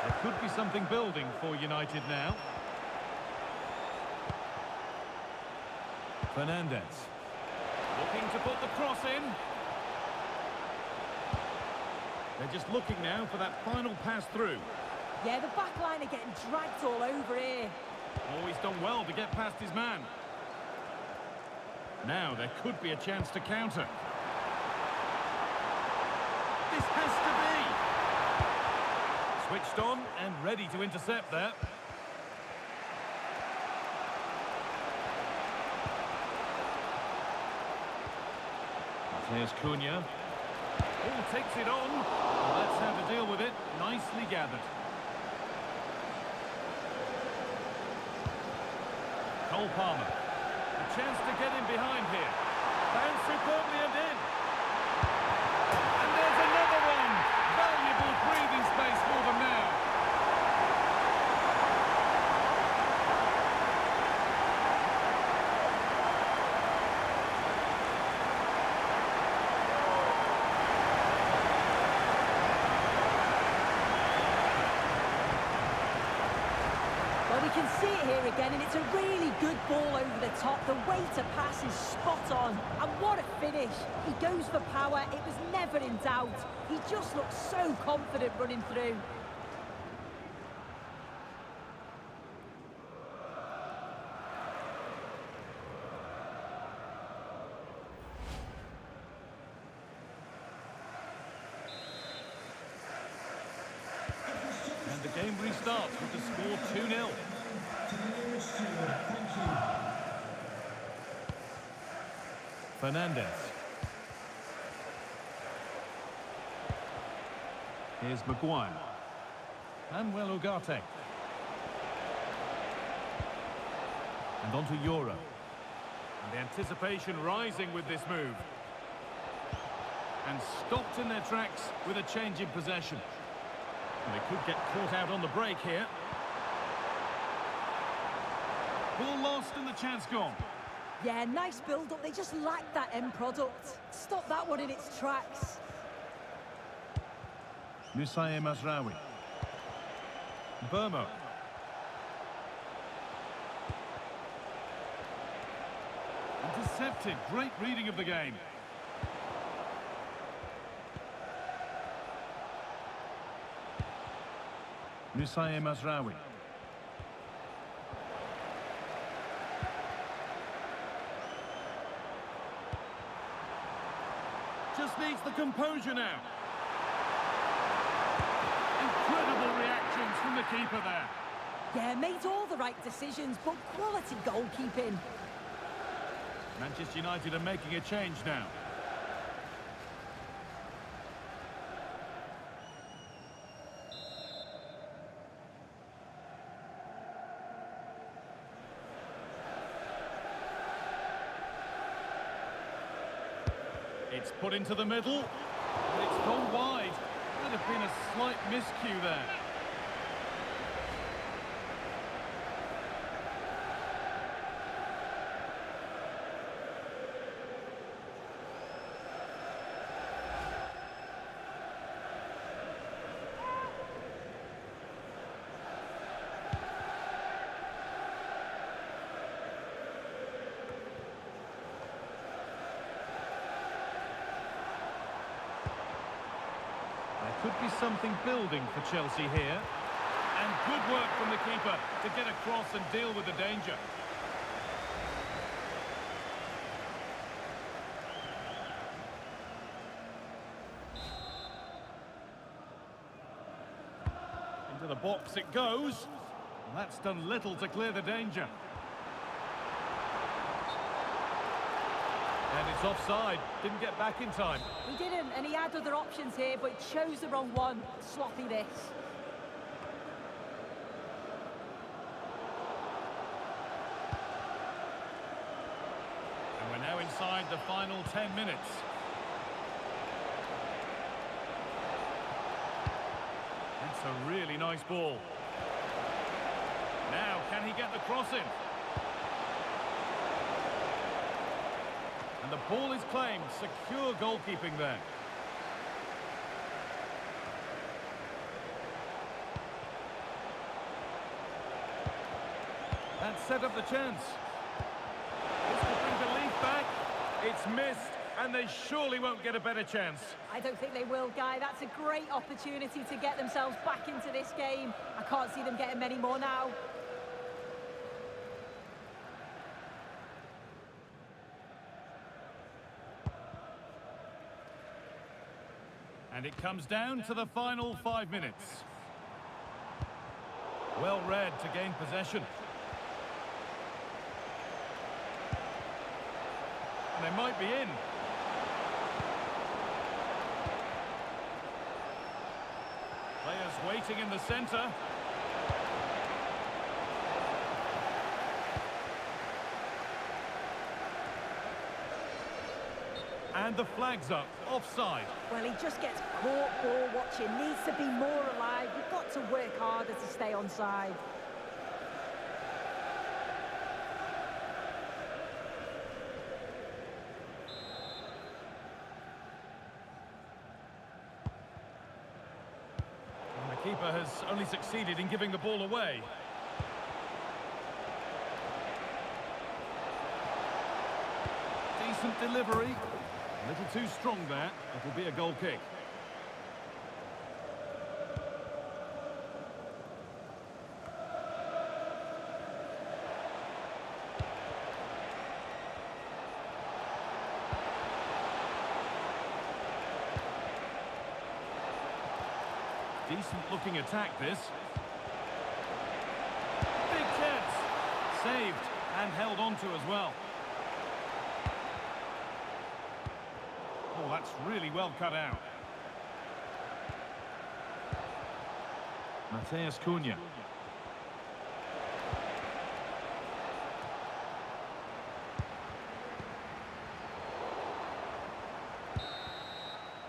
There could be something building for United now. Fernandez. Looking to put the cross in. They're just looking now for that final pass through. Yeah, the back line are getting dragged all over here. Oh, he's done well to get past his man. Now there could be a chance to counter. This has to be. Switched on and ready to intercept there. There's Cunha. Oh, takes it on. Well, that's how to deal with it. Nicely gathered. Cole Palmer. A chance to get in behind here. Found superbly and in. And there's another one. Valuable breathing space for them now. Well, we can see it here again, and it's a really good ball over the top. The way to pass is spot on. And what a finish. He goes for power. It was never in doubt. He just looks so confident running through. And the game restarts with the score 2-0. Fernandez. Here's Maguire. Manuel Ugarte. And on to Euro. And the anticipation rising with this move. And stopped in their tracks with a change in possession. And they could get caught out on the break here. Ball lost and the chance gone. Yeah, nice build-up. They just lacked that end product. Stop that one in its tracks. Musaye Mazraoui. Burmo. Intercepted. Great reading of the game. Musaye Mazraoui. Just needs the composure now. Incredible reactions from the keeper there. Yeah, made all the right decisions, but quality goalkeeping. Manchester United are making a change now. It's put into the middle, but it's gone wide. Could have been a slight miscue there. There could be something building for Chelsea here. And good work from the keeper to get across and deal with the danger. Into the box it goes. And that's done little to clear the danger. And it's offside. Didn't get back in time. He didn't, and he had other options here, but he chose the wrong one. Sloppy this. And we're now inside the final 10 minutes. That's a really nice ball. Can he get the cross in? And the ball is claimed. Secure goalkeeping there. That set up the chance. This could bring belief back. It's missed, and they surely won't get a better chance. I don't think they will, Guy. That's a great opportunity to get themselves back into this game. I can't see them getting many more now. And it comes down to the final 5 minutes. Well read to gain possession. And they might be in. Players waiting in the centre. And the flag's up, offside. Well, he just gets caught ball watching. Needs to be more alive. You've got to work harder to stay onside. And the keeper has only succeeded in giving the ball away. Decent delivery. A little too strong there. It'll be a goal kick. Decent looking attack this. Big chance. Saved and held onto as well. Oh, that's really well cut out. Matheus Cunha.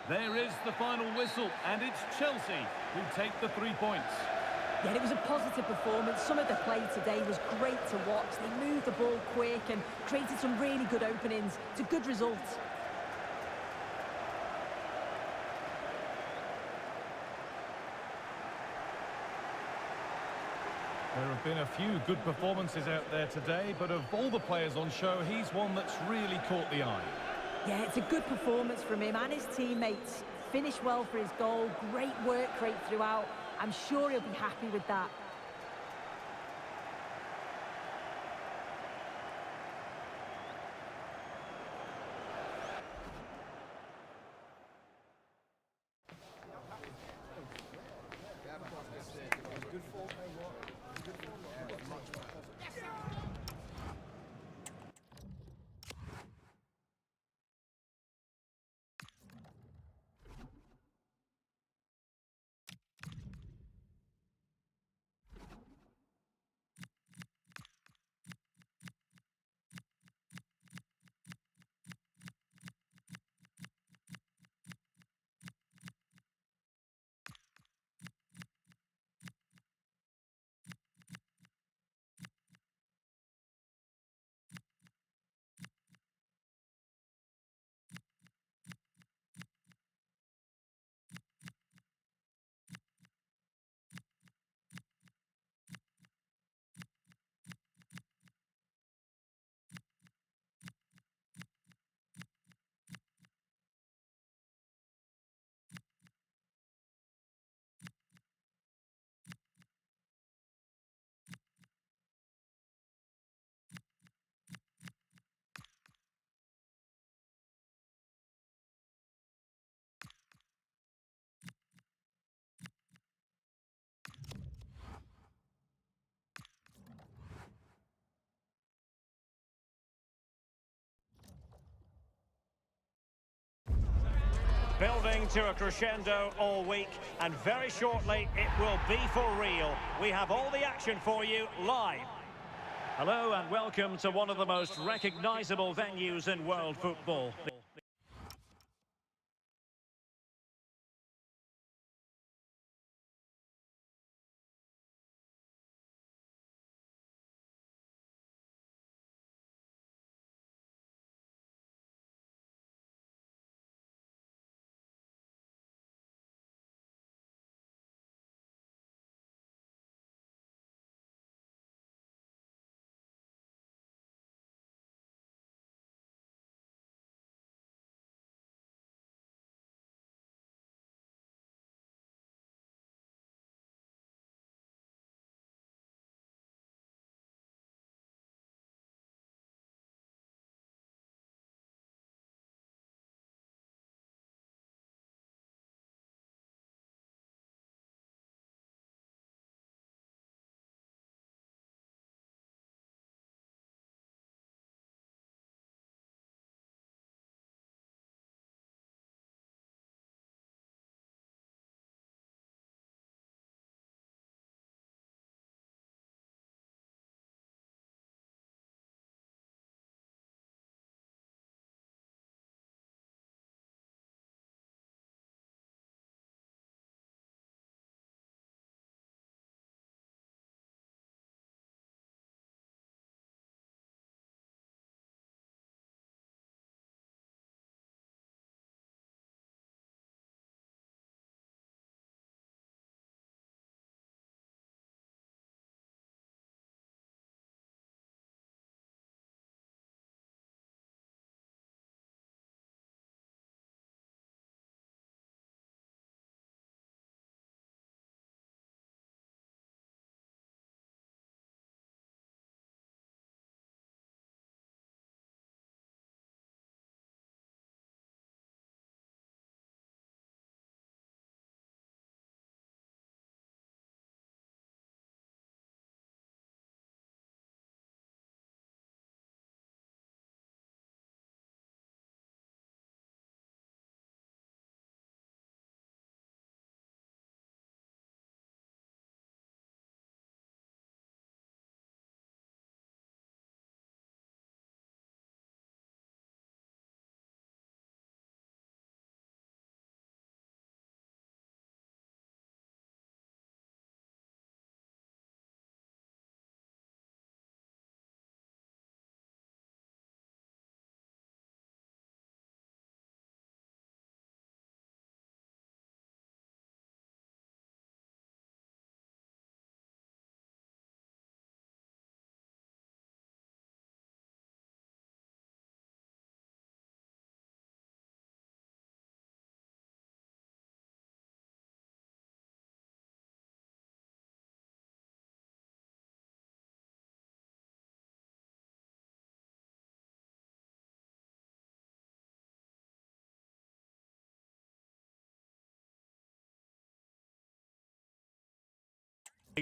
There is the final whistle, and it's Chelsea who take the 3 points. Yeah, it was a positive performance. Some of the play today was great to watch. They moved the ball quick and created some really good openings. It's a good result. There have been a few good performances out there today, but of all the players on show, he's one that's really caught the eye. Yeah, it's a good performance from him and his teammates. Finished well for his goal. Great work rate throughout. I'm sure he'll be happy with that. Building to a crescendo all week, and very shortly it will be for real. We have all the action for you live. Hello and welcome to one of the most recognisable venues in world football.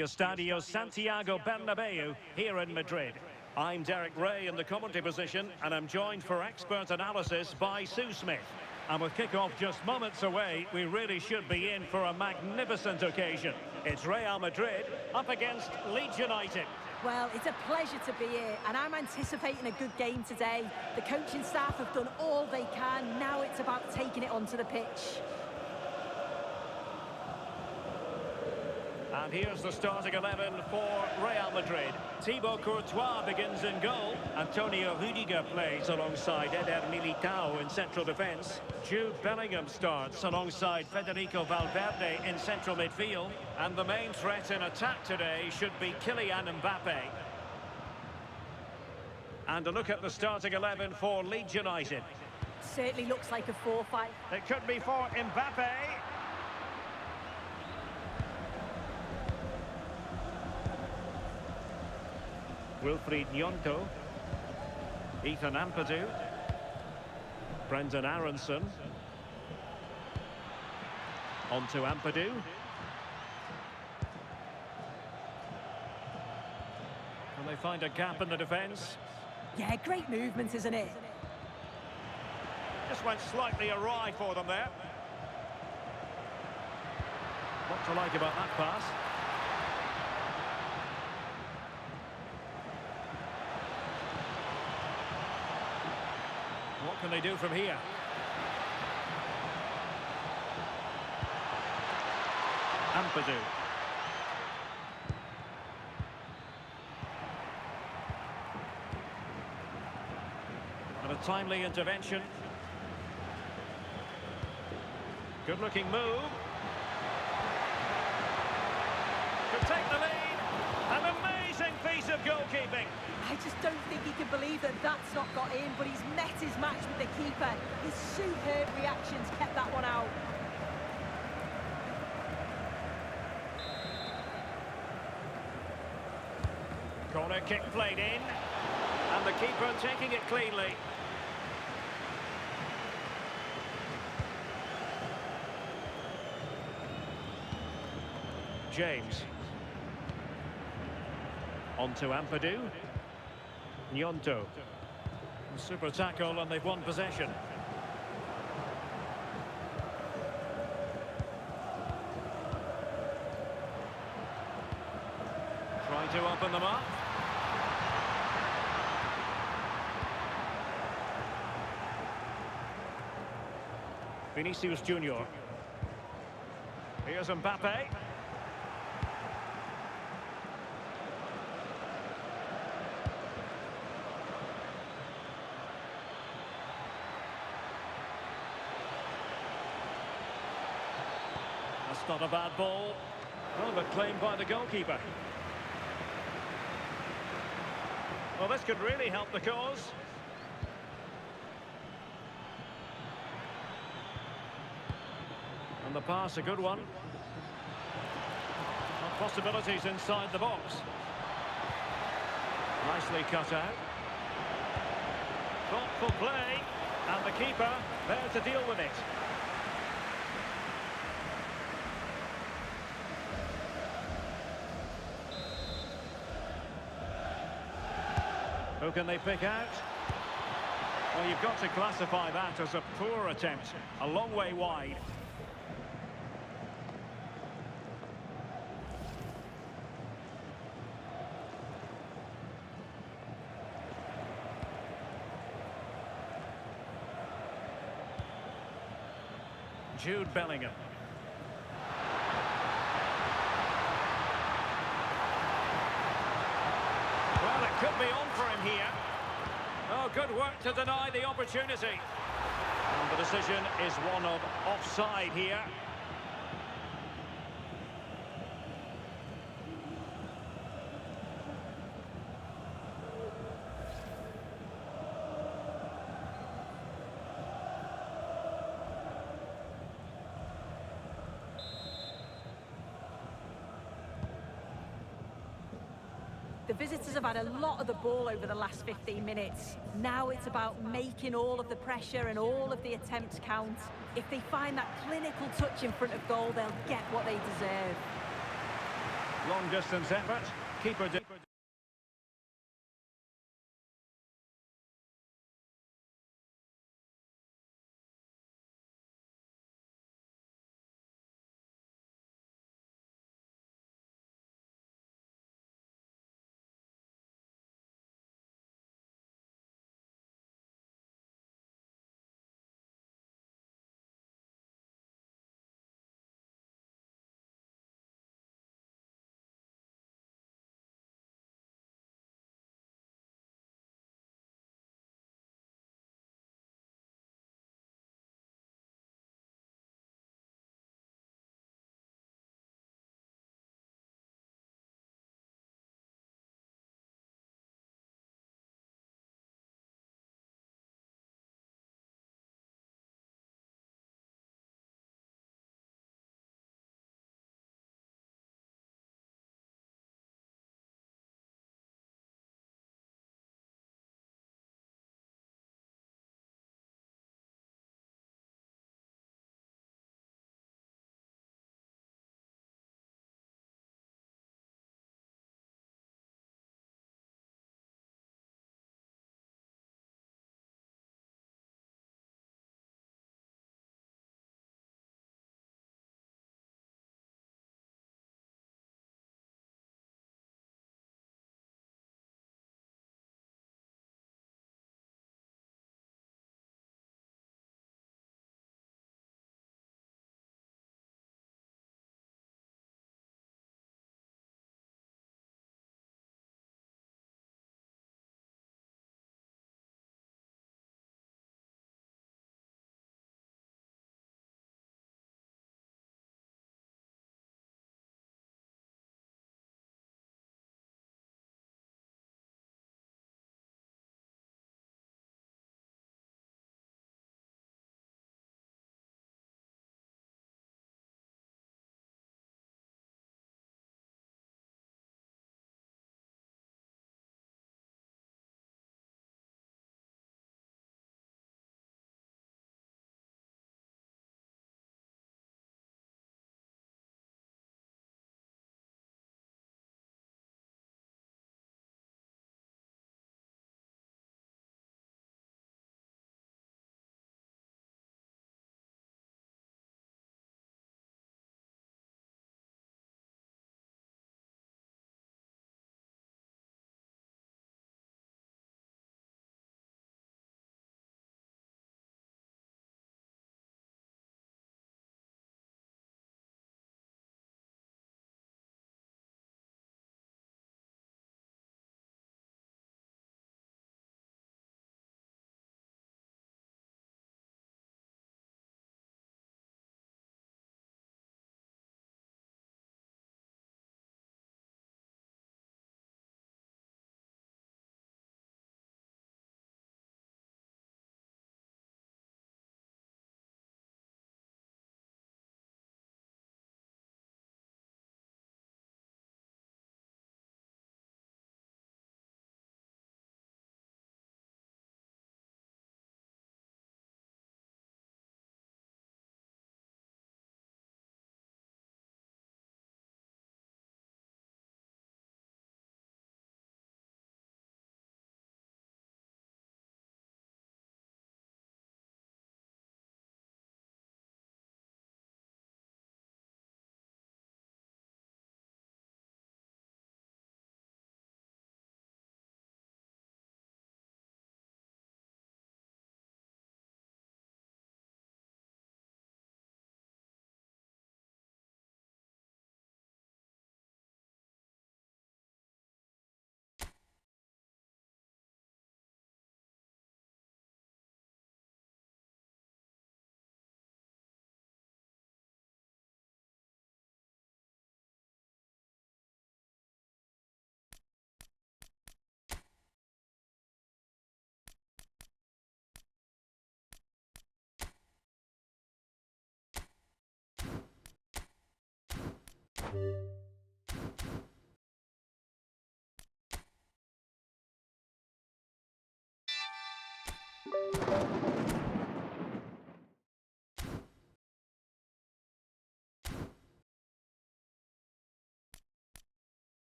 Estadio Santiago Bernabeu here in Madrid. I'm Derek Ray in the commentary position, and I'm joined for expert analysis by Sue Smith. And with kick-off just moments away, we really should be in for a magnificent occasion. It's Real Madrid up against Leeds United. Well, it's a pleasure to be here, and I'm anticipating a good game today. The coaching staff have done all they can. Now it's about taking it onto the pitch. And here's the starting 11 for Real Madrid. Thibaut Courtois begins in goal. Antonio Rudiger plays alongside Eder Militao in central defence. Jude Bellingham starts alongside Federico Valverde in central midfield. And the main threat in attack today should be Kylian Mbappe. And a look at the starting 11 for Leeds United. Certainly looks like a 4-5. It could be for Mbappe. Wilfried Gnonto, Ethan Ampadu, Brendan Aronson, on to Ampadu. Can they find a gap in the defence? Yeah, great movement, isn't it? Just went slightly awry for them there. What to like about that pass? What can they do from here? Ampadu. And a timely intervention. Good-looking move. Could take the lead. An amazing piece of goalkeeping. I just don't think he can believe that that's not got in, but he's met his match with the keeper. His superb reactions kept that one out. Corner kick played in, and the keeper taking it cleanly. James. On to Ampadu. Gnonto. Super tackle, and they've won possession. Trying to open them up. Vinicius Junior. Here's Mbappe. That's not a bad ball. Well, but claimed by the goalkeeper. Well, this could really help the cause. And the pass, a good one. Well, possibilities inside the box. Nicely cut out. Thoughtful play. And the keeper there to deal with it. Who can they pick out? Well, you've got to classify that as a poor attempt. A long way wide. Jude Bellingham. Well, it could be on for him here. Oh, good work to deny the opportunity. And the decision is one of offside here. The visitors have had a lot of the ball over the last 15 minutes. Now it's about making all of the pressure and all of the attempts count. If they find that clinical touch in front of goal, they'll get what they deserve. Long distance effort. Keeper.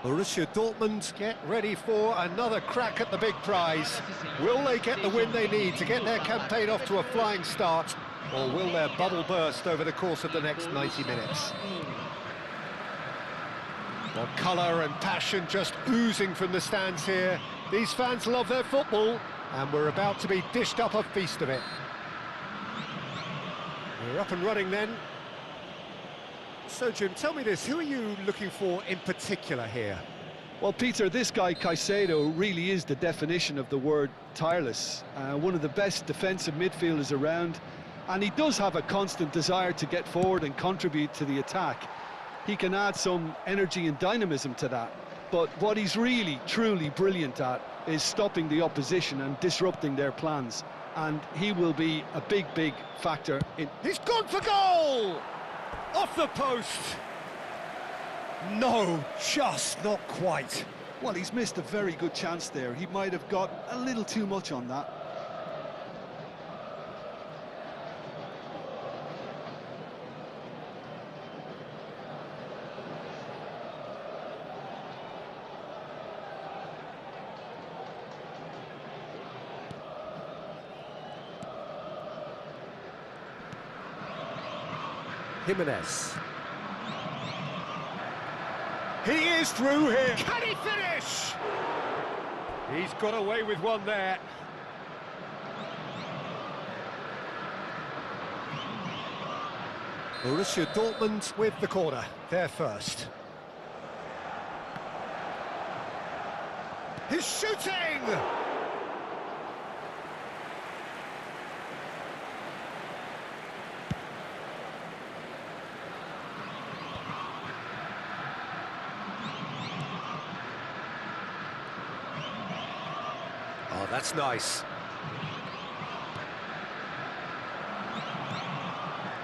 Borussia Dortmund get ready for another crack at the big prize. Will they get the win they need to get their campaign off to a flying start, or will their bubble burst over the course of the next 90 minutes? Well, colour and passion just oozing from the stands here. These fans love their football, and we're about to be dished up a feast of it. We're up and running then. So, Jim, tell me this, who are you looking for in particular here? Well, Peter, this guy Caicedo really is the definition of the word tireless. One of the best defensive midfielders around, and he does have a constant desire to get forward and contribute to the attack. He can add some energy and dynamism to that, but what he's really, truly brilliant at is stopping the opposition and disrupting their plans, and he will be a big, big factor in... He's gone for goal! Off the post! No, just not quite. Well, he's missed a very good chance there. He might have got a little too much on that. Jimenez. He is through here. Can he finish? He's got away with one there. Borussia Dortmund with the corner, they're first. He's shooting! Oh, that's nice.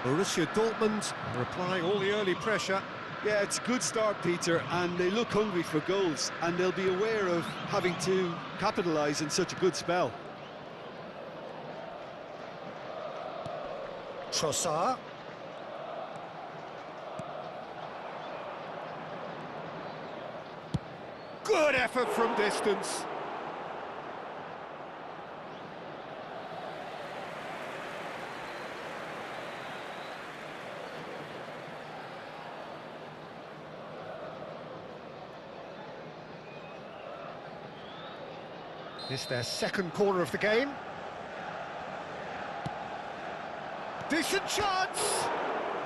Borussia Dortmund are applying all the early pressure. Yeah, it's a good start, Peter, and they look hungry for goals, and they'll be aware of having to capitalise in such a good spell. Trossard. Good effort from distance. It's their second corner of the game. Decent chance!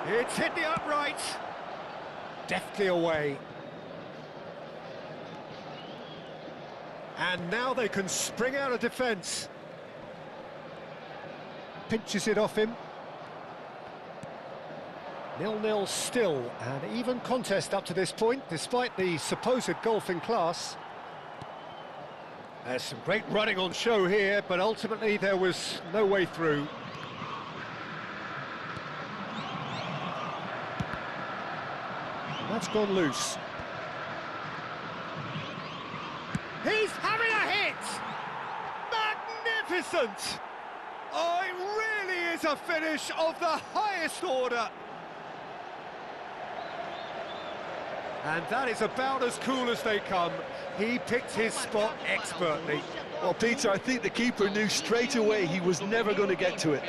It's hit the upright. Deftly away. And now they can spring out of defence. Pinches it off him. 0-0 still, an even contest up to this point, despite the supposed golfing class. There's some great running on show here, but ultimately there was no way through. And that's gone loose. He's having a hit! Magnificent! Oh, it really is a finish of the highest order. And that is about as cool as they come. He picked his spot expertly. Well, Peter, I think the keeper knew straight away he was never going to get to it.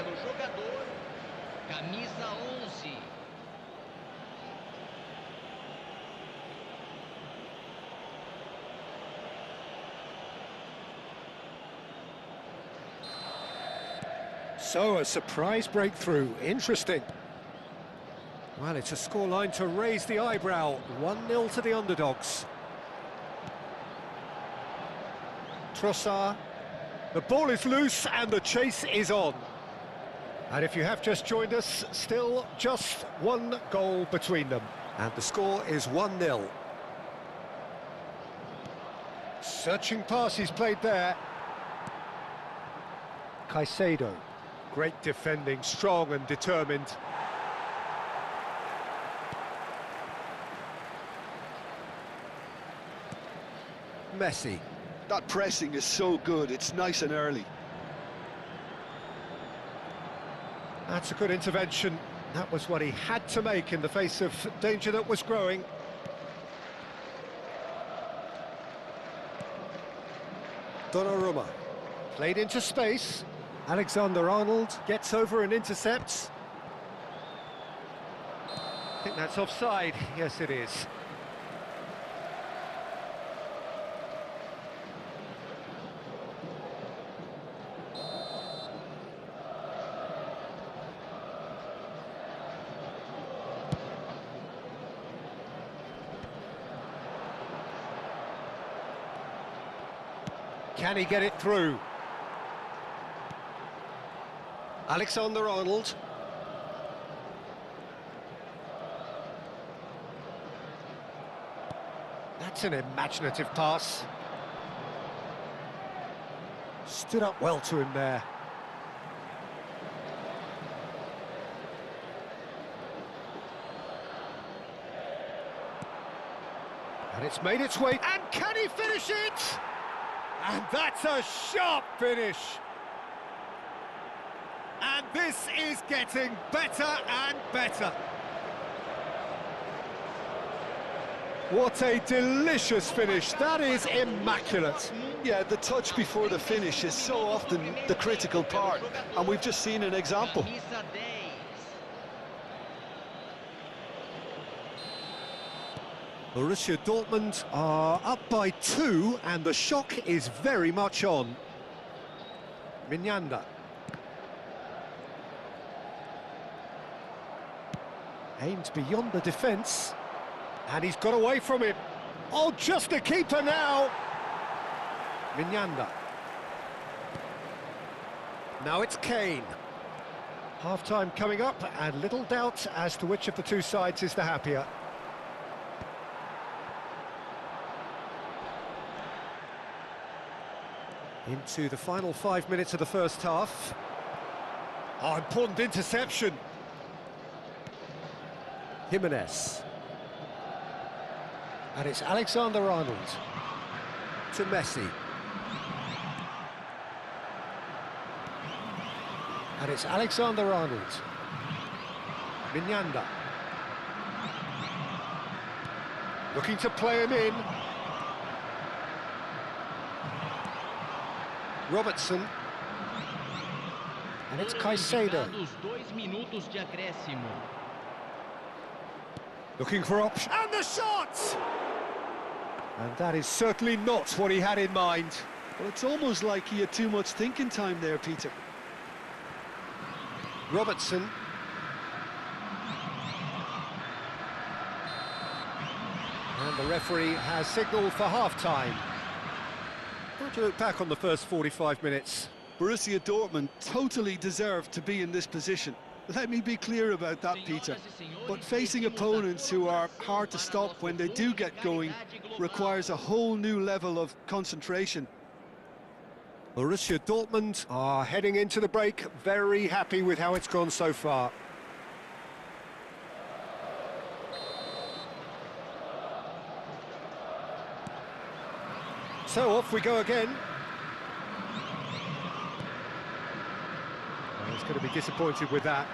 So, a surprise breakthrough. Interesting. Well, it's a scoreline to raise the eyebrow. 1-0 to the underdogs. Trossard. The ball is loose and the chase is on. And if you have just joined us, still just one goal between them. And the score is 1-0. Searching pass he's played there. Caicedo. Great defending, strong and determined. Messi. That pressing is so good, it's nice and early. That's a good intervention. That was what he had to make in the face of danger that was growing. Donnarumma. Played into space. Alexander-Arnold gets over and intercepts. I think that's offside. Yes, it is. Can he get it through? Alexander-Arnold. That's an imaginative pass. Stood up well to him there. And it's made its way. And can he finish it? And that's a sharp finish. And this is getting better and better. What a delicious finish. That is immaculate. Yeah, the touch before the finish is so often the critical part, and we've just seen an example. Borussia Dortmund are up by 2, and the shock is very much on. Mignanda. Aimed beyond the defence, and he's got away from it. Oh, just the keeper now! Mignanda. Now it's Kane. Half-time coming up, and little doubt as to which of the two sides is the happier. Into the final 5 minutes of the first half. Oh, important interception. Jimenez. And it's Alexander-Arnold to Messi. And it's Alexander-Arnold. Mignanda. Looking to play him in. Robertson. And it's Caicedo. Looking for option. And the shot! And that is certainly not what he had in mind. Well, it's almost like he had too much thinking time there, Peter. Robertson. And the referee has signalled for half-time. How do you look back on the first 45 minutes? Borussia Dortmund totally deserved to be in this position. Let me be clear about that, Peter. But facing opponents who are hard to stop when they do get going requires a whole new level of concentration. Borussia Dortmund are heading into the break, very happy with how it's gone so far. So off we go again. He's going to be disappointed with that.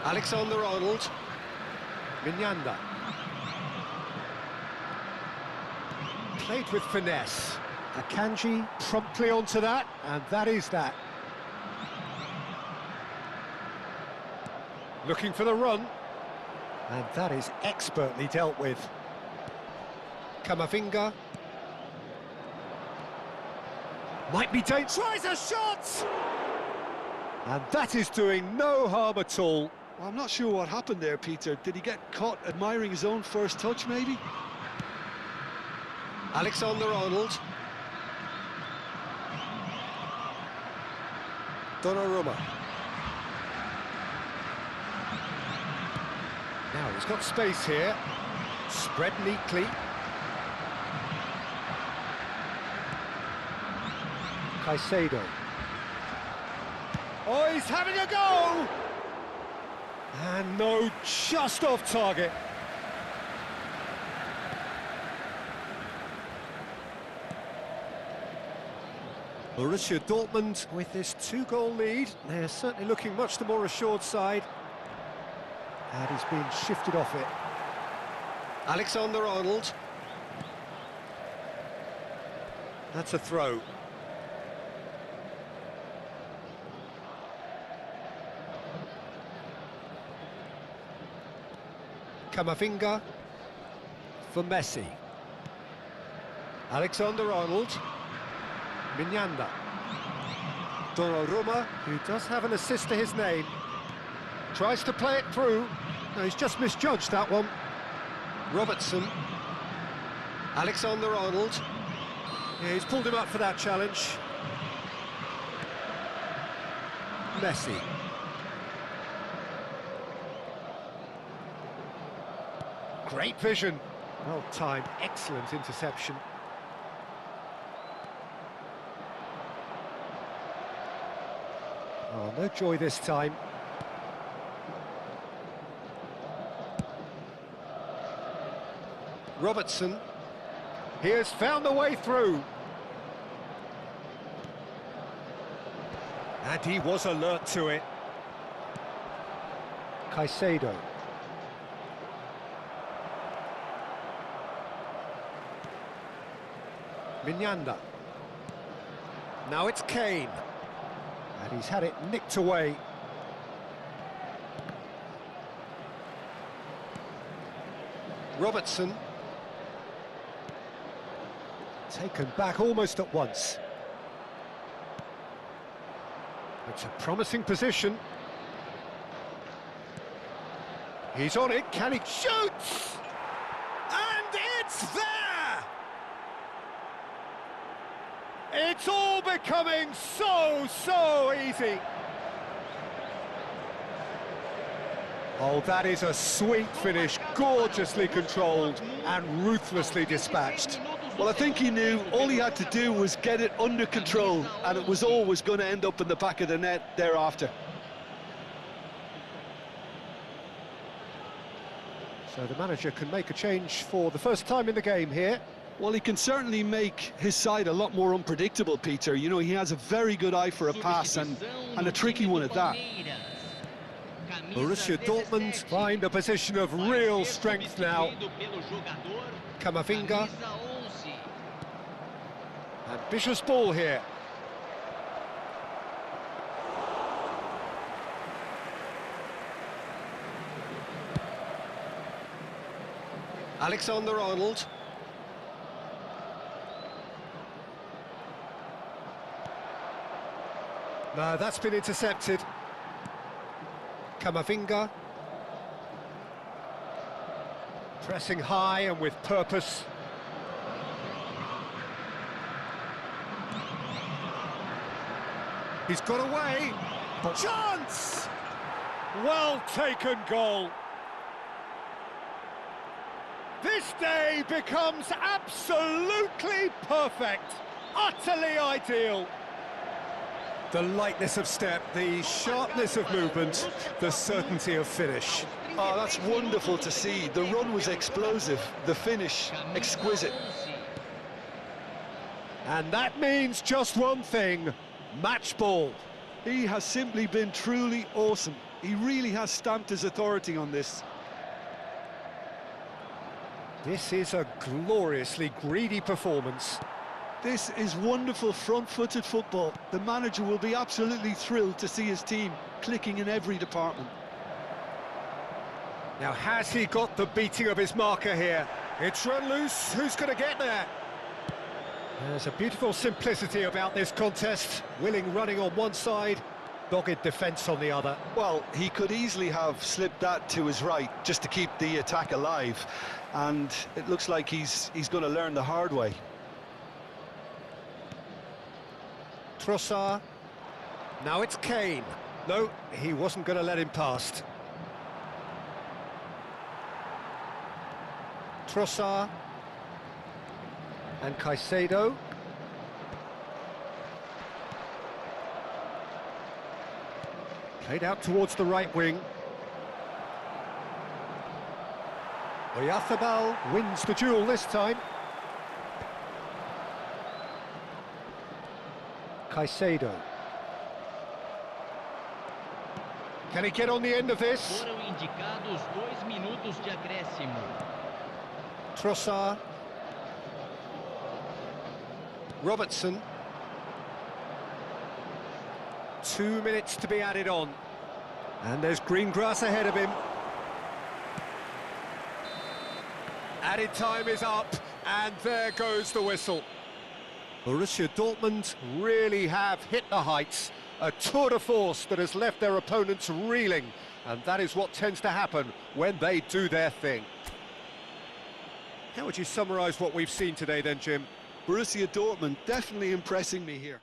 Alexander-Arnold. Mignanda. Played with finesse. Akanji promptly onto that, and that is that. Looking for the run, and that is expertly dealt with. Camavinga. Might be dangerous. Tries a shot! And that is doing no harm at all. Well, I'm not sure what happened there, Peter. Did he get caught admiring his own first touch, maybe? Alexander-Arnold. Donnarumma. Now he's got space here. Spread neatly. Caicedo. Oh, he's having a go! And no, just off target. Borussia Dortmund with this 2-goal lead. They're certainly looking much the more assured side. And he's been shifted off it. Alexander-Arnold. That's a throw. Camavinga for Messi. Alexander-Arnold. Mignanda. Donnarumma, who does have an assist to his name. Tries to play it through. No, he's just misjudged that one. Robertson. Alexander-Arnold. Yeah, he's pulled him up for that challenge. Messi. Great vision. Well timed, excellent interception. Oh, no joy this time. Robertson. He has found the way through. And he was alert to it. Caicedo. Mignanda. Now it's Kane. And he's had it nicked away. Robertson. Taken back almost at once. It's a promising position. He's on it, can he shoot? And it's there! It's all becoming so easy. Oh, that is a sweet finish, gorgeously controlled and ruthlessly dispatched. Well, I think he knew all he had to do was get it under control, and it was always going to end up in the back of the net thereafter. So the manager can make a change for the first time in the game here. Well, he can certainly make his side a lot more unpredictable, Peter. You know, he has a very good eye for a pass, and a tricky one at that. Borussia Dortmund find a position of real strength now. Camavinga. Ambitious ball here. Alexander-Arnold. No, that's been intercepted. Camavinga. Pressing high and with purpose. He's got away. Chance! Well taken goal. This day becomes absolutely perfect. Utterly ideal. The lightness of step, the sharpness of movement, the certainty of finish. Oh, that's wonderful to see. The run was explosive, the finish exquisite. And that means just one thing, match ball. He has simply been truly awesome. He really has stamped his authority on this. This is a gloriously greedy performance. This is wonderful front-footed football. The manager will be absolutely thrilled to see his team clicking in every department. Now, has he got the beating of his marker here? It's run loose. Who's going to get there? There's a beautiful simplicity about this contest. Willing running on one side, dogged defence on the other. Well, he could easily have slipped that to his right just to keep the attack alive. And it looks like he's going to learn the hard way. Trossard. Now it's Kane. No, he wasn't going to let him past. Trossard. And Caicedo. Played out towards the right wing. Oyarzabal wins the duel this time. Caicedo. Can he get on the end of this? Foram indicados 2 minutos de acréscimo. Trossard. Robertson. 2 minutes to be added on. And there's green grass ahead of him. Added time is up, and there goes the whistle. Borussia Dortmund really have hit the heights. A tour de force that has left their opponents reeling, and that is what tends to happen when they do their thing. How would you summarise what we've seen today then, Jim? Borussia Dortmund definitely impressing me here.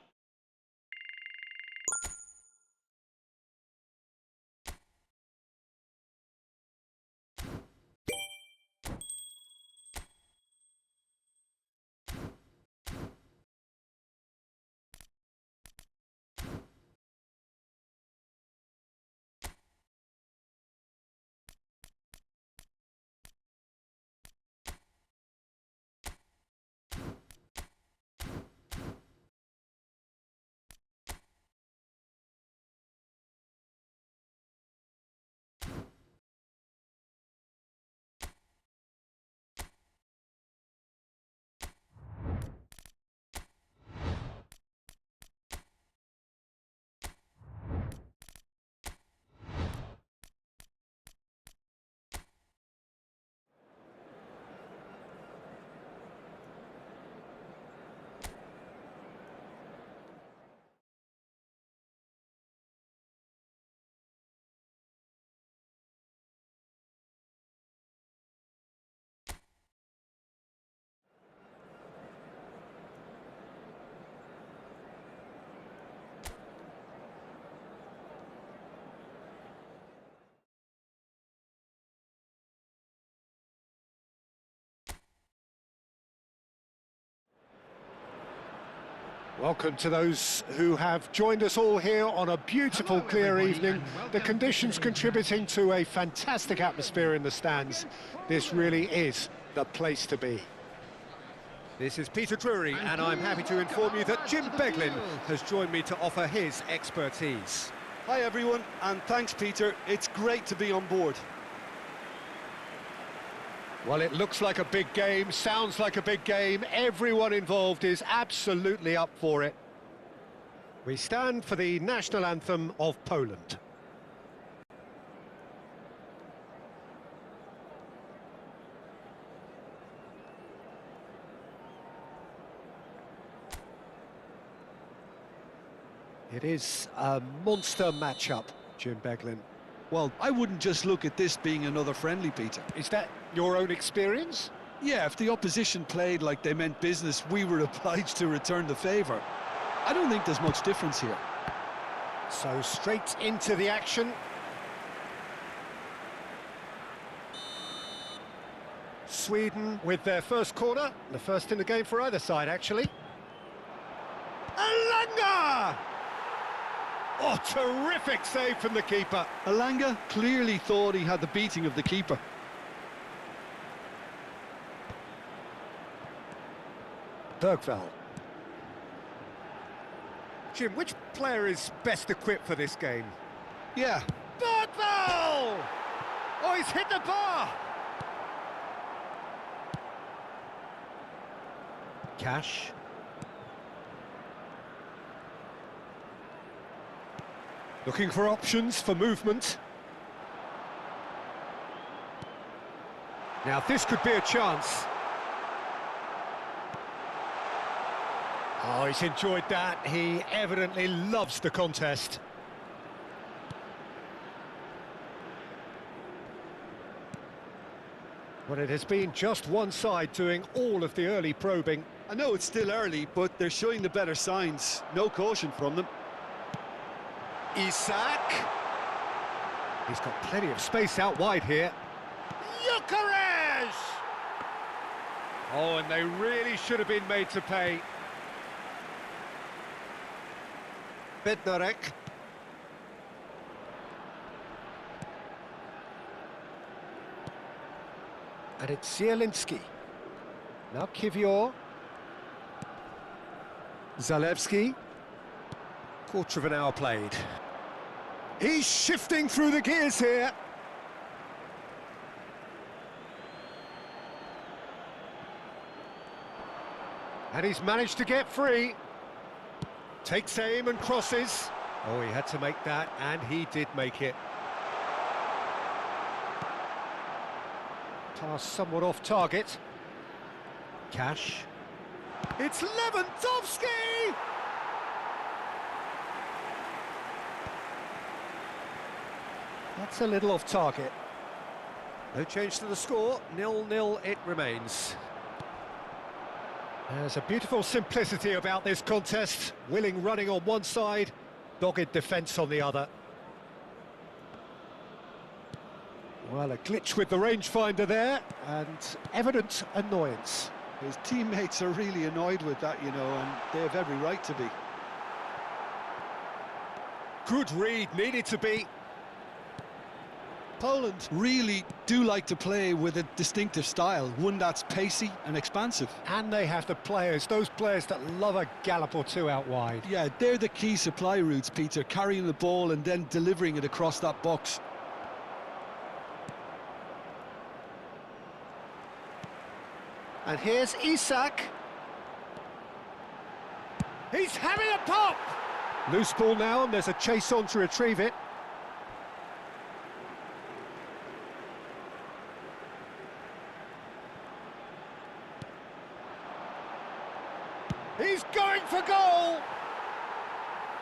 Welcome to those who have joined us all here on a beautiful, clear evening. The conditions contributing to a fantastic atmosphere in the stands. This really is the place to be. This is Peter Drury, and I'm happy to inform you that Jim Beglin has joined me to offer his expertise. Hi everyone, and thanks Peter. It's great to be on board. Well, it looks like a big game, sounds like a big game. Everyone involved is absolutely up for it. We stand for the national anthem of Poland. It is a monster matchup, Jim Beglin. Well, I wouldn't just look at this being another friendly, Peter. Is that your own experience? Yeah, if the opposition played like they meant business, we were obliged to return the favour. I don't think there's much difference here. So straight into the action. Sweden with their first corner, the first in the game for either side, actually. Elanga! Oh, terrific save from the keeper. Elanga clearly thought he had the beating of the keeper. Bergvall. Jim, which player is best equipped for this game? Yeah. Bergvall! Oh, he's hit the bar! Cash. Looking for options for movement. Now this could be a chance. Oh, he's enjoyed that. He evidently loves the contest. Well, it has been just one side doing all of the early probing. I know it's still early, but they're showing the better signs. No caution from them. Isak. He's got plenty of space out wide here. Gyökeres! Oh, and they really should have been made to pay. Bednarek. And it's Zielinski. Now Kivior. Zalewski. Quarter of an hour played. He's shifting through the gears here. And he's managed to get free. Takes aim and crosses. Oh, he had to make that, and he did make it. Pass somewhat off target. Cash. It's Lewandowski! That's a little off target. No change to the score, 0-0 it remains. There's a beautiful simplicity about this contest. Willing running on one side, dogged defence on the other. Well, a glitch with the rangefinder there, and evident annoyance. His teammates are really annoyed with that, you know, and they have every right to be. Good read, needed to be. Poland really do like to play with a distinctive style, one that's pacey and expansive. And they have the players, those players that love a gallop or two out wide. Yeah, they're the key supply routes, Peter, carrying the ball and then delivering it across that box. And here's Isak. He's having a pop! Loose ball now, and there's a chase on to retrieve it. He's going for goal!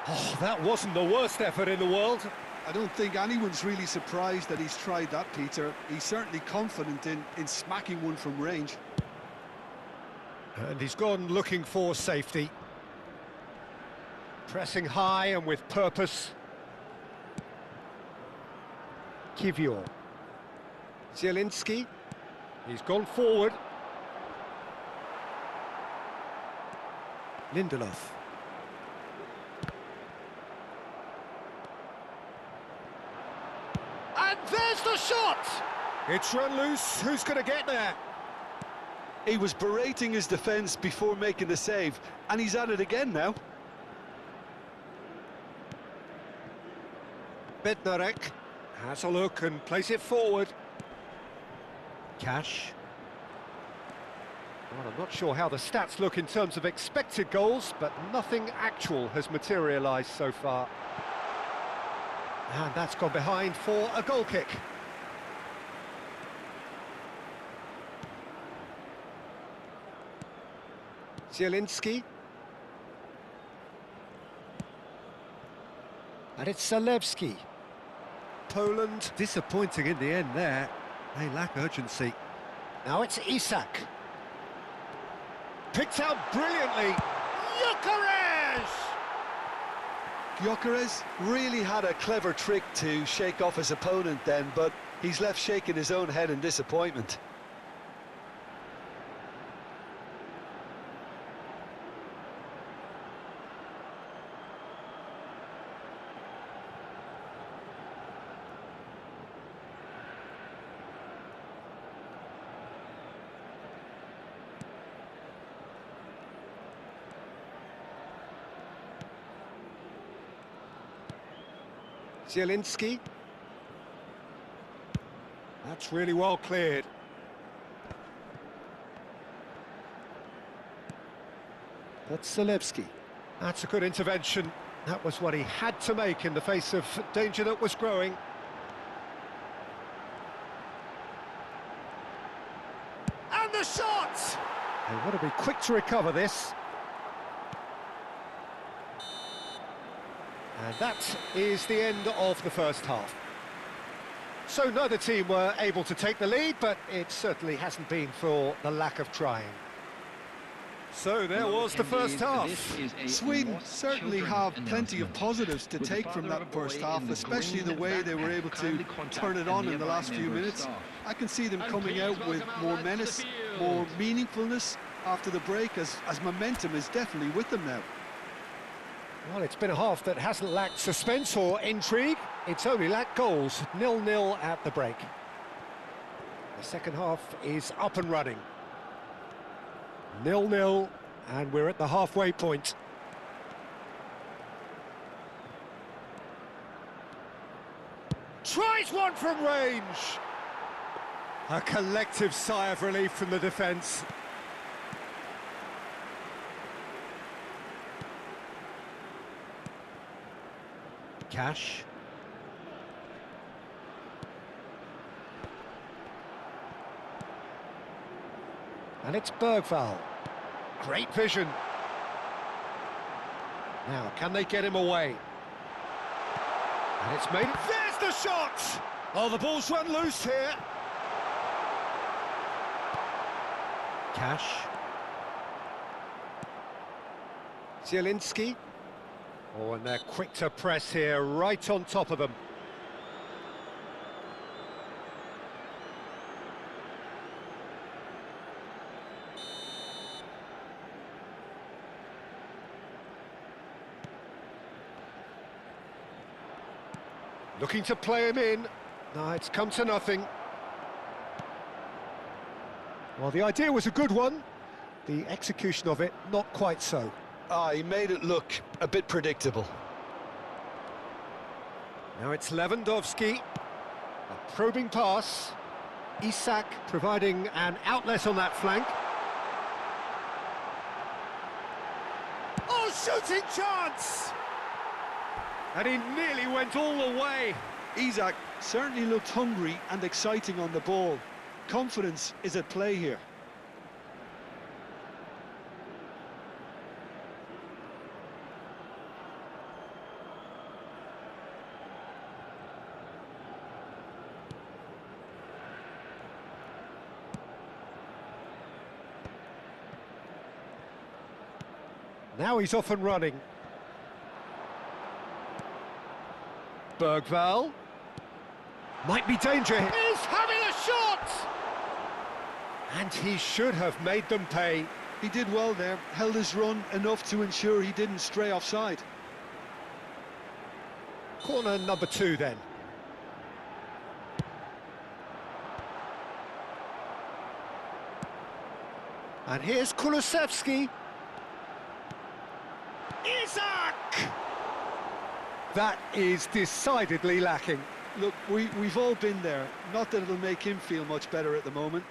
Oh, that wasn't the worst effort in the world. I don't think anyone's really surprised that he's tried that, Peter. He's certainly confident in smacking one from range. And he's gone looking for safety. Pressing high and with purpose. Kivior. Zielinski. He's gone forward. Lindelof. And there's the shot! It's run loose. Who's going to get there? He was berating his defence before making the save, and he's at it again now. Bednarek has a look and plays it forward. Cash. Well, I'm not sure how the stats look in terms of expected goals, but nothing actual has materialised so far. And that's gone behind for a goal kick. Zielinski. And it's Zalewski. Poland disappointing in the end there. They lack urgency. Now it's Isak. Picked out brilliantly. Gyökeres! Gyökeres really had a clever trick to shake off his opponent then, but he's left shaking his own head in disappointment. Zielinski. That's really well cleared. That's Zalewski. That's a good intervention. That was what he had to make in the face of danger that was growing. And the shot! They want to be quick to recover this. And that is the end of the first half. So neither team were able to take the lead, but it certainly hasn't been for the lack of trying. So there was the first half. Sweden certainly have plenty of positives to take from that first half, especially the way they were able to turn it on in the last few minutes. I can see them coming out with more menace, more meaningfulness after the break, as momentum is definitely with them now. Well, it's been a half that hasn't lacked suspense or intrigue. It's only lacked goals. 0-0 at the break. The second half is up and running. 0-0, and we're at the halfway point. Tries one from range. A collective sigh of relief from the defence. Cash. And it's Bergvall. Great vision. Now, can they get him away? And it's made... There's the shot! Oh, the ball's run loose here. Cash. Zielinski. Oh, and they're quick to press here, right on top of them. Looking to play him in. No, it's come to nothing. Well, the idea was a good one. The execution of it, not quite so. He made it look a bit predictable. Now it's Lewandowski. A probing pass. Isak providing an outlet on that flank. Oh, shooting chance! And he nearly went all the way. Isak certainly looked hungry and exciting on the ball. Confidence is at play here. Now he's off and running. Bergvall. Might be danger. He's having a shot! And he should have made them pay. He did well there, held his run enough to ensure he didn't stray offside. Corner number 2 then. And here's Kulusevski. Isak! That is decidedly lacking. Look, we've all been there. Not that it'll make him feel much better at the moment.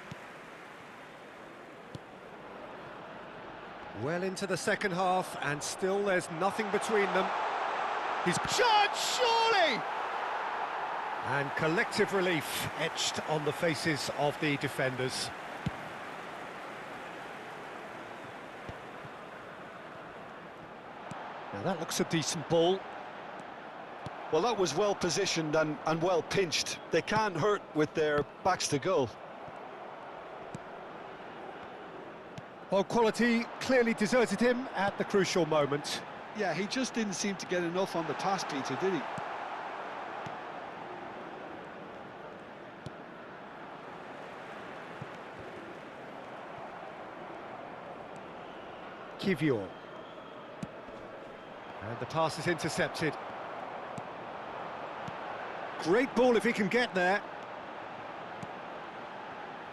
Well into the second half, and still there's nothing between them. He's shot, surely! And collective relief etched on the faces of the defenders. Now that looks a decent ball. Well, that was well positioned and well pinched. They can't hurt with their backs to goal. Well, quality clearly deserted him at the crucial moment. Yeah, he just didn't seem to get enough on the pass, Peter, did he? Kivior. And the pass is intercepted. Great ball if he can get there.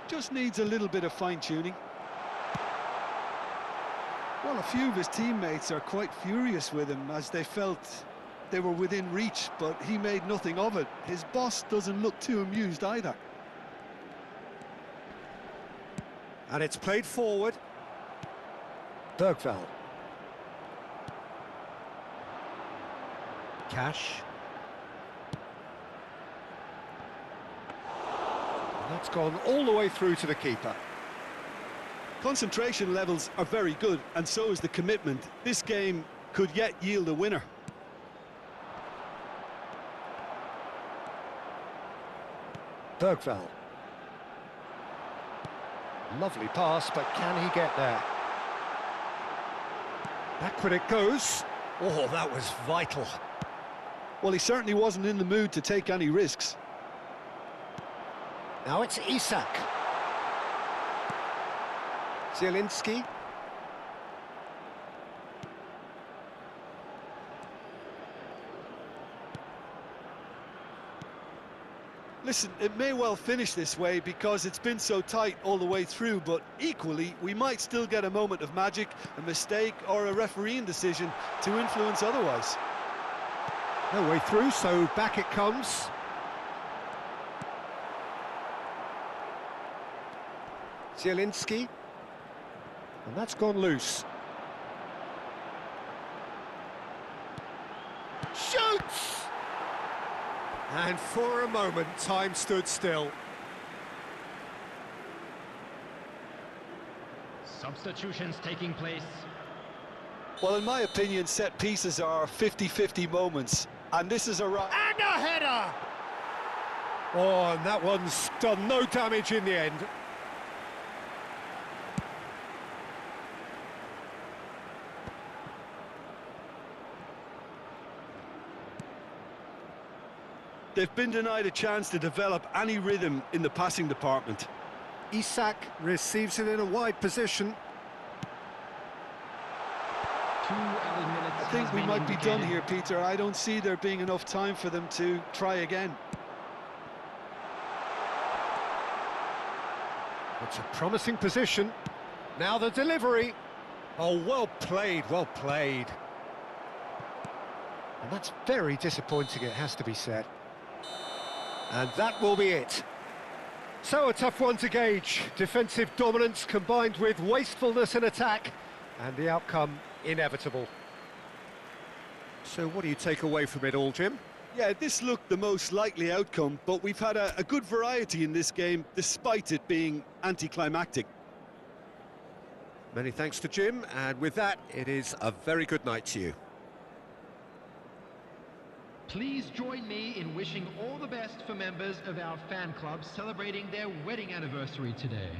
Just needs a little bit of fine-tuning. Well, a few of his teammates are quite furious with him as they felt they were within reach, but he made nothing of it. His boss doesn't look too amused either. And it's played forward. Bergvall. Cash. And that's gone all the way through to the keeper. Concentration levels are very good, and so is the commitment. This game could yet yield a winner. Bergvall. Lovely pass, but can he get there? Backward it goes. Oh, that was vital. Well, he certainly wasn't in the mood to take any risks. Now it's Isak. Zielinski. Listen, it may well finish this way because it's been so tight all the way through, but equally, we might still get a moment of magic, a mistake, or a refereeing decision to influence otherwise. No way through, so back it comes. Zielinski. And that's gone loose. Shoots! And for a moment, time stood still. Substitutions taking place. Well, in my opinion, set pieces are 50-50 moments, and this is a right. And a header! Oh, and that one's done no damage in the end. They've been denied a chance to develop any rhythm in the passing department. Isak receives it in a wide position. 2 added minutes. I think we might be done here, Peter. I don't see there being enough time for them to try again. It's a promising position. Now the delivery. Oh, well played, well played. And that's very disappointing, it has to be said. And that will be it. So a tough one to gauge. Defensive dominance combined with wastefulness in attack, and the outcome inevitable. So what do you take away from it all, Jim? Yeah, this looked the most likely outcome, but we've had a good variety in this game, despite it being anticlimactic. Many thanks to Jim, and with that, it is a very good night to you. Please join me in wishing all the best for members of our fan club celebrating their wedding anniversary today.